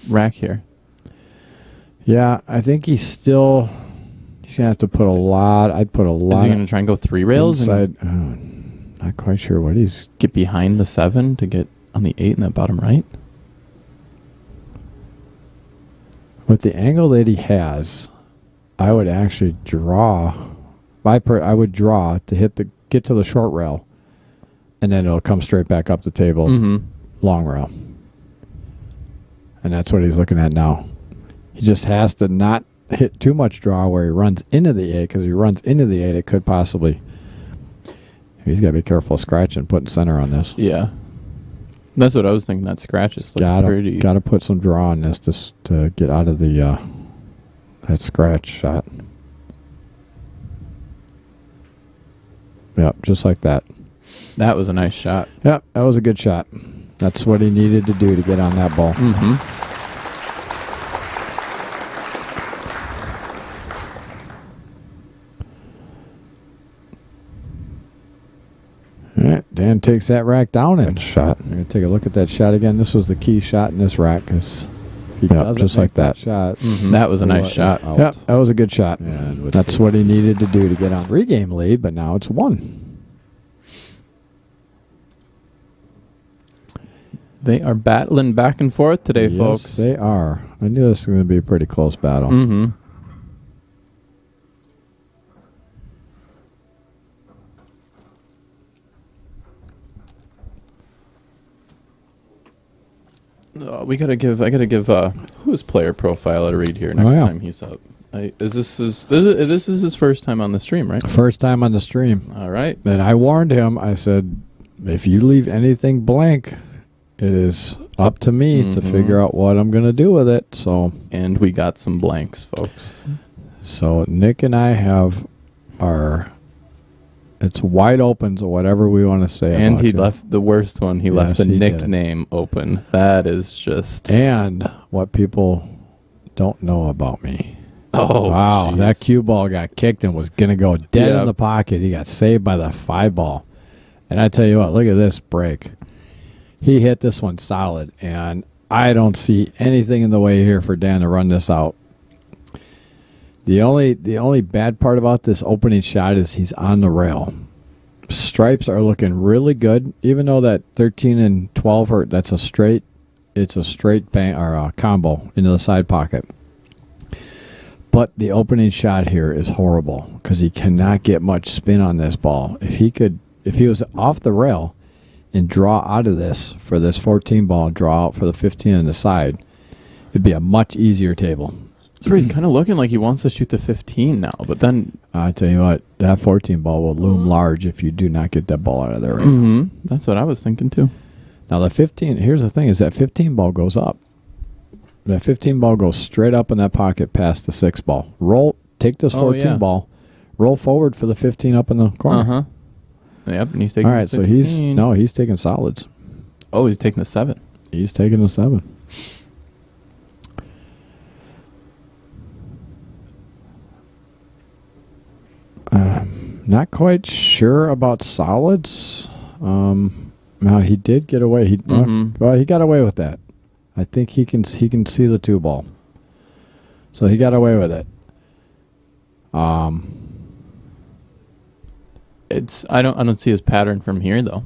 rack here. Yeah, I think he's going to have to put a lot. I'd put a lot. Is he going to try and go 3 rails? Inside, not quite sure what he's... Get behind the 7 to get on the 8 in the bottom right? With the angle that he has, I would actually draw. I would draw to get to the short rail, and then it'll come straight back up the table, long rail. And that's what he's looking at now. He just has to not hit too much draw where he runs into the 8, because if he runs into the 8, it could possibly... He's got to be careful scratching, putting center on this. Yeah. That's what I was thinking. That scratches looks pretty. Got to put some draw on this to get out of the that scratch shot. Yep, just like that. That was a nice shot. Yep, that was a good shot. That's what he needed to do to get on that ball. All right, Dan takes that rack down and shot. We're going to take a look at that shot again. This was the key shot in this rack because he doesn't just like that shot. That was a nice shot. Yep, that was a good shot. That's what he needed to do to get on 3-game lead, but now it's 1. They are battling back and forth today, folks. Yes, they are. I knew this was going to be a pretty close battle. I gotta give who's player profile a read here next time he's up. This is his first time on the stream, right? First time on the stream. All right. And I warned him. I said, if you leave anything blank, it is up to me to figure out what I'm going to do with it. So, and we got some blanks, folks. So Nick and I have it's wide open to whatever we want to say. And he left the worst one. He left the nickname open. That is just... And what people don't know about me. Oh, wow. Geez. That cue ball got kicked and was going to go dead in the pocket. He got saved by the 5 ball. And I tell you what, look at this break. He hit this one solid, and I don't see anything in the way here for Dan to run this out. The only bad part about this opening shot is he's on the rail. Stripes are looking really good, even though that 13 and 12 that's a straight it's a straight bang or a combo into the side pocket. But the opening shot here is horrible because he cannot get much spin on this ball. If he was off the rail and draw out of this for this 14 ball, draw out for the 15 on the side, it'd be a much easier table. So he's kind of looking like he wants to shoot the 15 now, but then I tell you what, that 14 ball will loom large if you do not get that ball out of there right now. That's what I was thinking too. Now the 15, here's the thing, is that 15 ball goes up. That 15 ball goes straight up in that pocket past the 6 ball. Roll, take this 14 ball, roll forward for the 15 up in the corner. Yep, and he's taking. All right, so he's taking solids. Oh, he's taking the 7. He's taking the 7. Not quite sure about solids. Now he did get away. Well, he got away with that. I think he can see the 2 ball. So he got away with it. I don't see his pattern from here though.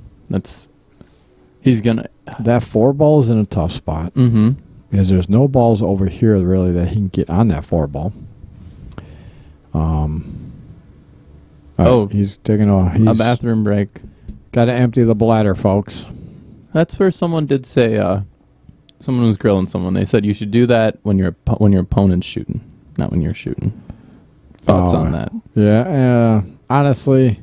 He's gonna that 4 ball is in a tough spot. Because there's no balls over here really that he can get on that 4 ball. He's taking a bathroom break. Got to empty the bladder, folks. That's where someone did say. Someone was grilling someone. They said you should do that when your opponent's shooting, not when you're shooting. Thoughts on that? Yeah. Honestly,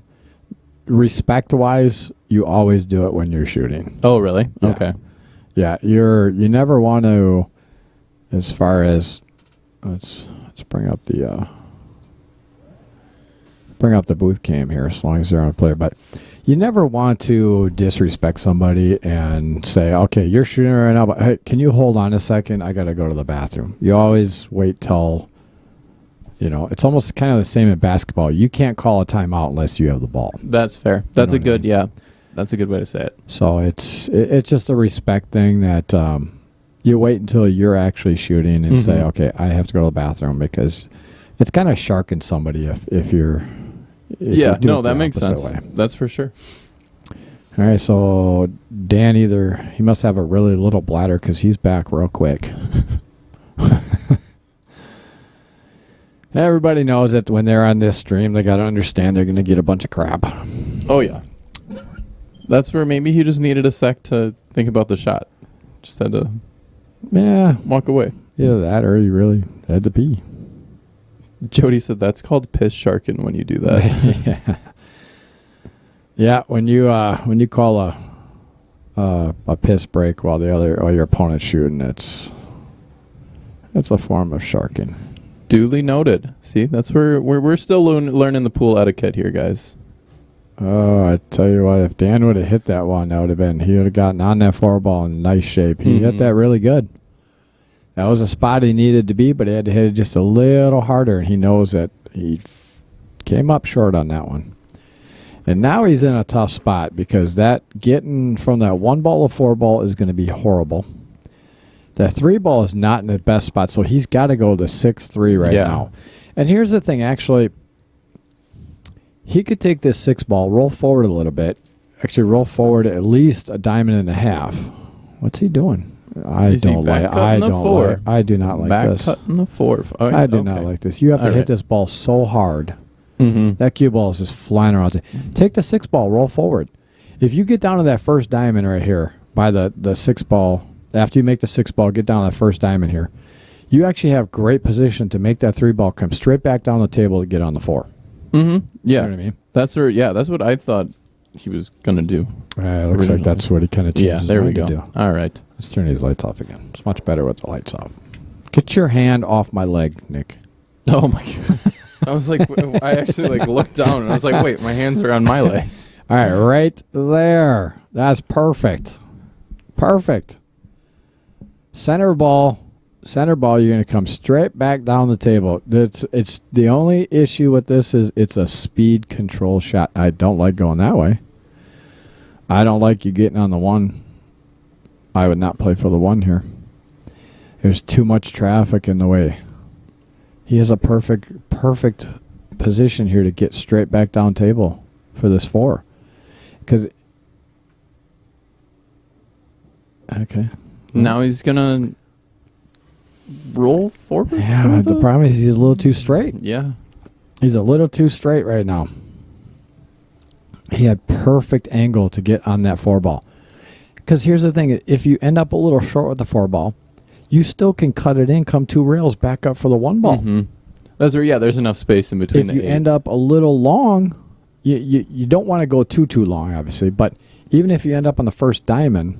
respect-wise, you always do it when you're shooting. Oh, really? Yeah. Okay. Yeah, you never want to. As far as let's bring up the booth cam here, as long as they're on a player, but. You never want to disrespect somebody and say, okay, you're shooting right now, but hey, can you hold on a second? I got to go to the bathroom. You always wait till, it's almost kind of the same in basketball. You can't call a timeout unless you have the ball. That's fair. That's a good, that's a good way to say it. So it's just a respect thing that you wait until you're actually shooting and say, okay, I have to go to the bathroom, because it's kind of sharking somebody if you're... that makes sense. Way. That's for sure. All right, so Dan he must have a really little bladder because he's back real quick. Everybody knows that when they're on this stream, they got to understand they're going to get a bunch of crap. Oh, yeah. That's where maybe he just needed a sec to think about the shot. Just had to walk away. Either that or he really had to pee. Jody said that's called piss sharking when you do that. Yeah, when you call a piss break while your opponent's shooting, it's a form of sharking. Duly noted. See, that's where we're still learning the pool etiquette here, guys. Oh, I tell you what, if Dan would have hit that one, he would have gotten on that 4 ball in nice shape. He hit that really good. That was a spot he needed to be, but he had to hit it just a little harder, and he knows that he came up short on that one. And now he's in a tough spot because that getting from that 1 ball to 4 ball is going to be horrible. That 3 ball is not in the best spot, so he's got to go to 6-3 right now. And here's the thing, actually, he could take this 6 ball, roll forward a little bit, actually roll forward at least a diamond and a half. What's he doing? I do not like back this. Cutting the 4. Oh, I do not like this. You have to hit this ball so hard. That cue ball is just flying around. Take the 6 ball, roll forward. If you get down to that first diamond right here by the 6 ball, after you make the 6 ball, get down to that first diamond here, you actually have great position to make that 3 ball come straight back down the table to get on the 4. Yeah. You know what I mean? That's what I thought he was going to do. It looks like that's what he kind of changed. Yeah, there we go. Do. All right. Let's turn these lights off again. It's much better with the lights off. Get your hand off my leg, Nick. Oh, my God. I was like, I actually looked down and I was like, wait, my hands are on my legs. All right, right there. That's perfect. Perfect. Center ball, you're going to come straight back down the table. It's the only issue with this is it's a speed control shot. I don't like going that way. I don't like you getting on the 1. I would not play for the 1 here. There's too much traffic in the way. He has a perfect position here to get straight back down table for this 4. Okay. Now he's gonna roll forward. Yeah, the problem is he's a little too straight. Yeah. He's a little too straight right now. He had perfect angle to get on that 4-ball. Because here's the thing. If you end up a little short with the 4-ball, you still can cut it in, come 2 rails, back up for the 1-ball. Mm-hmm. That's where, there's enough space in between. If you end up a little long, you don't want to go too long, obviously. But even if you end up on the first diamond,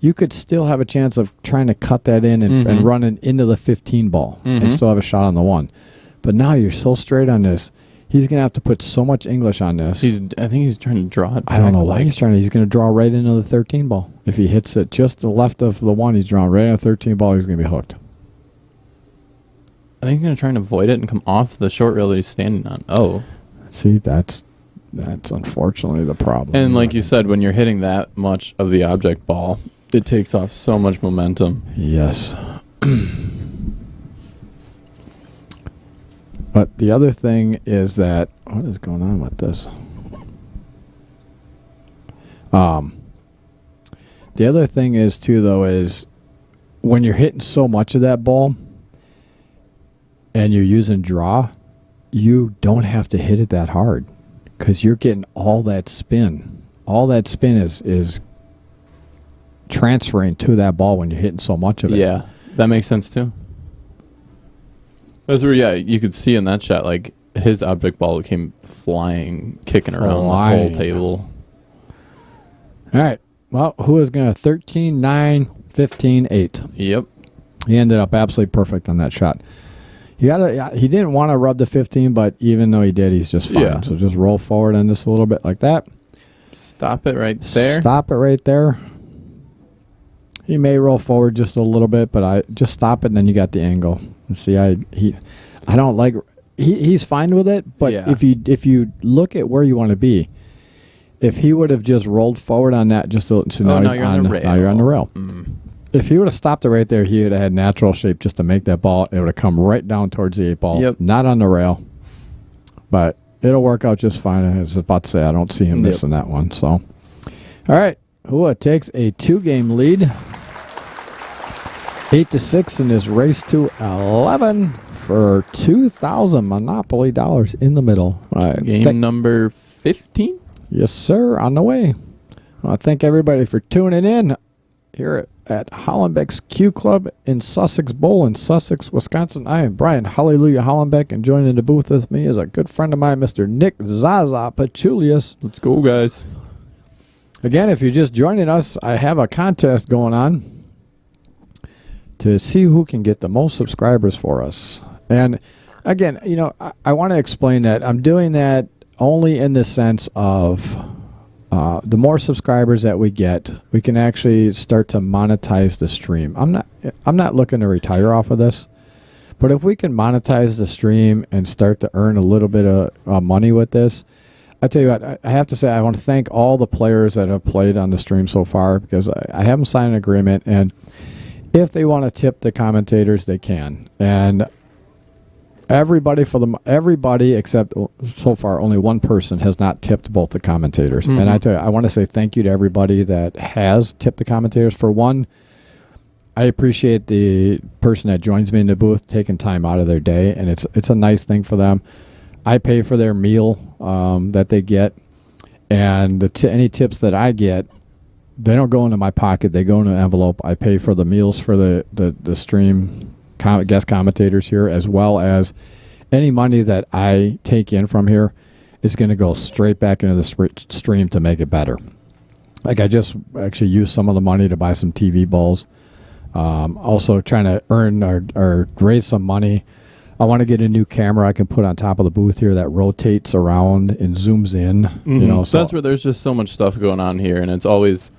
you could still have a chance of trying to cut that in and running into the 15 ball and still have a shot on the 1. But now you're so straight on this. He's going to have to put so much English on this. I think he's trying to draw it back. I don't know why he's trying to. He's going to draw right into the 13 ball. If he hits it just to the left of the 1, he's drawing right into the 13 ball. He's going to be hooked. I think he's going to try and avoid it and come off the short rail that he's standing on. Oh. See, that's unfortunately the problem. And like you said, when you're hitting that much of the object ball, it takes off so much momentum. Yes. But the other thing is that, what is going on with this? The other thing is, too, though, is when you're hitting so much of that ball and you're using draw, you don't have to hit it that hard because you're getting all that spin. All that spin is transferring to that ball when you're hitting so much of it. Yeah, that makes sense, too. That's where, you could see in that shot, like, his object ball came flying, kicking around the whole table. All right. Well, who is going to 13, 9, 15, 8? Yep. He ended up absolutely perfect on that shot. He didn't want to rub the 15, but even though he did, he's just fine. Yeah. So just roll forward on this a little bit like that. Stop it right there. Stop it right there. He may roll forward just a little bit, but I just stop it, and then you got the angle. See, I don't like. He's fine with it, but if you look at where you want to be, if he would have just rolled forward on that, just so now you're on the rail. Now you're on the rail. Mm. If he would have stopped it right there, he would have had natural shape just to make that ball. It would have come right down towards the 8 ball, not on the rail. But it'll work out just fine. I was about to say I don't see him missing that one. So, all right, Hua takes a 2-game lead, 8-6 in this race to 11 for 2,000 Monopoly dollars in the middle. Game number 15. Yes, sir, on the way. I want to thank everybody for tuning in here at Hollenbeck's Q Club in Sussex Bowl in Sussex, Wisconsin. I am Brian Hallelujah Hollenbeck, and joining the booth with me is a good friend of mine, Mr. Nick Zaza Pachulius. Let's go, guys. Again, if you're just joining us, I have a contest going on to see who can get the most subscribers for us. And again, I want to explain that I'm doing that only in the sense of the more subscribers that we get, we can actually start to monetize the stream. I'm not looking to retire off of this, but if we can monetize the stream and start to earn a little bit of money with this, I tell you what, I have to say I want to thank all the players that have played on the stream so far, because I haven't signed an agreement, and if they want to tip the commentators, they can. And everybody except so far only one person has not tipped both the commentators. Mm-hmm. And I tell you, I want to say thank you to everybody that has tipped the commentators. For one, I appreciate the person that joins me in the booth taking time out of their day, and it's a nice thing for them. I pay for their meal that they get, and any tips that I get, they don't go into my pocket. They go in an envelope. I pay for the meals for the stream guest commentators here, as well as any money that I take in from here is going to go straight back into the stream to make it better. Like I just actually used some of the money to buy some TV balls. Also trying to earn or raise some money. I want to get a new camera I can put on top of the booth here that rotates around and zooms in. Mm-hmm. So that's where there's just so much stuff going on here, and it's always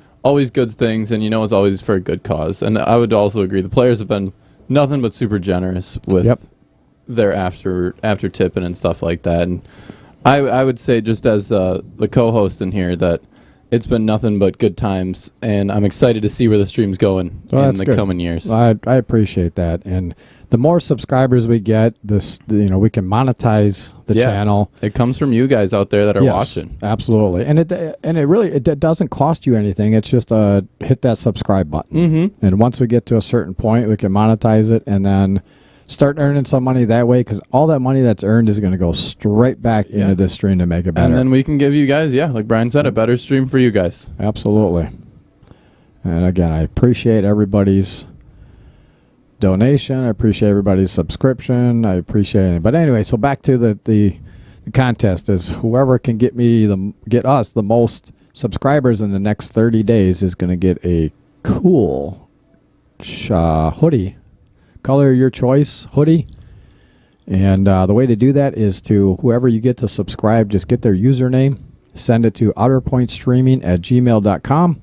good things, and it's always for a good cause. And I would also agree, the players have been nothing but super generous with their after tipping and stuff like that. And I would say, just as the co-host in here, that it's been nothing but good times, and I'm excited to see where the stream's going in the coming years. I appreciate that. And the more subscribers we get, we can monetize the channel. It comes from you guys out there that are Yes, watching. absolutely. And it really doesn't cost you anything. It's just hit that subscribe button. Mm-hmm. And once we get to a certain point, we can monetize it and then start earning some money that way, because all that money that's earned is going to go straight back into this stream to make it better. And then we can give you guys, like Brian said, a better stream for you guys. Absolutely. And again, I appreciate everybody's donation. I appreciate everybody's subscription. I appreciate it. But anyway, so back to the contest is whoever can get us the most subscribers in the next 30 days is going to get a cool hoodie. Color of your choice hoodie. And the way to do that is to whoever you get to subscribe, just get their username, send it to outerpointstreaming@gmail.com.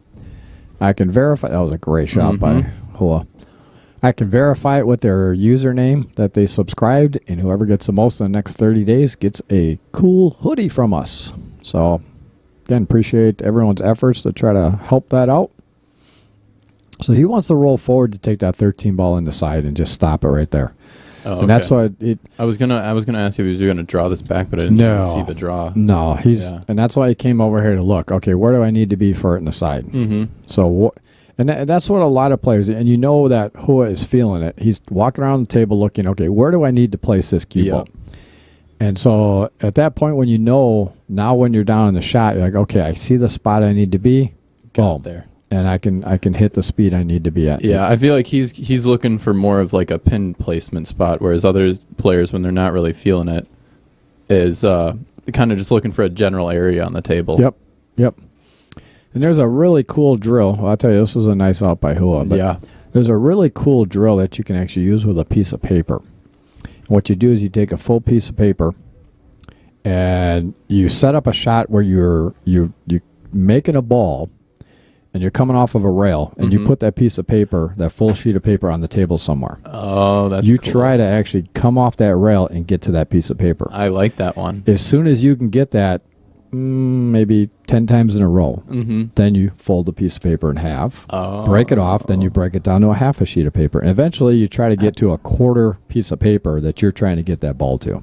I can verify. That was a great shot by Hua. I can verify it with their username that they subscribed, and whoever gets the most in the next 30 days gets a cool hoodie from us. So, again, appreciate everyone's efforts to try to help that out. So he wants to roll forward to take that 13 ball in the side and just stop it right there. Oh, okay. And that's why I was gonna ask you if he was gonna draw this back, but I didn't even see the draw. No, and that's why he came over here to look. Okay, where do I need to be for it in the side? Mm-hmm. So that's what a lot of players, and you know that Hua is feeling it. He's walking around the table looking. Okay, where do I need to place this cue ball? And so at that point, when now when you're down in the shot, you're like, okay, I see the spot I need to be. Boom, there. And I can hit the speed I need to be at. Yeah, I feel like he's looking for more of like a pin placement spot, whereas other players, when they're not really feeling it, is kind of just looking for a general area on the table. Yep. And there's a really cool drill. Well, I'll tell you, this was a nice out by Hua. But there's a really cool drill that you can actually use with a piece of paper. And what you do is you take a full piece of paper and you set up a shot where you're making a ball, and you're coming off of a rail, and you put that piece of paper, that full sheet of paper, on the table somewhere. Oh, that's You cool. try to actually come off that rail and get to that piece of paper. I like that one. As soon as you can get that, maybe 10 times in a row, then you fold the piece of paper in half, break it off, then you break it down to a half a sheet of paper. And eventually you try to get to a quarter piece of paper that you're trying to get that ball to.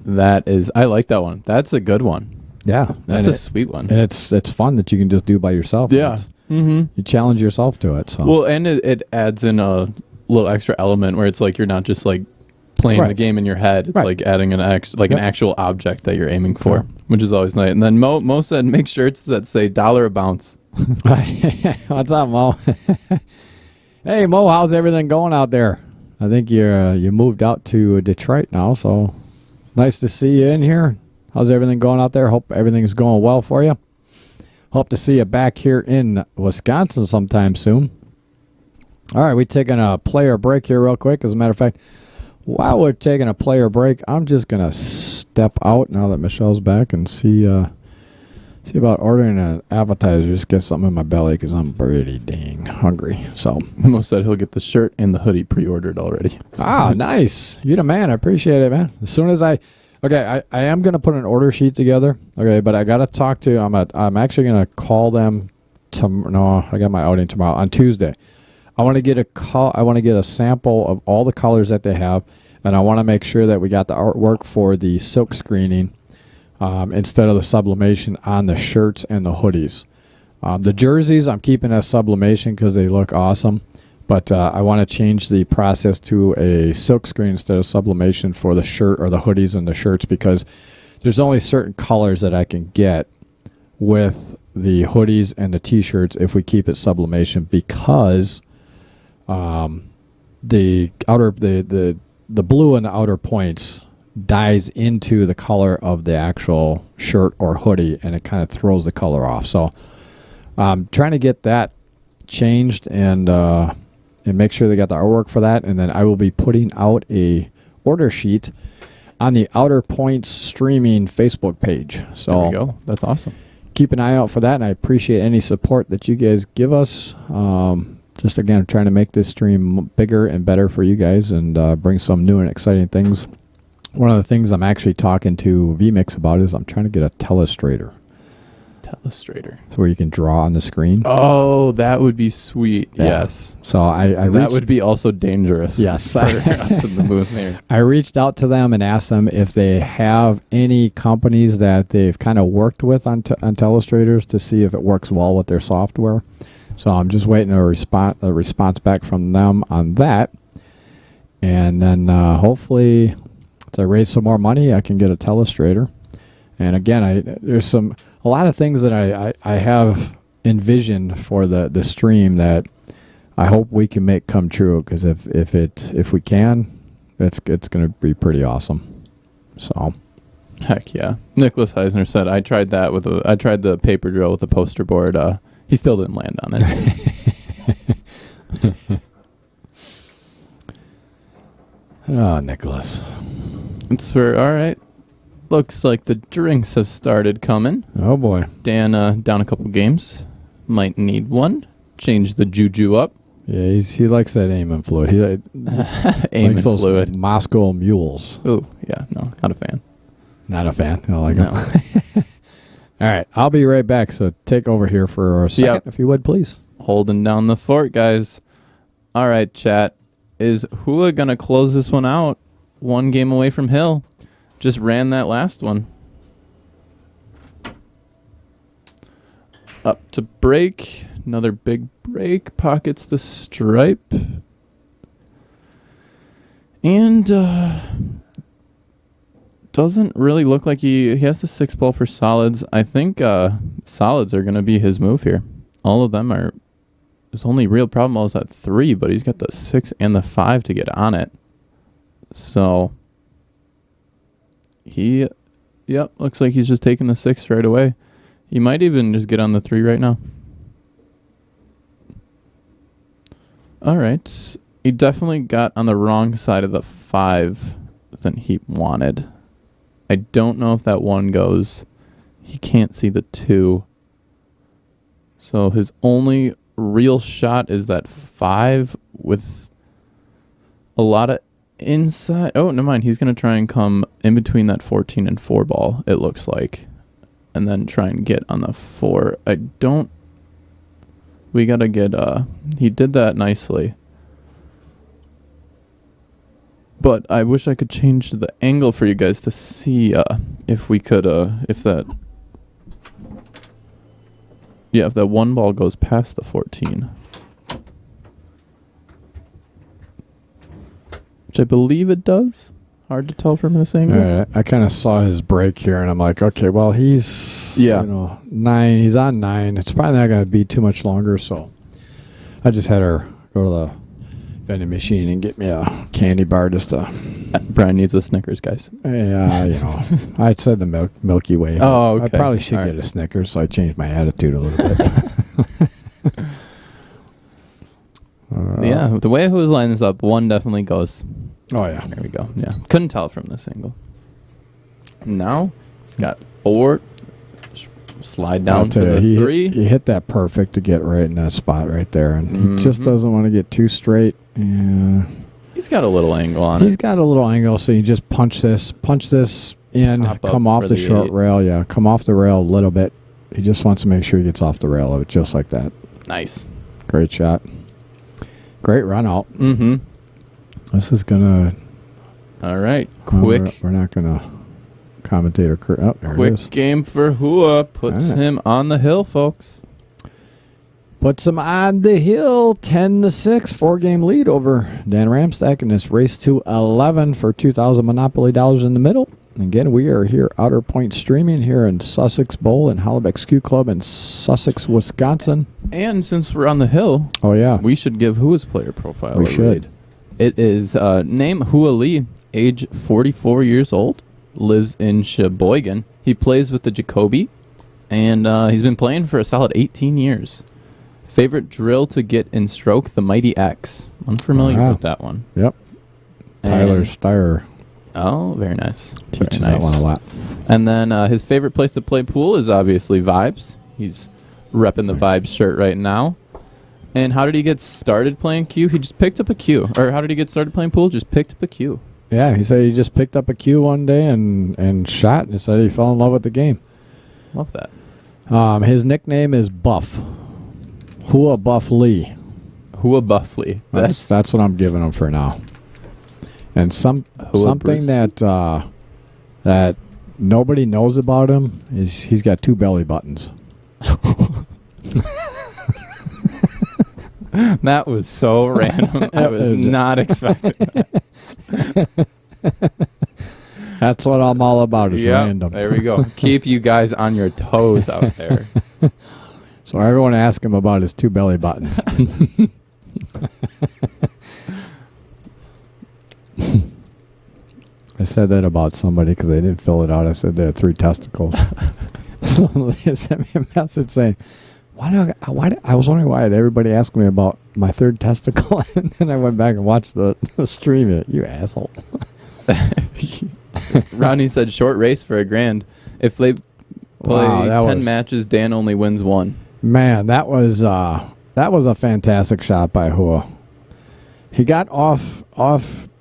I like that one. That's a good one. Yeah. That's a sweet one. And it's fun that you can just do by yourself. Yeah. You challenge yourself to it. So. Well, and it adds in a little extra element where it's like you're not just like playing the game in your head. It's like adding an actual object that you're aiming for, which is always nice. And then Mo said make shirts that say $1 a bounce. What's up, Mo? Hey, Mo, how's everything going out there? I think you moved out to Detroit now, so nice to see you in here. How's everything going out there? Hope everything's going well for you. Hope to see you back here in Wisconsin sometime soon. All right, we're taking a player break here real quick. As a matter of fact, while we're taking a player break, I'm just going to step out now that Michelle's back and see about ordering an appetizer. Just get something in my belly because I'm pretty dang hungry. So Mo said he'll get the shirt and the hoodie pre-ordered already. Ah, nice. You're the man. I appreciate it, man. As soon as I am going to put an order sheet together. Okay, but I got to talk to, I'm actually going to call them no, I got my outing tomorrow on Tuesday. I want to get a sample of all the colors that they have, and I want to make sure that we got the artwork for the silk screening instead of the sublimation on the shirts and the hoodies. The jerseys I'm keeping as sublimation because they look awesome. But I want to change the process to a silk screen instead of sublimation for the shirt or the hoodies and the shirts, because there's only certain colors that I can get with the hoodies and the t-shirts if we keep it sublimation, because the blue in the outer points dyes into the color of the actual shirt or hoodie, and it kind of throws the color off. So I'm trying to get that changed and make sure they got the artwork for that, and then I will be putting out a order sheet on the Outer Points streaming Facebook page. So there we go. That's awesome. Keep an eye out for that, and I appreciate any support that you guys give us. Just again, trying to make this stream bigger and better for you guys, and bring some new and exciting things. One of the things I'm actually talking to VMix about is I'm trying to get a telestrator. Telestrator. where you can draw on the screen. Oh, that would be sweet. Yeah. Yes. So I That reached, would be also dangerous. Yes. For us in the booth here. I reached out to them and asked them if they have any companies that they've kind of worked with on Telestrators to see if it works well with their software. So I'm just waiting a response back from them on that. And then hopefully, to raise some more money, I can get a Telestrator. And again, there's a lot of things that I have envisioned for the stream that I hope we can make come true. Because if we can, it's going to be pretty awesome. So, Heck yeah. Nicholas Eisner said, I tried the paper drill with the poster board. He still didn't land on it. oh, Nicholas. All right. Looks like the drinks have started coming. Oh boy. Dan down a couple games. Might need one. Change the juju up. Yeah, he likes that aiming fluid. He Aiming likes those fluid. Moscow mules. Oh, yeah. No, not a fan. Not a fan. I like No. them. All right, I'll be right back. So take over here for a second, if you would, please. Holding down the fort, guys. All right, chat. Is Hua going to close this one out? One game away from Hill. Just ran that last one. Up to break. Another big break. Pockets the stripe. And doesn't really look like he has the 6 ball for solids. I think solids are going to be his move here. All of them are. His only real problem is at 3, but he's got the 6 and the 5 to get on it. So looks like he's just taking the 6 right away. He might even just get on the 3 right now. All right. He definitely got on the wrong side of the 5 than he wanted. I don't know if that 1 goes. He can't see the 2. So his only real shot is that 5 with a lot of inside. Oh, never mind. He's going to try and come in between that 14 and 4 ball, it looks like. And then try and get on the 4. We got to get, he did that nicely. But I wish I could change the angle for you guys to see if we could, if that 1 ball goes past the 14. Which I believe it does. Hard to tell from this angle. All right, I kind of saw his break here, and I'm like, okay, well, he's 9. He's on 9. It's probably not going to be too much longer, so I just had her go to the vending machine and get me a candy bar just to... Brian needs a Snickers, guys. Yeah, I said the Milky Way. Oh, okay. I probably should All get right. a Snickers, so I changed my attitude a little bit. Yeah, the way I was lining this up, 1 definitely goes. Oh, yeah. There we go. Yeah, couldn't tell from this angle. Now, he's got 4. Slide down to the 3. He hit that perfect to get right in that spot right there, and he just doesn't want to get too straight. Yeah. He's got a little angle on it. He's got a little angle, so you just punch this in, Hop up come off for the the short 8. rail. Yeah, come off the rail a little bit. He just wants to make sure he gets off the rail of it, just like that. Nice. Great shot. Great run out. Mm-hmm. This is gonna. All right, quick. We're not gonna commentator. Oh, there it Quick is. game for Hua. Puts him on the hill, folks. Puts him on the hill, 10-6, 4-game lead over Dan Ramstack in this race to 11 for 2,000 Monopoly dollars in the middle. Again, we are here, Outer Point streaming here in Sussex Bowl and Hollebeck's Q Club in Sussex, Wisconsin. And since we're on the hill, Oh yeah, we should give Hua's player profile We a should. read. It is name Hua Lee, age 44 years old, lives in Sheboygan. He plays with the Jacoby, and he's been playing for a solid 18 years. Favorite drill to get in stroke, the Mighty X. Unfamiliar with that one. Yep. Tyler Steyer Oh, very nice. teaches Very nice. that one a lot. And then his favorite place to play pool is obviously Vibes. He's repping the Vibes shirt right now. And how did he get started playing Q? He just picked up a Q. Or how did he get started playing pool? Just picked up a Q. Yeah, he said he just picked up a cue one day and shot and said he fell in love with the game. Love that. His nickname is Buff. Hua Buff Lee. Hua Buffley. That's what I'm giving him for now. And something Bruce. that nobody knows about him is he's got 2 belly buttons. That was so random. I was not expecting that. That's what I'm all about is random. There we go. Keep you guys on your toes out there. So everyone ask him about his 2 belly buttons. I said that about somebody because they didn't fill it out. I said they had 3 testicles. So they sent me a message saying, I was wondering why everybody asked me about my 3rd testicle. And then I went back and watched the stream. You asshole. Ronnie said short race for $1,000. If they play 10 matches, Dan only wins 1. Man, that was a fantastic shot by Hua. He got off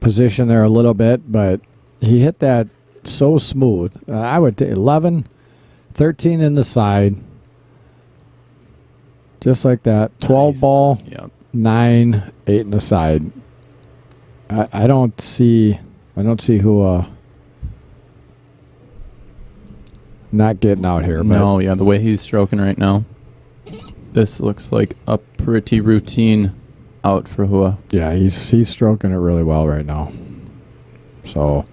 position there a little bit, but he hit that so smooth. I would take 11, 13 in the side, just like that. 12 Nice. ball, Yep. 9, 8 in the side. I don't see Hua not getting out here. No, yeah, the way he's stroking right now, this looks like a pretty routine out for Hua. Yeah, he's stroking it really well right now. So,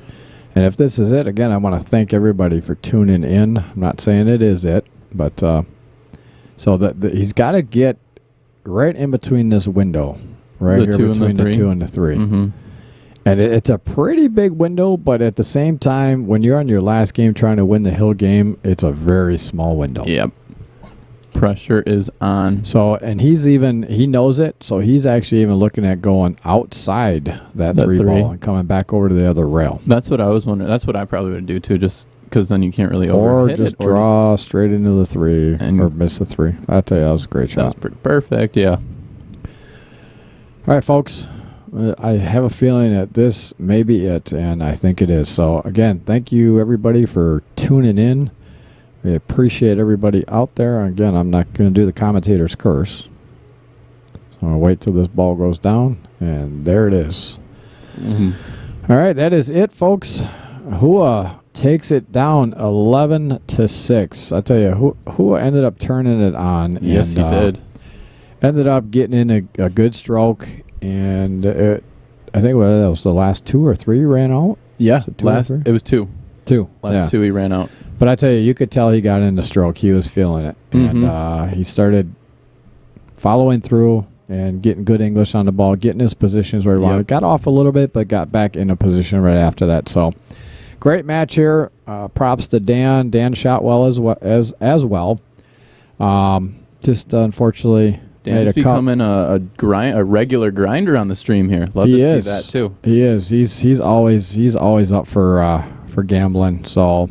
and if this is it, again, I want to thank everybody for tuning in. I'm not saying it is it, but so he's got to get right in between this window, right The here 2 and between the the 3. 2 and the 3. Mm-hmm. And it's a pretty big window, but at the same time, when you're on your last game trying to win the hill game, it's a very small window. Yep. Pressure is on. So, and he knows it, so he's actually even looking at going outside that 3 ball and coming back over to the other rail. That's what I was wondering. That's what I probably would do too, just because then you can't really Or overhit just it. draw straight into the 3 And- or miss the 3. I tell you, that was a great That shot. was pretty perfect, yeah. All right, folks. I have a feeling that this may be it, and I think it is. So, again, thank you, everybody, for tuning in. We appreciate everybody out there. Again, I'm not going to do the commentator's curse. So I'm going to wait till this ball goes down, and there it is. Mm-hmm. All right, that is it, folks. Hua takes it down 11-6. I tell you, Hua ended up turning it on. Yes, and, he did. Ended up getting in a good stroke, and I think that was the last 2 or 3 ran out. Yeah, So 2 or 3? it was 2. 2. Last 2 he ran out. But I tell you, you could tell he got in the stroke. He was feeling it. And he started following through and getting good English on the ball, getting his positions where he wanted. Got off a little bit, but got back in a position right after that. So, great match here. Props to Dan. Dan shot well as well. Just unfortunately Dan's becoming a regular grinder on the stream here. Love to see that too. He is. He's always up for gambling. So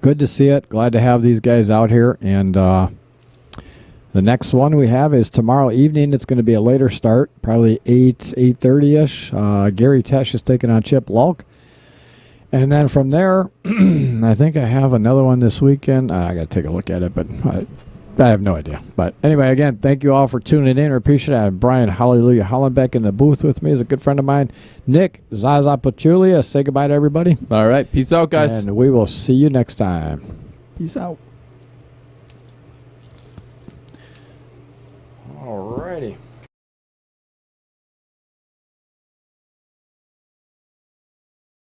good to see it. Glad to have these guys out here. And the next one we have is tomorrow evening. It's going to be a later start, probably 8:30ish. Gary Tesh is taking on Chip Lulk. And then from there, I think I have another one this weekend. I got to take a look at it, but I have no idea. But anyway, again, thank you all for tuning in. I appreciate it. I have Brian Hallelujah Hollenbeck in the booth with me. He's a good friend of mine. Nick Zaza Pachulia. Say goodbye to everybody. All right. Peace out, guys. And we will see you next time. Peace out. All righty.